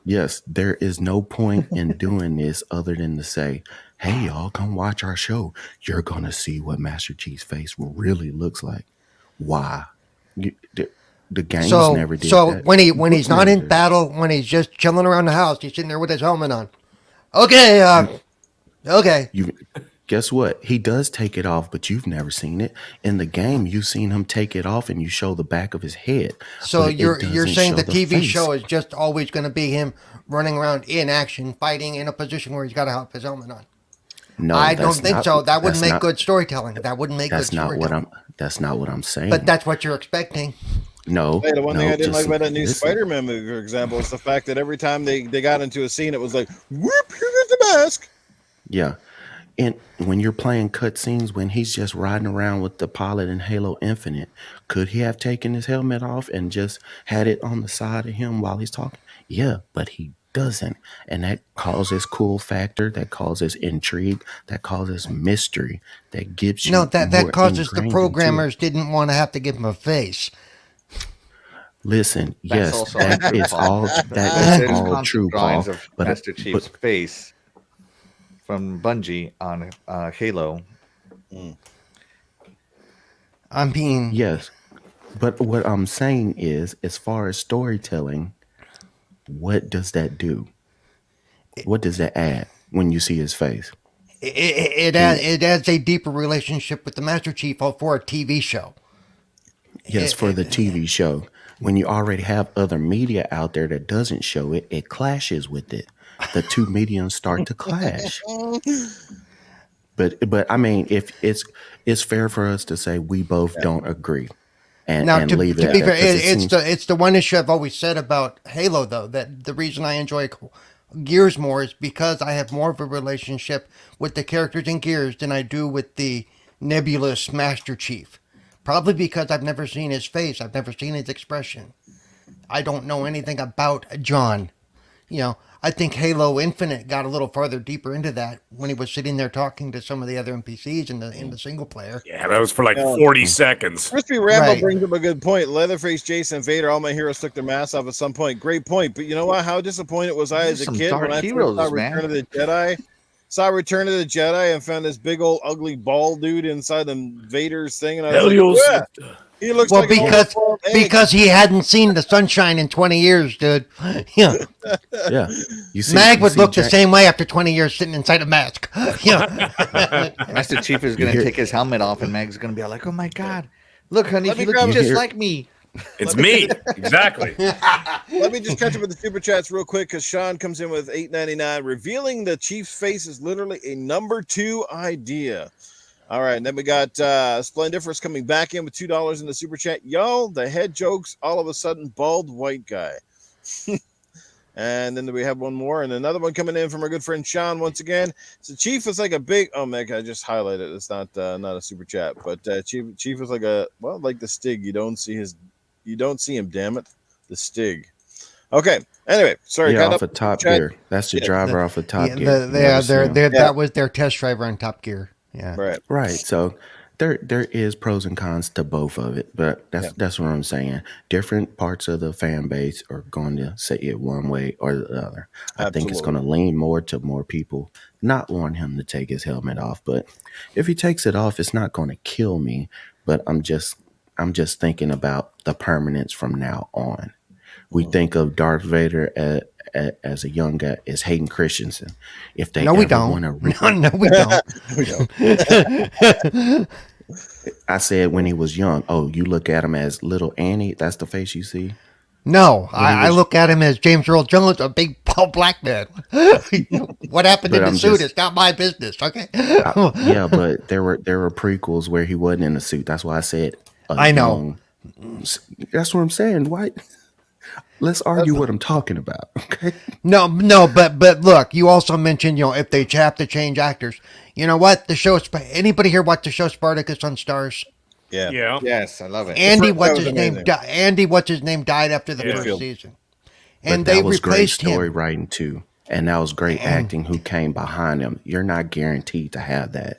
Yes, there is no point in doing this other than to say, hey, y'all, come watch our show. You're going to see what Master Chief's face really looks like. Why? The games never did that. So when he's not in battle, when he's just chilling around the house, he's sitting there with his helmet on. Okay, okay. Guess what? He does take it off, but you've never seen it. In the game, you've seen him take it off and you show the back of his head. So you're saying the TV show is just always going to be him running around in action, fighting in a position where he's got to have his helmet on. No, I don't think so. That wouldn't make good storytelling. That wouldn't make good storytelling. That's not what I'm saying. But that's what you're expecting. No. Hey, the one thing I didn't like about that new Spider-Man movie, for example, is the fact that every time they got into a scene, it was like, whoop, here's the mask. Yeah. And when you're playing cutscenes, when he's just riding around with the pilot in Halo Infinite, could he have taken his helmet off and just had it on the side of him while he's talking? Yeah, but he doesn't. And that causes cool factor, that causes intrigue, that causes mystery, that gives you that causes the programmers didn't want to have to give him a face. Listen, yes, that is all true, Paul. Of Master Chief's face from Bungie on Halo. I mean, yes, but what I'm saying is, as far as storytelling, what does that do? What does that add when you see his face? It adds a deeper relationship with the Master Chief for a TV show. Yes, for the TV show. When you already have other media out there that doesn't show it, it clashes with it. The two mediums start to clash. But I mean, if it's fair for us to say we both don't agree, and leave it. To be fair, it's the one issue I've always said about Halo, though, that the reason I enjoy Gears more is because I have more of a relationship with the characters in Gears than I do with the nebulous Master Chief. Probably because I've never seen his face. I've never seen his expression. I don't know anything about John. You know, I think Halo Infinite got a little farther deeper into that when he was sitting there talking to some of the other NPCs in the single player. Yeah, that was for like 40 seconds. Crispy Rambo brings up a good point. Leatherface, Jason, Vader, all my heroes took their masks off at some point. Great point. But you know what? How disappointed was I as a kid when I saw Return of the Jedi? Saw Return of the Jedi and found this big old ugly bald dude inside the Vader's thing, and I was like, yeah. He looks like because he hadn't seen the sunshine in 20 years, dude. Yeah. Yeah. MAGG would look the same way after 20 years sitting inside a mask. Yeah. Master Chief is going to take his helmet off, and MAGG's going to be like, "Oh my God, look, honey, you look just like me." It's me. Exactly. Let me just catch up with the super chats real quick because Sean comes in with $8.99. Revealing the Chief's face is literally a number 2 idea. All right, and then we got Splendiferous coming back in with $2 in the super chat. Yo, the head jokes all of a sudden bald white guy. And then we have one more and another one coming in from our good friend Sean once again. So Chief is like a big I just highlighted it's not a super chat, but Chief is like like the Stig. You don't see him, damn it. The Stig. Okay. Anyway, sorry. Yeah, off of Top Gear. That's the driver off of Top Gear. That was their test driver on Top Gear. Yeah. Right. So there is pros and cons to both of it, but that's what I'm saying. Different parts of the fan base are going to say it one way or the other. I think it's going to lean more to more people not wanting him to take his helmet off. But if he takes it off, it's not going to kill me. But I'm just thinking about the permanence from now on. We think of Darth Vader as a young guy as Hayden Christensen. If they we don't. No, we don't. I said when he was young. Oh, you look at him as little Annie. That's the face you see. No, I look at him as James Earl Jones, a big tall black man. What happened in the suit? It's not my business. Okay. Yeah, but there were prequels where he wasn't in the suit. That's why I said. I know. That's what I'm saying. Why? Let's argue what I'm talking about, okay? No, but look, you also mentioned, if they have to change actors. You know what? The show, anybody here watch the show Spartacus on Stars? Yeah. Yes, I love it. Andy, what's his name? Andy, what's his name? Died after the first season, and but they that was replaced great story him. writing too, and that was great acting. Who came behind him? You're not guaranteed to have that.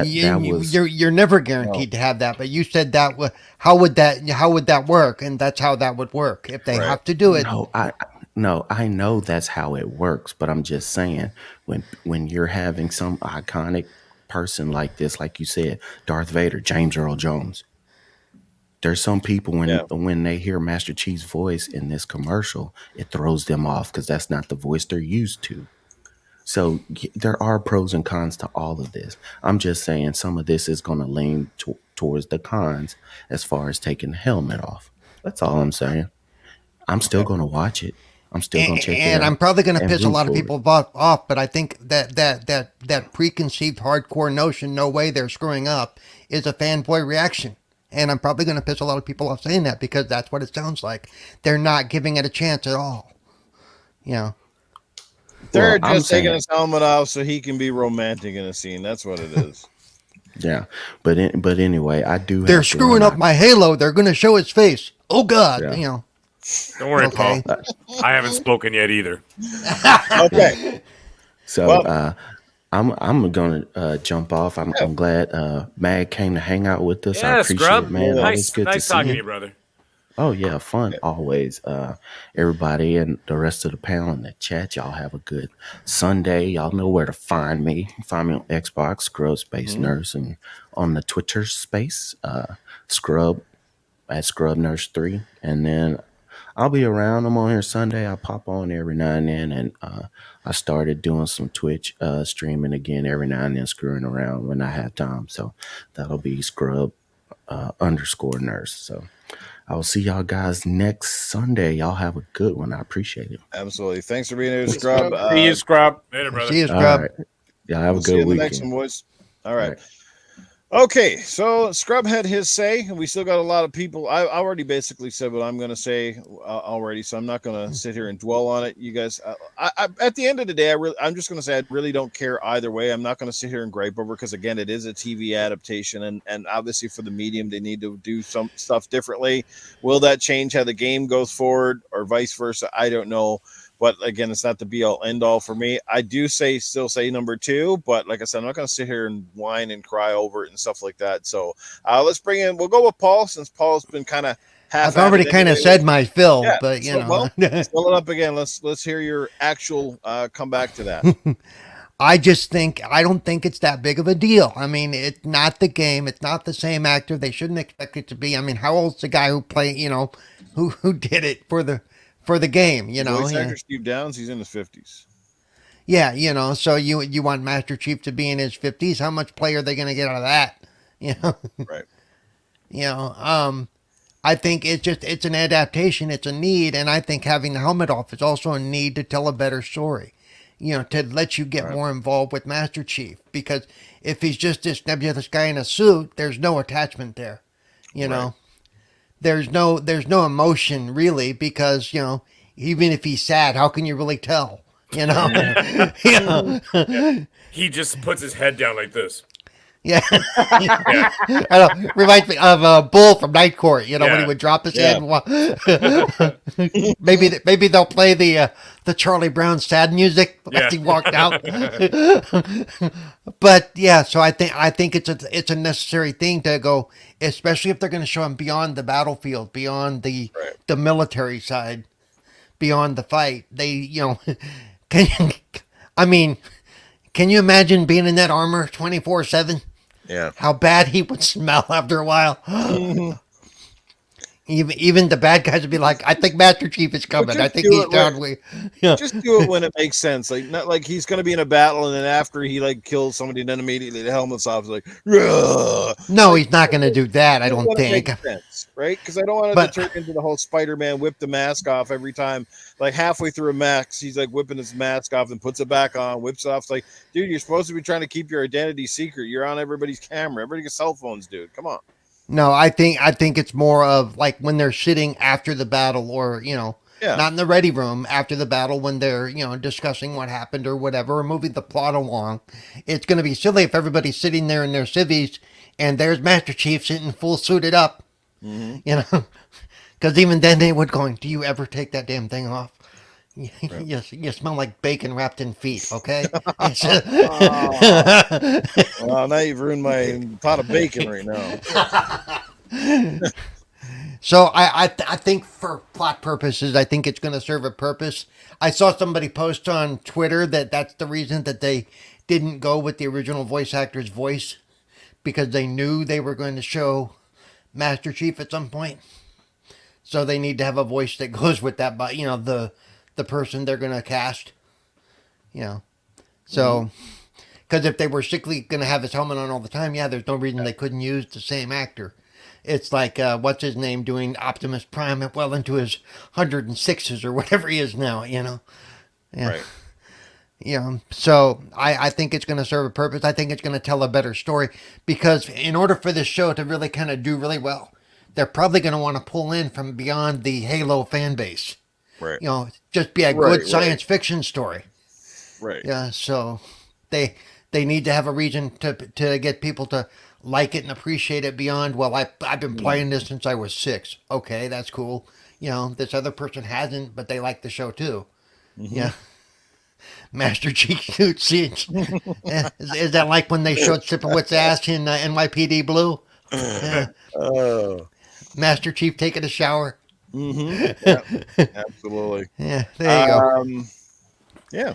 You're never guaranteed to have that, but you said that. How would that work? And that's how that would work if they have to do it. No, I know that's how it works, but I'm just saying when you're having some iconic person like this, like you said, Darth Vader, James Earl Jones. There's some people when they hear Master Chief's voice in this commercial, it throws them off because that's not the voice they're used to. So there are pros and cons to all of this. I'm just saying some of this is going to lean towards the cons as far as taking the helmet off. That's all I'm saying. I'm still going to watch it. I'm still going to check it out. And I'm probably going to piss a lot of people off, but I think that preconceived hardcore notion, no way they're screwing up, is a fanboy reaction. And I'm probably going to piss a lot of people off saying that because that's what it sounds like. They're not giving it a chance at all. They're just taking his helmet off so he can be romantic in a scene. That's what it is. Yeah, but anyway, I do. They're screwing up my Halo. They're going to show his face. Oh God, Don't worry, Paul. I haven't spoken yet either. Okay. So I'm gonna jump off. I'm glad MAGG came to hang out with us. I appreciate it, man. Nice talking to you, brother. Oh yeah, fun always. Everybody and the rest of the panel in the chat, y'all have a good Sunday. Y'all know where to find me. Find me on Xbox, Scrub Space Nurse, and on the Twitter space, Scrub at Scrub Nurse 3. And then I'll be around. I'm on here Sunday. I pop on every now and then, and I started doing some Twitch streaming again every now and then, screwing around when I have time. So that'll be Scrub _ Nurse. So I will see y'all guys next Sunday. Y'all have a good one. I appreciate it. Absolutely. Thanks for being here, Scrub. See you, Scrub. Later, brother. See you, Scrub. Right. Y'all have a good weekend. Next one, boys. All right. Okay, so Scrub had his say, and we still got a lot of people. I already basically said what I'm going to say already, so I'm not going to sit here and dwell on it. You guys, at the end of the day, I'm just going to say I really don't care either way. I'm not going to sit here and gripe over because, again, it is a TV adaptation, and obviously for the medium, they need to do some stuff differently. Will that change how the game goes forward or vice versa? I don't know. But again, it's not the be all end all for me. I do still say number 2, but like I said, I'm not going to sit here and whine and cry over it and stuff like that. So we'll go with Paul since Paul's been kind of half. I've already kind of said my fill, but fill it up again. Let's hear your actual come back to that. I don't think it's that big of a deal. I mean, it's not the game. It's not the same actor. They shouldn't expect it to be. I mean, how old's the guy who played, who did it for the game, Voice actor Steve Downs, he's in his 50s. Yeah, so you want Master Chief to be in his 50s? How much play are they going to get out of that? Right. I think it's an adaptation, it's a need, and I think having the helmet off is also a need to tell a better story. to let you get more involved with Master Chief. Because if he's just this nebulous guy in a suit, there's no attachment there. You know, there's no emotion really, because even if he's sad, how can you really tell? He just puts his head down like this. Yeah. I know. Reminds me of Bull from Night Court, when he would drop his head. Maybe they'll play the Charlie Brown sad music as he walked out. But yeah, so I think it's a necessary thing to go, especially if they're going to show him beyond the battlefield, beyond the military side, beyond the fight. They can you imagine being in that armor 24/7? Yeah. How bad he would smell after a while. Even the bad guys would be like, I think Master Chief is coming. I think he's down. Just do it when it makes sense. Like, not like he's going to be in a battle and then after he kills somebody, then immediately the helmet's off. It's like, Rugh! No, he's not going to do that. I don't think. Sense, right? Because I don't want it to turn into the whole Spider-Man whip the mask off every time. Like halfway through a max, he's like whipping his mask off and puts it back on, whips it off. It's like, dude, you're supposed to be trying to keep your identity secret. You're on everybody's camera. Everybody gets cell phones, dude. Come on. No, I think it's more of like when they're sitting after the battle, or not in the ready room after the battle when they're discussing what happened or whatever, or moving the plot along. It's going to be silly if everybody's sitting there in their civvies and there's Master Chief sitting full suited up, because even then they would going, do you ever take that damn thing off? You smell like bacon wrapped in feet, okay? Well, now you've ruined my pot of bacon right now. So I think for plot purposes, I think it's going to serve a purpose. I saw somebody post on Twitter that's the reason that they didn't go with the original voice actor's voice, because they knew they were going to show Master Chief at some point. So they need to have a voice that goes with that, but the person they're going to cast, so, because if they were strictly going to have his helmet on all the time, there's no reason they couldn't use the same actor. It's like, what's his name doing Optimus Prime well into his 106s or whatever he is now, Right. So I think it's going to serve a purpose. I think it's going to tell a better story, because in order for this show to really kind of do really well, they're probably going to want to pull in from beyond the Halo fan base. Right. Just be a good science fiction story. Right. Yeah. So they need to have a reason to get people to like it and appreciate it beyond, well, I've been playing this since I was 6. Okay, that's cool. This other person hasn't, but they like the show too. Yeah. Master Chief suit scenes. Is that like when they showed Sipowicz ass in NYPD Blue? Master Chief taking a shower. Yeah, absolutely. Yeah, there you go. Yeah.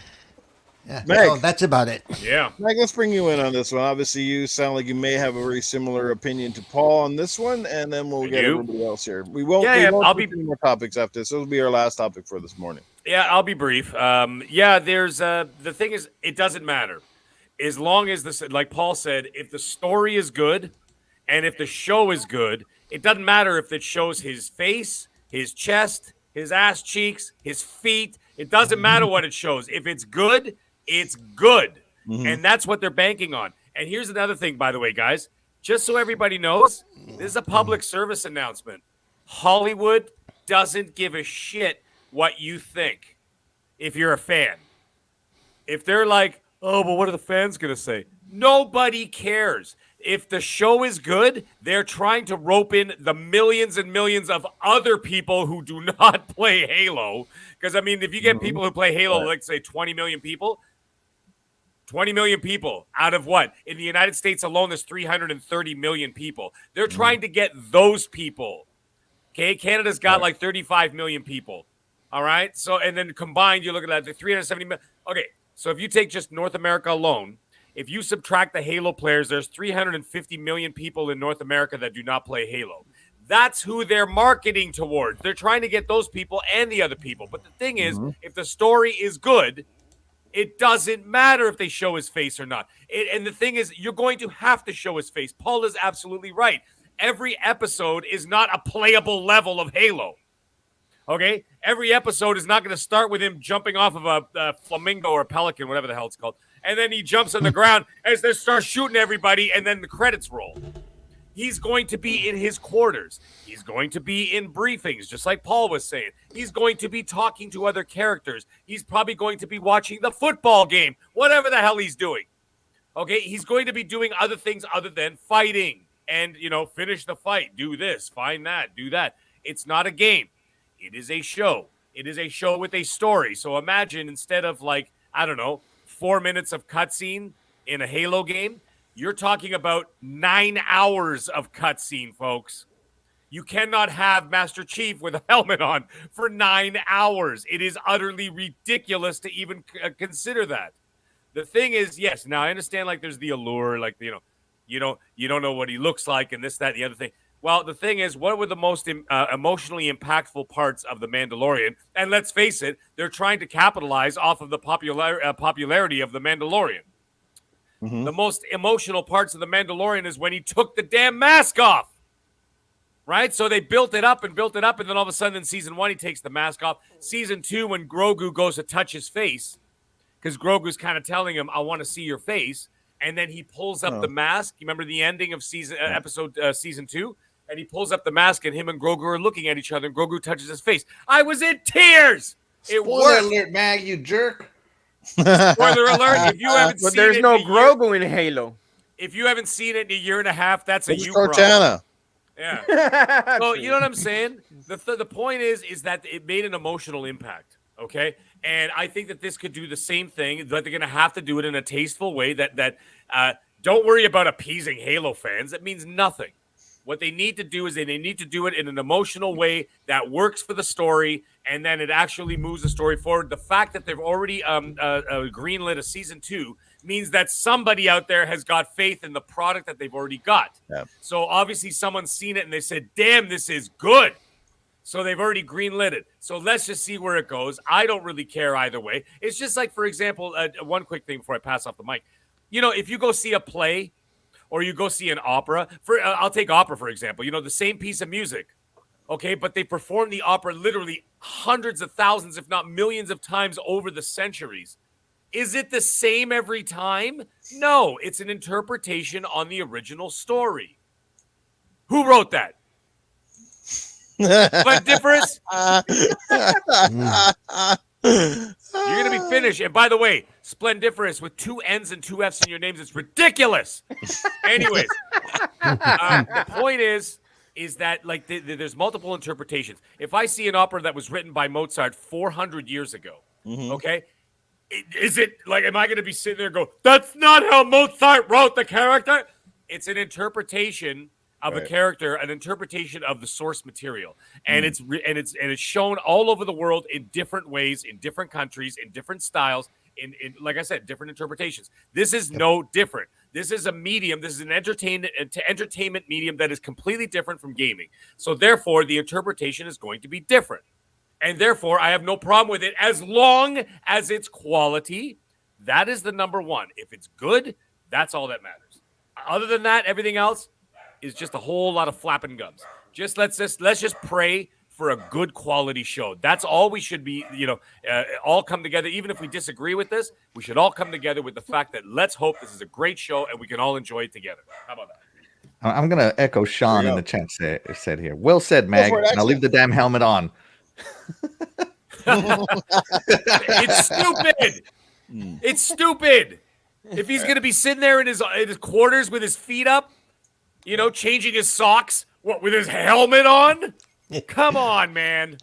Meg. So that's about it. Yeah. Meg, let's bring you in on this one. Obviously, you sound like you may have a very similar opinion to Paul on this one, and then we'll get everybody else here. We won't I'll be any more topics after this. This will be our last topic for this morning. Yeah, I'll be brief. There's the thing is, it doesn't matter. As long as this, like Paul said, if the story is good and if the show is good, it doesn't matter if it shows his face, his chest, his ass cheeks, his feet. It doesn't matter what it shows. If it's good, it's good. And that's what they're banking on. And here's another thing, by the way, guys, just so everybody knows, this is a public service announcement. Hollywood doesn't give a shit what you think if you're a fan. If they're like, oh, but what are the fans going to say? Nobody cares. If the show is good, they're trying to rope in the millions and millions of other people who do not play Halo. Because, I mean, if you get people who play Halo, like, say, 20 million people, 20 million people out of what? In the United States alone, there's 330 million people. They're trying to get those people. Okay? Canada's got like 35 million people. All right? So, and then combined, you look at that, the 370 million. Okay, so if you take just North America alone, if you subtract the Halo players, there's 350 million people in North America that do not play Halo. That's who they're marketing towards. They're trying to get those people and the other people. But the thing is, if the story is good, it doesn't matter if they show his face or not. And the thing is, you're going to have to show his face. Paul is absolutely right. Every episode is not a playable level of Halo. Okay, every episode is not going to start with him jumping off of a flamingo or a pelican, whatever the hell it's called, and then he jumps on the ground as they start shooting everybody, and then the credits roll. He's going to be in his quarters. He's going to be in briefings, just like Paul was saying. He's going to be talking to other characters. He's probably going to be watching the football game, whatever the hell he's doing. Okay, he's going to be doing other things other than fighting and, finish the fight, do this, find that, do that. It's not a game. It is a show. It is a show with a story. So imagine instead of 4 minutes of cutscene in a Halo game, you're talking about 9 hours of cutscene, folks. You cannot have Master Chief with a helmet on for 9 hours. It is utterly ridiculous to even consider that. The thing is, yes, now I understand there's the allure, you don't know what he looks like and this, that, and the other thing. Well, the thing is, what were the most emotionally impactful parts of The Mandalorian? And let's face it, they're trying to capitalize off of the popularity of The Mandalorian. Mhm. The most emotional parts of The Mandalorian is when he took the damn mask off. Right? So they built it up, and then all of a sudden in season 1, he takes the mask off. Season 2, when Grogu goes to touch his face, because Grogu's kind of telling him, I want to see your face. And then he pulls up the mask. You remember the ending of season 2? And he pulls up the mask, and him and Grogu are looking at each other, and Grogu touches his face. I was in tears. It Spoiler worked. alert, Mag, you jerk. Spoiler alert. If you haven't But seen there's it no in a year- Grogu in Halo. if you haven't seen it in a year and a half, that's a It's you problem. Cortana. Yeah. So you know what I'm saying? The point is that it made an emotional impact. Okay, and I think that this could do the same thing. That they're going to have to do it in a tasteful way. That don't worry about appeasing Halo fans. That means nothing. What they need to do is they need to do it in an emotional way that works for the story, and then it actually moves the story forward. The fact that they've already greenlit a season 2 means that somebody out there has got faith in the product that they've already got. Yeah. So obviously someone's seen it and they said, damn, this is good. So they've already greenlit it. So let's just see where it goes. I don't really care either way. It's just like, for example, one quick thing before I pass off the mic. If you go see a play or you go see an opera, I'll take opera, for example, the same piece of music. Okay, but they perform the opera literally hundreds of thousands, if not millions of times over the centuries. Is it the same every time? No, it's an interpretation on the original story. Who wrote that? Splendiferous? You're going to be finished. And by the way, Splendiferous with 2 N's and 2 F's in your names, it's ridiculous. Anyways, the point is that there's multiple interpretations. If I see an opera that was written by Mozart 400 years ago, okay, is it am I going to be sitting there and go, that's not how Mozart wrote the character? It's an interpretation of a character, an interpretation of the source material, and it's shown all over the world in different ways, in different countries, in different styles, in like I said, different interpretations. This is no different. This is a medium. This is an entertainment medium that is completely different from gaming. So therefore, the interpretation is going to be different. And therefore, I have no problem with it as long as it's quality. That is the number one. If it's good, that's all that matters. Other than that, everything else is just a whole lot of flapping gums. Let's just pray for a good quality show. That's all we should be, all come together. Even if we disagree with this, we should all come together with the fact that let's hope this is a great show and we can all enjoy it together. How about that? I'm going to echo Sean in the chat said here. Well said, Mag. Now leave the damn helmet on. It's stupid. It's stupid. If he's going to be sitting there in his quarters with his feet up, changing his socks, with his helmet on? Come on, man.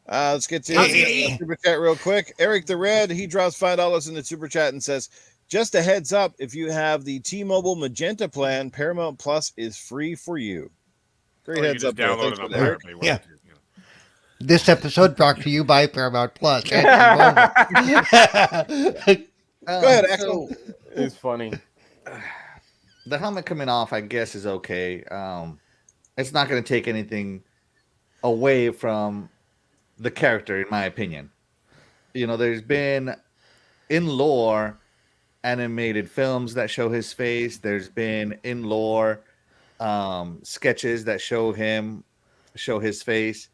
Let's get to the super chat real quick. Eric the Red, he drops $5 in the super chat and says, just a heads up, if you have the T-Mobile Magenta plan, Paramount Plus is free for you. Great heads up there. Thanks for that, Eric. Yeah. This episode brought to you by Paramount Plus. Go ahead, Axel. It's funny. The helmet coming off, I guess, is okay. It's not going to take anything away from the character, in my opinion. There's been in lore animated films that show his face. There's been in lore sketches that show his face.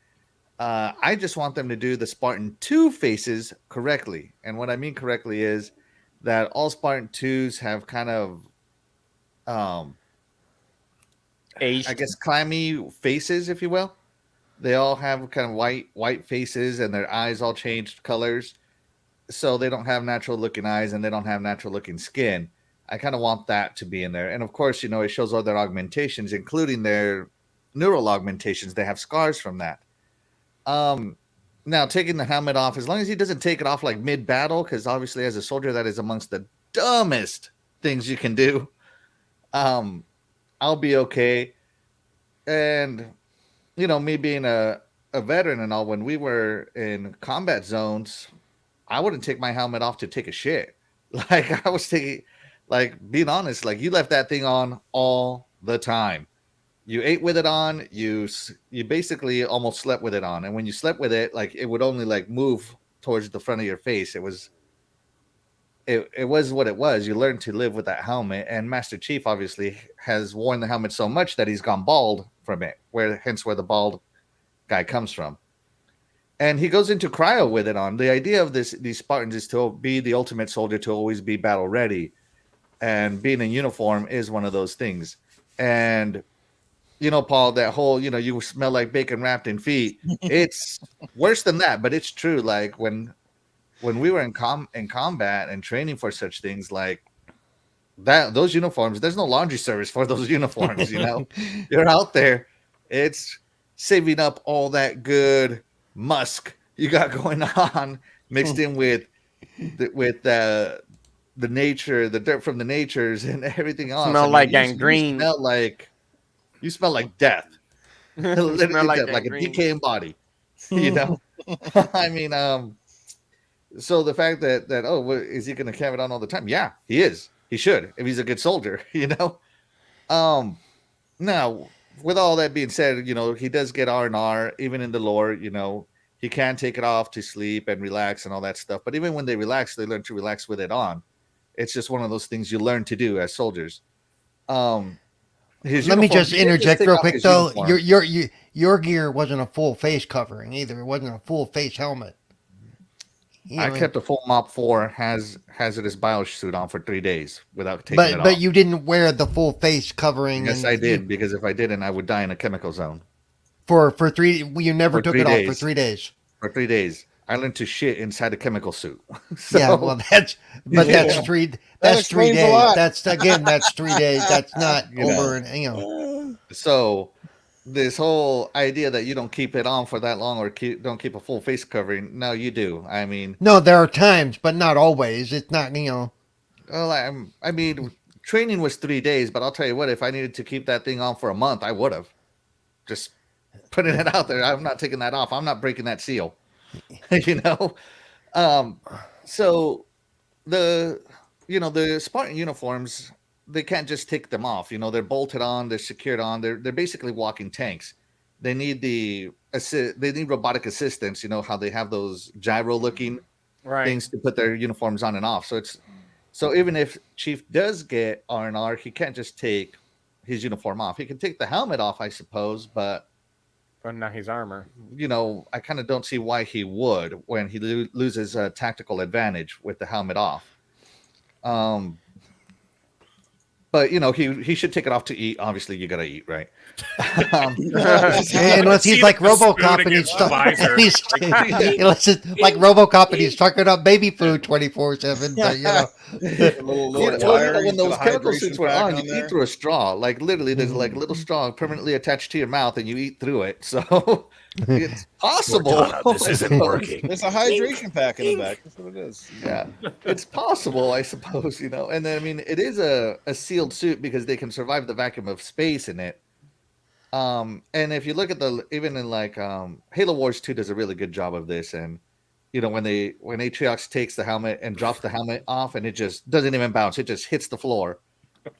I just want them to do the Spartan 2 faces correctly. And what I mean correctly is that all Spartan 2s have kind of, Aged. I guess, clammy faces, if you will. They all have kind of white faces, and their eyes all changed colors. So they don't have natural looking eyes, and they don't have natural looking skin. I kind of want that to be in there. And of course, it shows all their augmentations, including their neural augmentations. They have scars from that. Now, taking the helmet off, as long as he doesn't take it off like mid-battle, because obviously as a soldier, that is amongst the dumbest things you can do. I'll be okay. And, me being a veteran and all, when we were in combat zones, I wouldn't take my helmet off to take a shit. Like, I was taking, being honest, you left that thing on all the time. You ate with it on, you basically almost slept with it on. And when you slept with it, it would only move towards the front of your face. It was what it was. You learned to live with that helmet. And Master Chief obviously has worn the helmet so much that he's gone bald from it, hence where the bald guy comes from. And he goes into cryo with it on. The idea of these Spartans is to be the ultimate soldier, to always be battle ready. And being in uniform is one of those things. And Paul, that whole, you smell like bacon wrapped in feet. It's worse than that, but it's true. When we were in combat and training for such things, those uniforms, there's no laundry service for those uniforms. You're out there, it's saving up all that good musk you got going on, mixed in with the nature, the dirt from the natures, and everything else. Smell like gangrene. You smell like death. Literally like death, like a decaying body. I mean, so the fact that is he going to have it on all the time? Yeah, he is. He should, if he's a good soldier. Now, with all that being said, he does get R&R, even in the lore. He can take it off to sleep and relax and all that stuff. But even when they relax, they learn to relax with it on. It's just one of those things you learn to do as soldiers. Let me just interject real quick, though. Your gear wasn't a full face covering either. It wasn't a full face helmet. I kept a full Mop 4 hazardous biosuit on for 3 days without taking it off. But you didn't wear the full face covering. Yes, I did, because if I didn't, I would die in a chemical zone. For 3, you never took it off for 3 days. For 3 days, I learned to shit inside a chemical suit. So, yeah, well, that's 3. That's 3 days. That's 3 days. That's not over. So this whole idea that you don't keep it on for that long or don't keep a full face covering, no, you do. I mean, no, there are times, but not always. It's not, Well, I mean, training was 3 days, but I'll tell you what, if I needed to keep that thing on for a month, I would have. Just putting it out there. I'm not taking that off. I'm not breaking that seal. So the Spartan uniforms, they can't just take them off. They're bolted on, they're secured on. They're basically walking tanks. They need they need robotic assistance. How they have those gyro looking things to put their uniforms on and off. So even if Chief does get R&R, he can't just take his uniform off. He can take the helmet off, I suppose, but not his armor. I kind of don't see why he would when he loses a tactical advantage with the helmet off. But he should take it off to eat. Obviously, you gotta eat, right? Unless he's like RoboCop and he's stuck. Unless it's like RoboCop and he's sucking up baby food 24/7. When those chemical suits were on, you eat through a straw. Literally, there's a little straw permanently attached to your mouth, and you eat through it. So it's possible. This isn't working. There's a hydration pack in the back. That's what it is. Yeah, it's possible, I suppose. And then it is a sealed suit because they can survive the vacuum of space in it. And if you look at even in Halo Wars 2 does a really good job of this, and when Atriox takes the helmet and drops the helmet off, and it just doesn't even bounce, it just hits the floor.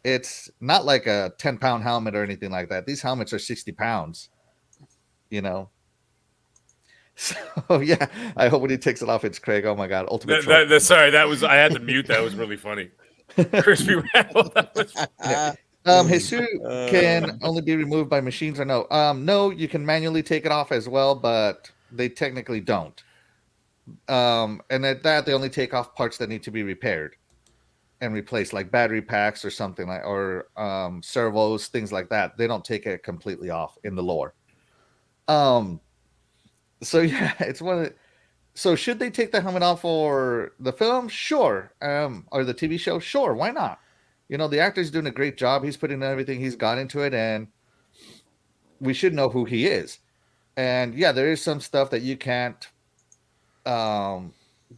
It's not like a 10-pound helmet or anything like that. These helmets are 60 pounds. So yeah, I hope when he takes it off, it's Craig. Oh my God, ultimate. Sorry, I had to mute. That was really funny. Crispy Rattle. His suit can only be removed by machines or no? No, you can manually take it off as well, but they technically don't. And at that, they only take off parts that need to be repaired and replaced, like battery packs or something like, or servos, things like that. They don't take it completely off in the lore. So yeah, it's one of the, so should they take the helmet off for the film? Sure. Or the TV show? Sure. Why not? You know, the actor's doing a great job. He's putting everything he's got into it, and we should know who he is. And yeah, there is some stuff that you can't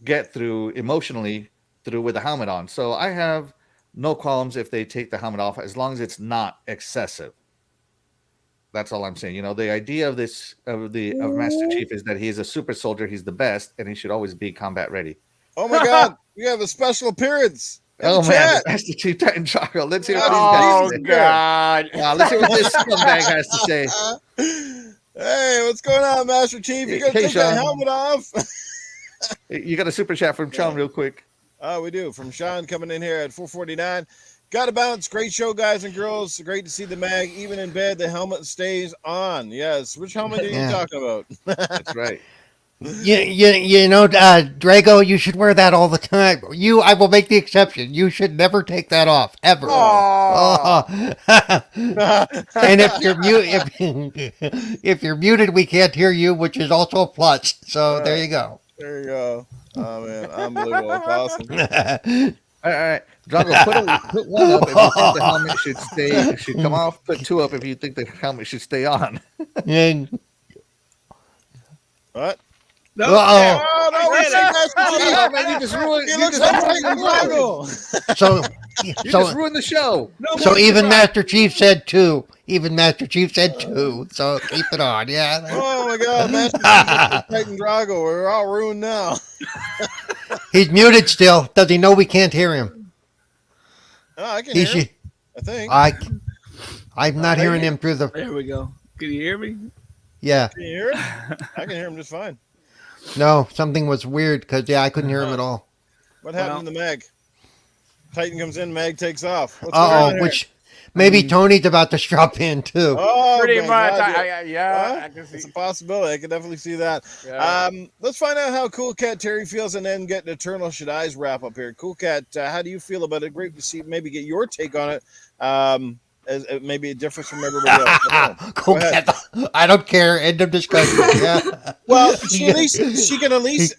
get through emotionally through with the helmet on. So I have no qualms if they take the helmet off, as long as it's not excessive. That's all I'm saying. You know, the idea of this of Master Chief is that he's a super soldier, he's the best, and he should always be combat ready. Oh my God, we have a special appearance. Oh man, Master Chief Titan Choco. Let's hear what he's got to say. God. Let's hear what this scumbag has to say. Hey, what's going on, Master Chief? You gonna Hey, take Sean. that helmet off? You got a super chat from Sean real quick. Oh, we do. From Sean coming in here at 449. Got to bounce. Great show, guys and girls. Great to see the mag. Even in bed, the helmet stays on. Yes. Which helmet are you talking about? That's right. You know, Drago, you should wear that all the time. I will make the exception. You should never take that off, ever. And if you're muted, we can't hear you, which is also a plus. So there you go. There you go. Oh, man. Unbelievable. That's awesome. All right. Drago, put one up if you think the helmet should come off. Put two up if you think the helmet should stay on. What? No, Uh-oh. No, we say Master Chief. Oh, man, you just ruined. He You looks just like ruined Titan the show. Drago. You just ruined the show. So even Master Chief said 2. Even Master Chief said 2. So keep it on. Yeah. Oh my God, Master Chief looks like Titan Drago. We're all ruined now. He's muted still. Does he know we can't hear him? Oh, I can hear him, I think. I'm not hearing him through the. There we go. Can you hear me? Yeah. Can you hear him? I can hear him just fine. No, something was weird because I couldn't hear him at all. What happened to the mag? Titan comes in, mag takes off. What's going on here? Which maybe Tony's about to strap in too. Oh, Pretty my much. God, I can see. It's a possibility. I can definitely see that. Yeah. Let's find out how Coolcat Terri feels and then get Eternal Shaddai's wrap up here. Coolcat, how do you feel about it? Great to see, maybe get your take on it. As maybe a difference from everybody else. Coolcat, I don't care. End of discussion. Yeah. Well, she can at least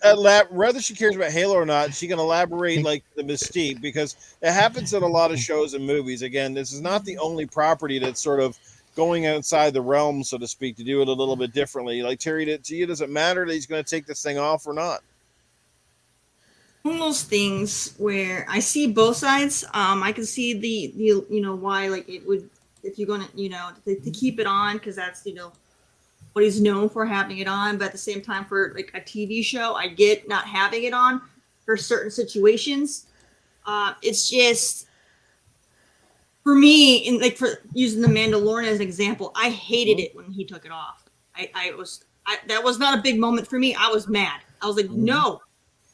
whether she cares about Halo or not, she can elaborate like the mystique, because it happens in a lot of shows and movies. Again, this is not the only property that's sort of going outside the realm, so to speak, to do it a little bit differently. Like Terry, to you, does it matter that he's going to take this thing off or not? One of those things where I see both sides. I can see the why, like, it would, if you're gonna to keep it on, because that's what he's known for, having it on. But at the same time, for like a TV show, I get not having it on for certain situations. It's just, for me, in like, for using the Mandalorian as an example, I hated it when he took it off. That was not a big moment for me. I was mad. I was like, no.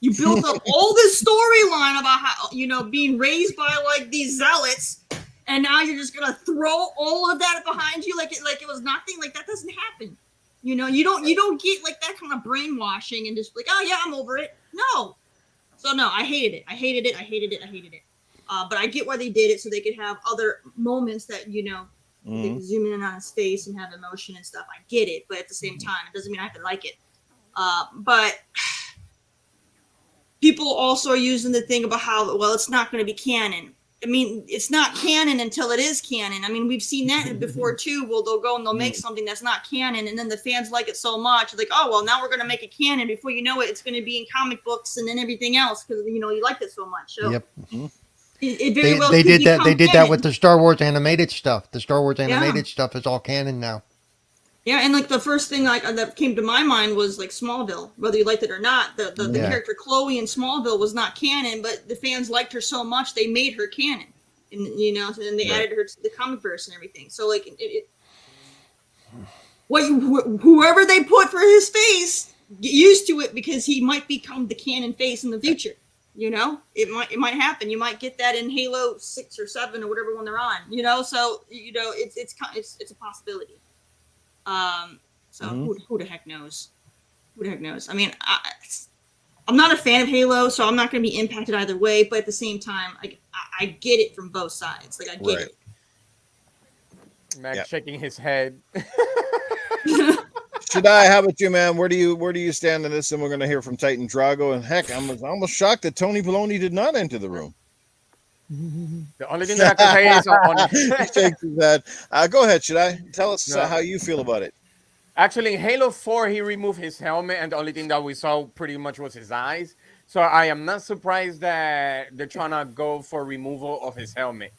You built up all this storyline about how, being raised by like these zealots, and now you're just gonna throw all of that behind you like it was nothing. Like, that doesn't happen. You don't get like that kind of brainwashing and just like, oh yeah, I'm over it. No. So no, I hated it. But I get why they did it, so they could have other moments that they could zoom in on his face and have emotion and stuff. I get it, but at the same time, it doesn't mean I have to like it. But people also are using the thing about how, well, it's not going to be canon. I mean, it's not canon until it is canon. I mean, we've seen that before too. Well, they'll go and they'll make something that's not canon, and then the fans like it so much, like, oh, well, now we're going to make it canon. Before you know it, it's going to be in comic books and then everything else, because you liked it so much. So yep. It very well they could did that. become They did canon. that with the Star Wars animated stuff. The Star Wars animated stuff is all canon now. Yeah, and like the first thing that came to my mind was like Smallville. Whether you liked it or not, the character Chloe in Smallville was not canon, but the fans liked her so much they made her canon, and and they added her to the comic verse and everything. So like whoever they put for his face, get used to it, because he might become the canon face in the future. It might happen. You might get that in Halo 6 or 7 or whatever one they're on. So it's a possibility. Who the heck knows? who the heck knows? I mean, I'm not a fan of Halo, so I'm not going to be impacted either way. But at the same time, I get it from both sides. Like I get it. Max shaking his head. Shaddai, how about you, man? Where do you stand on this? And we're going to hear from Titan Drago. And heck, I'm almost shocked that Tony Baloney did not enter the room. The only thing that I can say is on Shakes his head. Go ahead, Shaddai. Tell us how you feel about it. Actually, in Halo 4, he removed his helmet, and the only thing that we saw pretty much was his eyes. So I am not surprised that they're trying to go for removal of his helmet.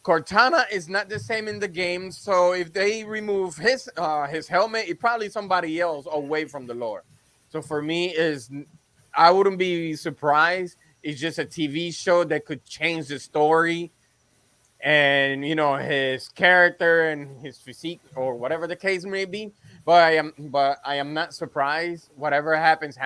Cortana is not the same in the game, so if they remove his helmet, it probably somebody else away from the lore. So for me, I wouldn't be surprised. It's just a TV show that could change the story, and his character and his physique or whatever the case may be. But I am not surprised. Whatever happens.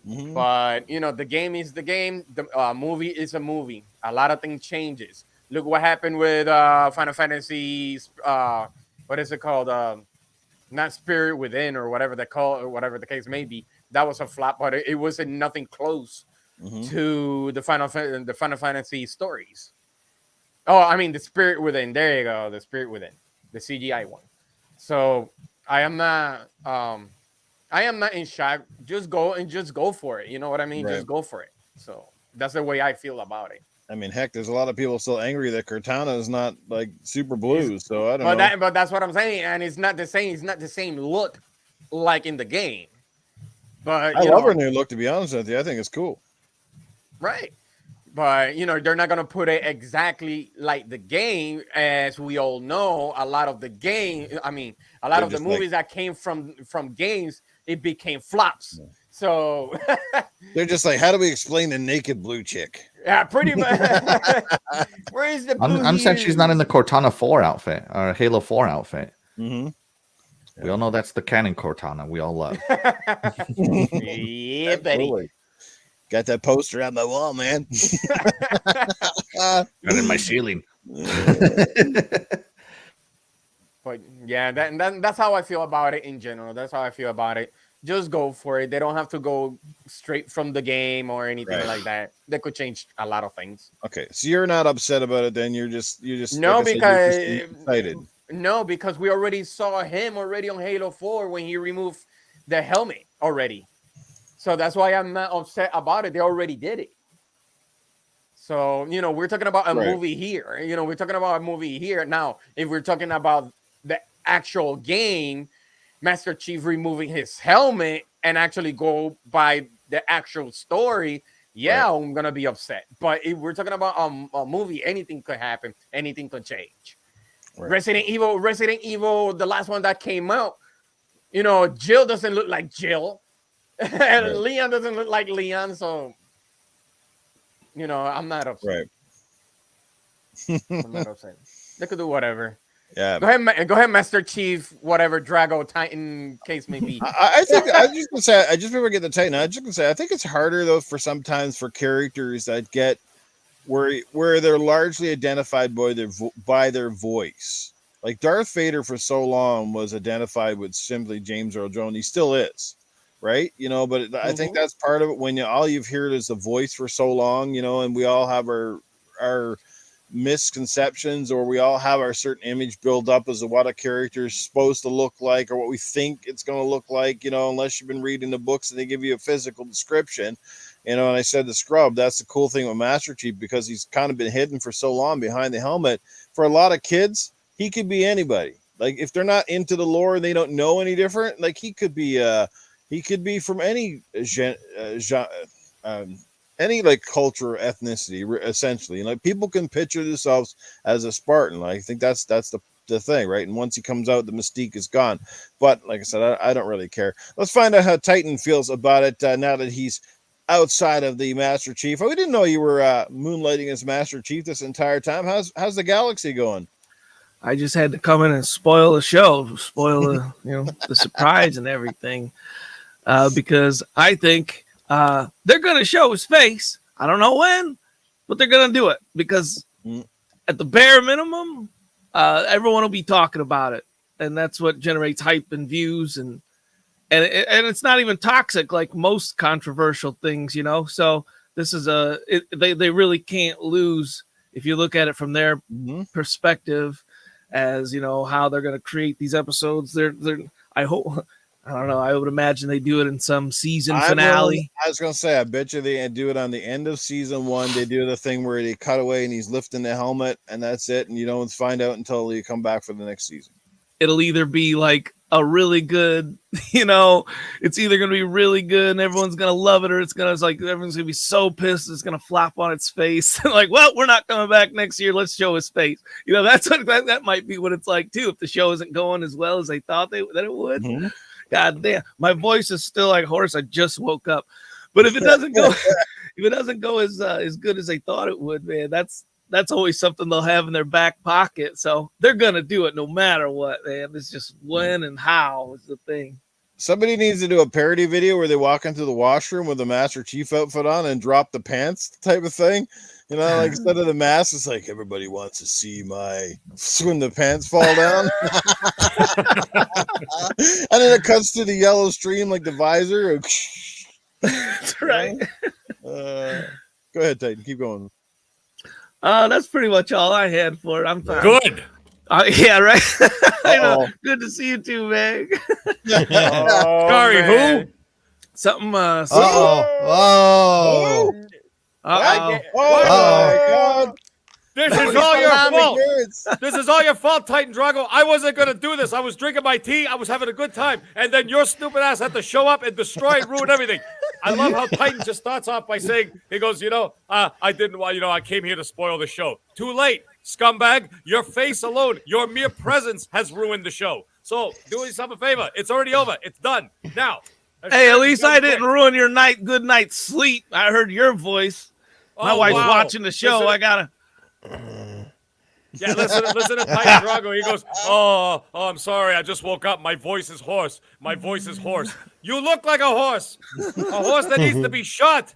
Mm-hmm. But the game is the game. The movie is a movie. A lot of things changes. Look what happened with Final Fantasy. What is it called? Not Spirit Within or whatever they call it, or whatever the case may be. That was a flop, but it wasn't nothing close to the Final Fantasy stories. Oh, I mean the Spirit Within. There you go, the Spirit Within, the CGI one. So I am not in shock. Just go for it. You know what I mean? Right. Just go for it. So that's the way I feel about it. I mean, heck, there's a lot of people still angry that Cortana is not like super blue. So I don't know. But that's what I'm saying, and it's not the same. It's not the same look like in the game. But I love her new look. To be honest with you, I think it's cool. Right. But they're not gonna put it exactly like the game, as we all know. A lot of the movies that came from games, it became flops. Yeah. So they're just like, how do we explain the naked blue chick? Yeah, pretty much. Where is the blue? I'm sad she's not in the Cortana 4 outfit or Halo 4 outfit. Mm-hmm. We all know that's the canon Cortana we all love. Yeah, buddy. Got that poster on my wall, man. Got in my ceiling. But yeah, that's how I feel about it in general. That's how I feel about it. Just go for it. They don't have to go straight from the game or anything like that. They could change a lot of things. Okay, so you're not upset about it then. You're just no, because you're just excited. No, because we already saw him already on Halo 4 when he removed the helmet already. So that's why I'm not upset about it. They already did it. So, we're talking about a movie here. We're talking about a movie here. Now, if we're talking about the actual game, Master Chief removing his helmet and actually go by the actual story, I'm going to be upset. But if we're talking about a movie, anything could happen. Anything could change. Right. Resident Evil, the last one that came out, Jill doesn't look like Jill. And Leon doesn't look like Leon, so I'm not upset. Right. I'm not upset. They could do whatever. Yeah. Go ahead, Master Chief, whatever Drago Titan case may be. I think I just gonna say, I just never get the Titan. I just gonna say I think it's harder though for sometimes for characters that get where they're largely identified by their voice. Like Darth Vader for so long was identified with simply James Earl Jones. He still is. Right, but I think that's part of it. When all you've heard is the voice for so long, and we all have our misconceptions, or we all have our certain image build up as to what a character is supposed to look like, or what we think it's going to look like. Unless you've been reading the books and they give you a physical description. And I said the Scrub. That's the cool thing with Master Chief, because he's kind of been hidden for so long behind the helmet. For a lot of kids, he could be anybody. Like if they're not into the lore and they don't know any different, like he could be from any any like culture or ethnicity, essentially. Like people can picture themselves as a Spartan. Like, I think that's the thing, right? And once he comes out, the mystique is gone. But like I said, I don't really care. Let's find out how Titan feels about it now that he's outside of the Master Chief. Oh, we didn't know you were moonlighting as Master Chief this entire time. How's the galaxy going? I just had to come in and spoil the show, spoil the surprise and everything. Because I think they're going to show his face. I don't know when, but they're going to do it. Because at the bare minimum, everyone will be talking about it. And that's what generates hype and views. And and it's not even toxic like most controversial things, you know. So this is they really can't lose if you look at it from their perspective, as you know how they're going to create these episodes. They're I hope. I don't know. I would imagine they do it in some season finale. I was going to say, I bet you they do it on the end of season 1. They do the thing where they cut away and he's lifting the helmet, and that's it. And you don't find out until you come back for the next season. It'll either be like a really good, you know, it's either going to be really good and everyone's going to love it, or it's like everyone's going to be so pissed it's going to flop on its face. Like, well, we're not coming back next year. Let's show his face. You know, that's what that might be what it's like too. If the show isn't going as well as they thought that it would. Mm-hmm. God damn, my voice is still like hoarse. I just woke up. But if it doesn't go, as good as they thought it would, man, that's always something they'll have in their back pocket. So they're gonna do it no matter what, man. It's just when and how is the thing. Somebody needs to do a parody video where they walk into the washroom with a Master Chief outfit on and drop the pants type of thing. You know, like instead of the mask, it's like everybody wants to see when the pants fall down. And then it cuts to the yellow stream like the visor. That's right. Go ahead, Titan. Keep going. That's pretty much all I had for it. I'm fine. Good. Yeah, right. I know. Good to see you too, man. Sorry, who? Something. Oh. My God. This is all your fault. This is all your fault, Titan Drago. I wasn't going to do this. I was drinking my tea. I was having a good time. And then your stupid ass had to show up and destroy and ruin everything. I love how Titan just starts off by saying, he goes, I didn't want, I came here to spoil the show. Too late, scumbag. Your face alone, your mere presence has ruined the show. So do yourself a favor. It's already over. It's done. Now. Hey, at least I didn't ruin your good night's sleep. I heard your voice. My wife's watching the show. I gotta. Yeah, listen to Titan Drago. He goes, oh, I'm sorry. I just woke up. My voice is hoarse. My voice is hoarse. You look like a horse that needs to be shot.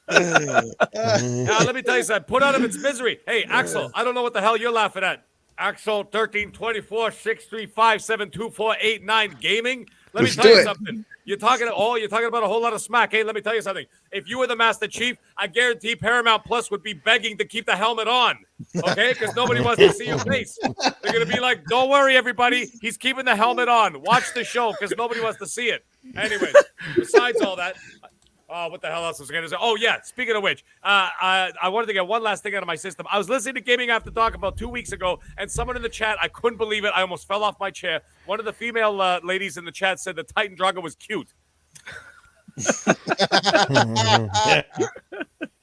Now, let me tell you something. Put out of its misery. Hey, Axel, I don't know what the hell you're laughing at. Axel 1324-635-72489 gaming. Let me tell you something. You're talking about a whole lot of smack. Hey, let me tell you something. If you were the Master Chief, I guarantee Paramount Plus would be begging to keep the helmet on. Okay? Because nobody wants to see your face. They're going to be like, don't worry, everybody. He's keeping the helmet on. Watch the show because nobody wants to see it. Anyways, besides all that, what the hell else was I going to say? Oh, yeah. Speaking of which, I wanted to get one last thing out of my system. I was listening to Gaming After Dark about 2 weeks ago, and someone in the chat, I couldn't believe it. I almost fell off my chair. One of the female ladies in the chat said that Titan Drago was cute.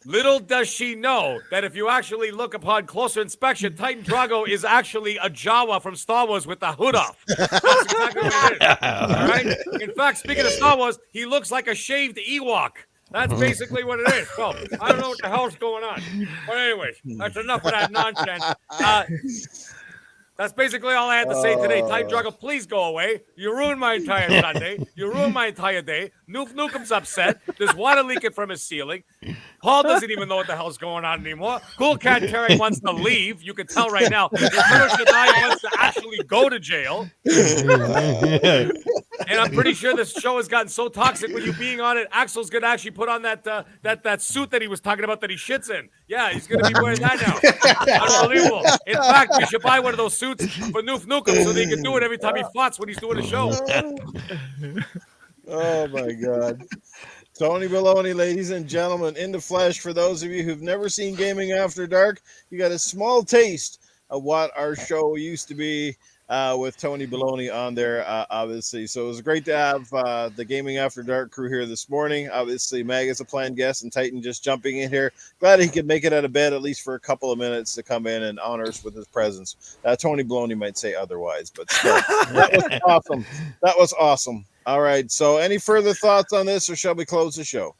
Little does she know that if you actually look upon closer inspection, Titan Drago is actually a Jawa from Star Wars with the hood off. That's exactly what it is. All right? In fact, speaking of Star Wars, he looks like a shaved Ewok. That's basically what it is. So, I don't know what the hell's going on. But anyways, that's enough of that nonsense. That's basically all I had to say today. Titan Drago, please go away. You ruined my entire Sunday. You ruined my entire day. Newf Nukem's upset. There's water leaking from his ceiling. Paul doesn't even know what the hell's going on anymore. Coolcat Terri wants to leave. You can tell right now. Shaddai wants to actually go to jail. And I'm pretty sure this show has gotten so toxic with you being on it. Axel's going to actually put on that suit that he was talking about that he shits in. Yeah, he's going to be wearing that now. Unbelievable. In fact, we should buy one of those suits for Newf Nukem so that he can do it every time he farts when he's doing a show. Oh, my God. Tony Baloney, ladies and gentlemen, in the flesh. For those of you who've never seen Gaming After Dark, you got a small taste of what our show used to be with Tony Baloney on there, obviously. So it was great to have the Gaming After Dark crew here this morning. Obviously, Mag is a planned guest and Titan just jumping in here. Glad he could make it out of bed at least for a couple of minutes to come in and honor us with his presence. Tony Baloney might say otherwise, but still, that was awesome. That was awesome. All right. So any further thoughts on this, or shall we close the show?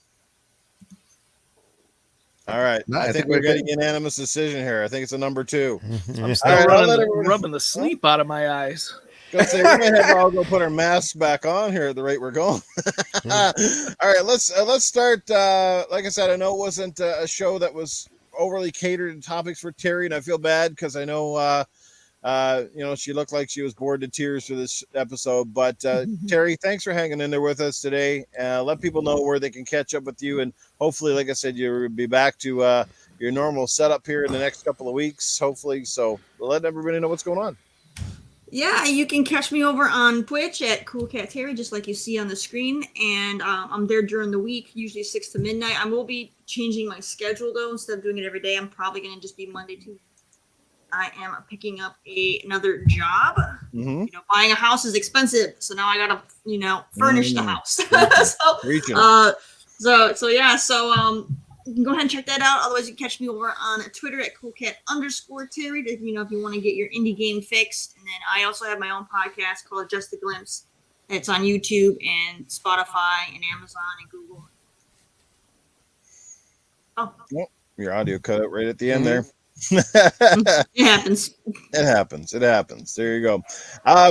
All right. No, I think we're getting unanimous decision here. I think it's a number 2. I'm still rubbing the sleep out of my eyes. Gonna say, we might have to all go put our masks back on here at the rate we're going. All right, let's start. Like I said, I know it wasn't a show that was overly catered to topics for Terri, and I feel bad because I know She looked like she was bored to tears for this episode. But Terri, thanks for hanging in there with us today. Let people know where they can catch up with you, and hopefully, like I said, you'll be back to your normal setup here in the next couple of weeks, hopefully. So let everybody know what's going on. Yeah, you can catch me over on Twitch at Coolcat Terri, just like you see on the screen. And I'm there during the week, usually 6 to midnight. I will be changing my schedule, though. Instead of doing it every day, I'm probably going to just be Monday, Tuesday. I am picking up another job. Mm-hmm. Buying a house is expensive. So now I got to, furnish the house. So you can go ahead and check that out. Otherwise, you can catch me over on Twitter at Coolcat_Terri. If you want to get your indie game fixed. And then I also have my own podcast called Just a Glimpse. It's on YouTube and Spotify and Amazon and Google. Oh, your audio cut out right at the end there. It happens. It happens. There you go.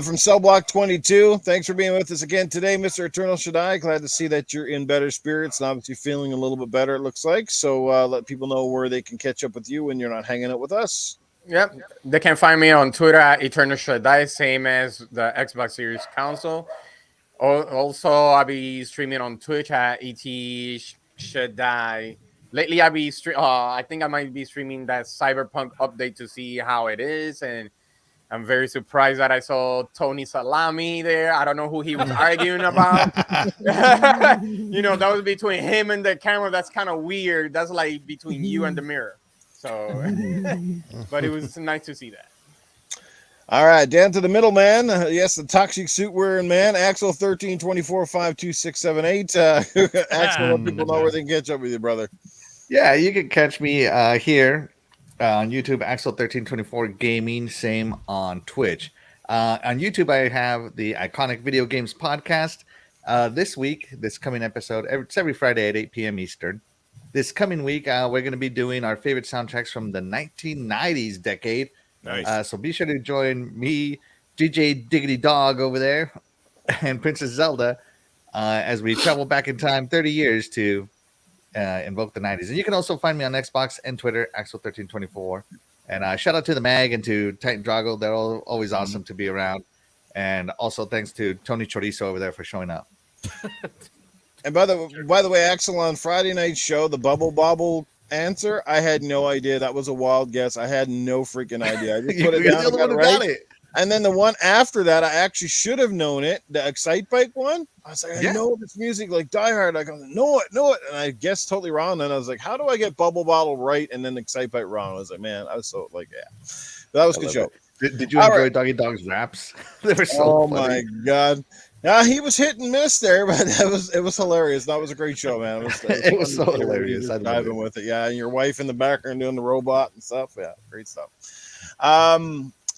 From Cell Block 22, thanks for being with us again today, Mr. Eternal Shaddai. Glad to see that you're in better spirits and obviously feeling a little bit better, it looks like. So let people know where they can catch up with you when you're not hanging out with us. Yep. They can find me on Twitter at Eternal Shaddai, same as the Xbox Series console. Also, I'll be streaming on Twitch at ET Shaddai. Lately, I think I might be streaming that Cyberpunk update to see how it is, and I'm very surprised that I saw Tony Salami there. I don't know who he was arguing about. That was between him and the camera. That's kind of weird. That's like between you and the mirror. So, but it was nice to see that. All right, down to the middleman. Yes, the toxic suit wearing man, Axel 1324526678. Axel, let people know where they can catch up with you, brother. Yeah, you can catch me here on YouTube, Axel1324 Gaming, same on Twitch. On YouTube, I have the Iconic Video Games Podcast. This coming episode, it's every Friday at 8 p.m. Eastern. This coming week, we're going to be doing our favorite soundtracks from the 1990s decade. Nice. So be sure to join me, DJ Diggity Dog over there, and Princess Zelda as we travel back in time 30 years to invoke the 90s. And you can also find me on Xbox and Twitter, Axel1324. And shout out to the MAGG and to Titan Drago. They're always awesome to be around. And also thanks to Tony Chorizo over there for showing up. And by the way, Axel, on Friday night's show, the Bubble Bobble answer, I had no idea. That was a wild guess. I had no freaking idea. I just put it down and got it right. And then the one after that, I actually should have known it. The Excite Bike one. I was like, I know this music like Die Hard. I go, know it. And I guessed totally wrong. And I was like, how do I get Bubble Bottle right and then Excite Bike wrong? I was like, man, I was so like, yeah. But that was a good show. Did you enjoy Doggy Dog's raps? They were so funny. My God. Yeah, he was hit and miss there, but it was hilarious. That was a great show, man. It was so hilarious. I diving with it. Yeah, and your wife in the background doing the robot and stuff. Yeah, great stuff.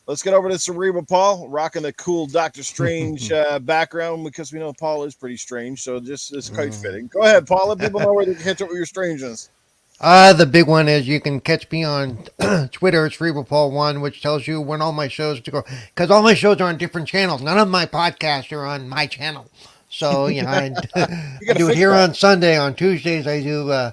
Let's get over to Cerebral Paul, rocking the cool Doctor Strange background because we know Paul is pretty strange, so it's quite fitting. Go ahead, Paul. Let people know where they can catch up with your strangeness. The big one is you can catch me on Twitter, Cerebral Paul 1, which tells you when all my shows to go, because all my shows are on different channels. None of my podcasts are on my channel. So, I do it here on Sunday. On Tuesdays, I do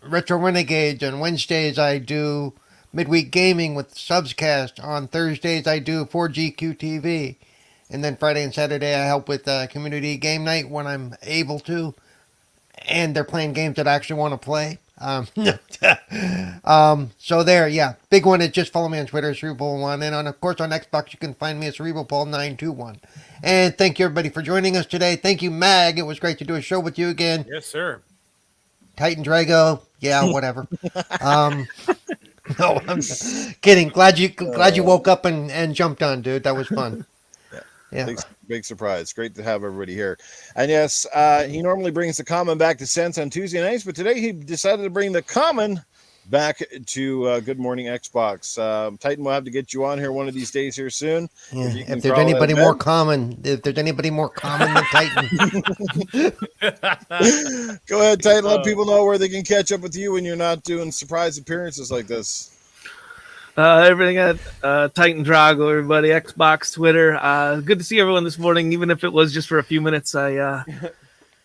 Retro Renegades. On Wednesdays, I do Midweek Gaming with Subscast. On Thursdays, I do 4GQTV. And then Friday and Saturday, I help with Community Game Night when I'm able to. And they're playing games that I actually want to play. So there, yeah. Big one is just follow me on Twitter, Cerebral 1. And of course on Xbox, you can find me at Cerebral Paul 921. And thank you everybody for joining us today. Thank you, MAGG. It was great to do a show with you again. Yes, sir. Titan Drago. Yeah, whatever. No, I'm kidding. Glad you woke up and jumped on, dude. That was fun. Yeah. Big surprise. Great to have everybody here. And yes, he normally brings the common back to Sense on Tuesday nights, but today he decided to bring the common back to Good Morning Xbox. Titan will have to get you on here one of these days here soon. Yeah. If there's anybody more common than Titan. Go ahead, Titan. Let people know where they can catch up with you when you're not doing surprise appearances like this. Everything at Titan Drago, everybody, Xbox, Twitter. Good to see everyone this morning, even if it was just for a few minutes.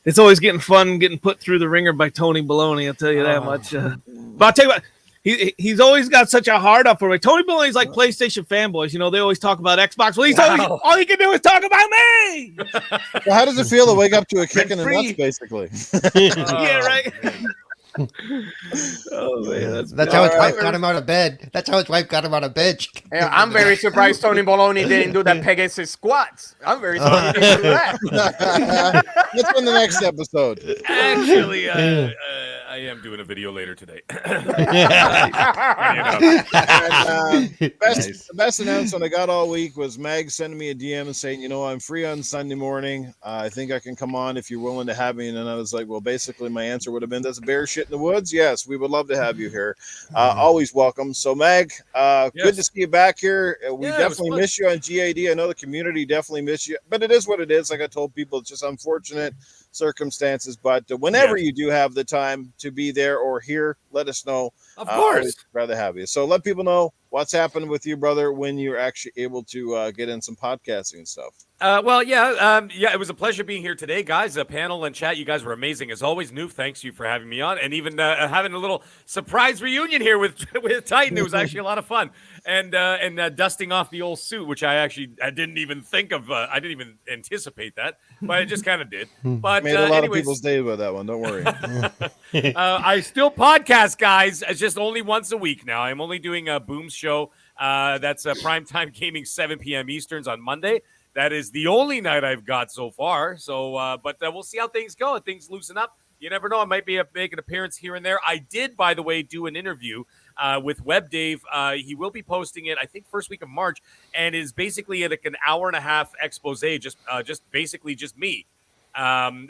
It's always getting fun getting put through the ringer by Tony Baloney, I'll tell you that much. But I'll tell you what, he's always got such a hard up for it. Tony Baloney's like PlayStation fanboys. You know, they always talk about Xbox. Well, all he can do is talk about me. Well, how does it feel to wake up to a kick in the nuts, basically? Yeah, right. Oh man, that's how his wife got him out of bed. That's how his wife got him out of bed. Yeah, I'm very surprised Tony Baloney didn't do that Pegasus squats. I'm very surprised he didn't do that. That's in the next episode. Actually, I am doing a video later today. Best announcement I got all week was Mag sending me a DM and saying, I'm free on Sunday morning. I think I can come on if you're willing to have me. And then I was like, well, basically my answer would have been, that's bear shit in the woods. Yes, we would love to have you here. Always welcome. So Mag, good to see you back here. We definitely miss you on GAD. I know the community definitely miss you, but it is what it is. Like I told people, it's just unfortunate circumstances, but whenever you do have the time to be there or here, let us know. Of course, rather have you. So let people know what's happening with you, brother, when you're actually able to get in some podcasting and stuff. It was a pleasure being here today, guys. The panel and chat, you guys were amazing as always. Newf, thanks you for having me on, and even having a little surprise reunion here with Titan. It was actually a lot of fun, and dusting off the old suit, which I didn't even think of. I didn't even anticipate that, but I just kind of did. But made a lot of people's day with that one. Don't worry. I still podcast, guys. It's just only once a week now. I'm only doing a Boom's show. That's Primetime Gaming, 7 p.m. Easterns on Monday. That is the only night I've got so far. So, but we'll see how things go. If things loosen up, you never know. I might make an appearance here and there. I did, by the way, do an interview with Web Dave. He will be posting it, I think, first week of March, and is basically like an hour and a half expose, just basically just me.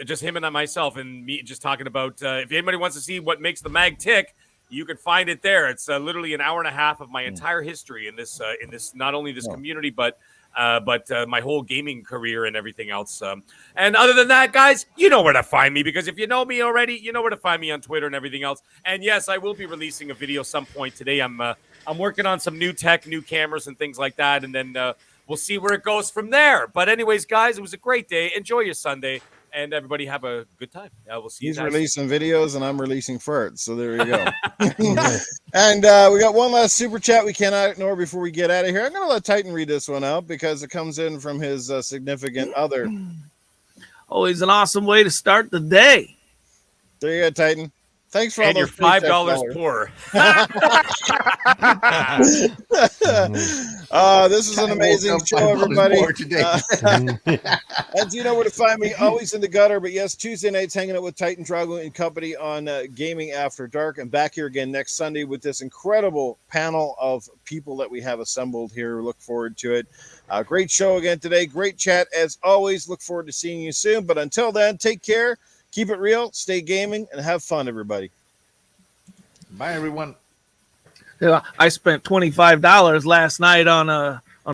Just him and myself and me just talking about if anybody wants to see what makes the MAGG tick, you can find it there. It's literally an hour and a half of my entire history in this not only this community, but my whole gaming career and everything else. And other than that, guys, you know where to find me, because if you know me already, you know where to find me on Twitter and everything else. And yes, I will be releasing a video some point today. I'm working on some new tech, new cameras and things like that. And then we'll see where it goes from there. But anyways, guys, it was a great day. Enjoy your Sunday. And everybody have a good time. We'll see you guys. He's releasing videos and I'm releasing farts. So there you go. And we got one last super chat we cannot ignore before we get out of here. I'm going to let Titan read this one out because it comes in from his significant other. Always an awesome way to start the day. There you go, Titan. Thanks for all and those you're $5 poor. This is an amazing show, everybody. And you know where to find me, always in the gutter. But yes, Tuesday nights hanging out with Titan Drago and company on Gaming After Dark. And back here again next Sunday with this incredible panel of people that we have assembled here. Look forward to it. Great show again today. Great chat as always. Look forward to seeing you soon. But until then, take care. Keep it real, stay gaming, and have fun, everybody. Bye, everyone. Yeah, I spent $25 last night on a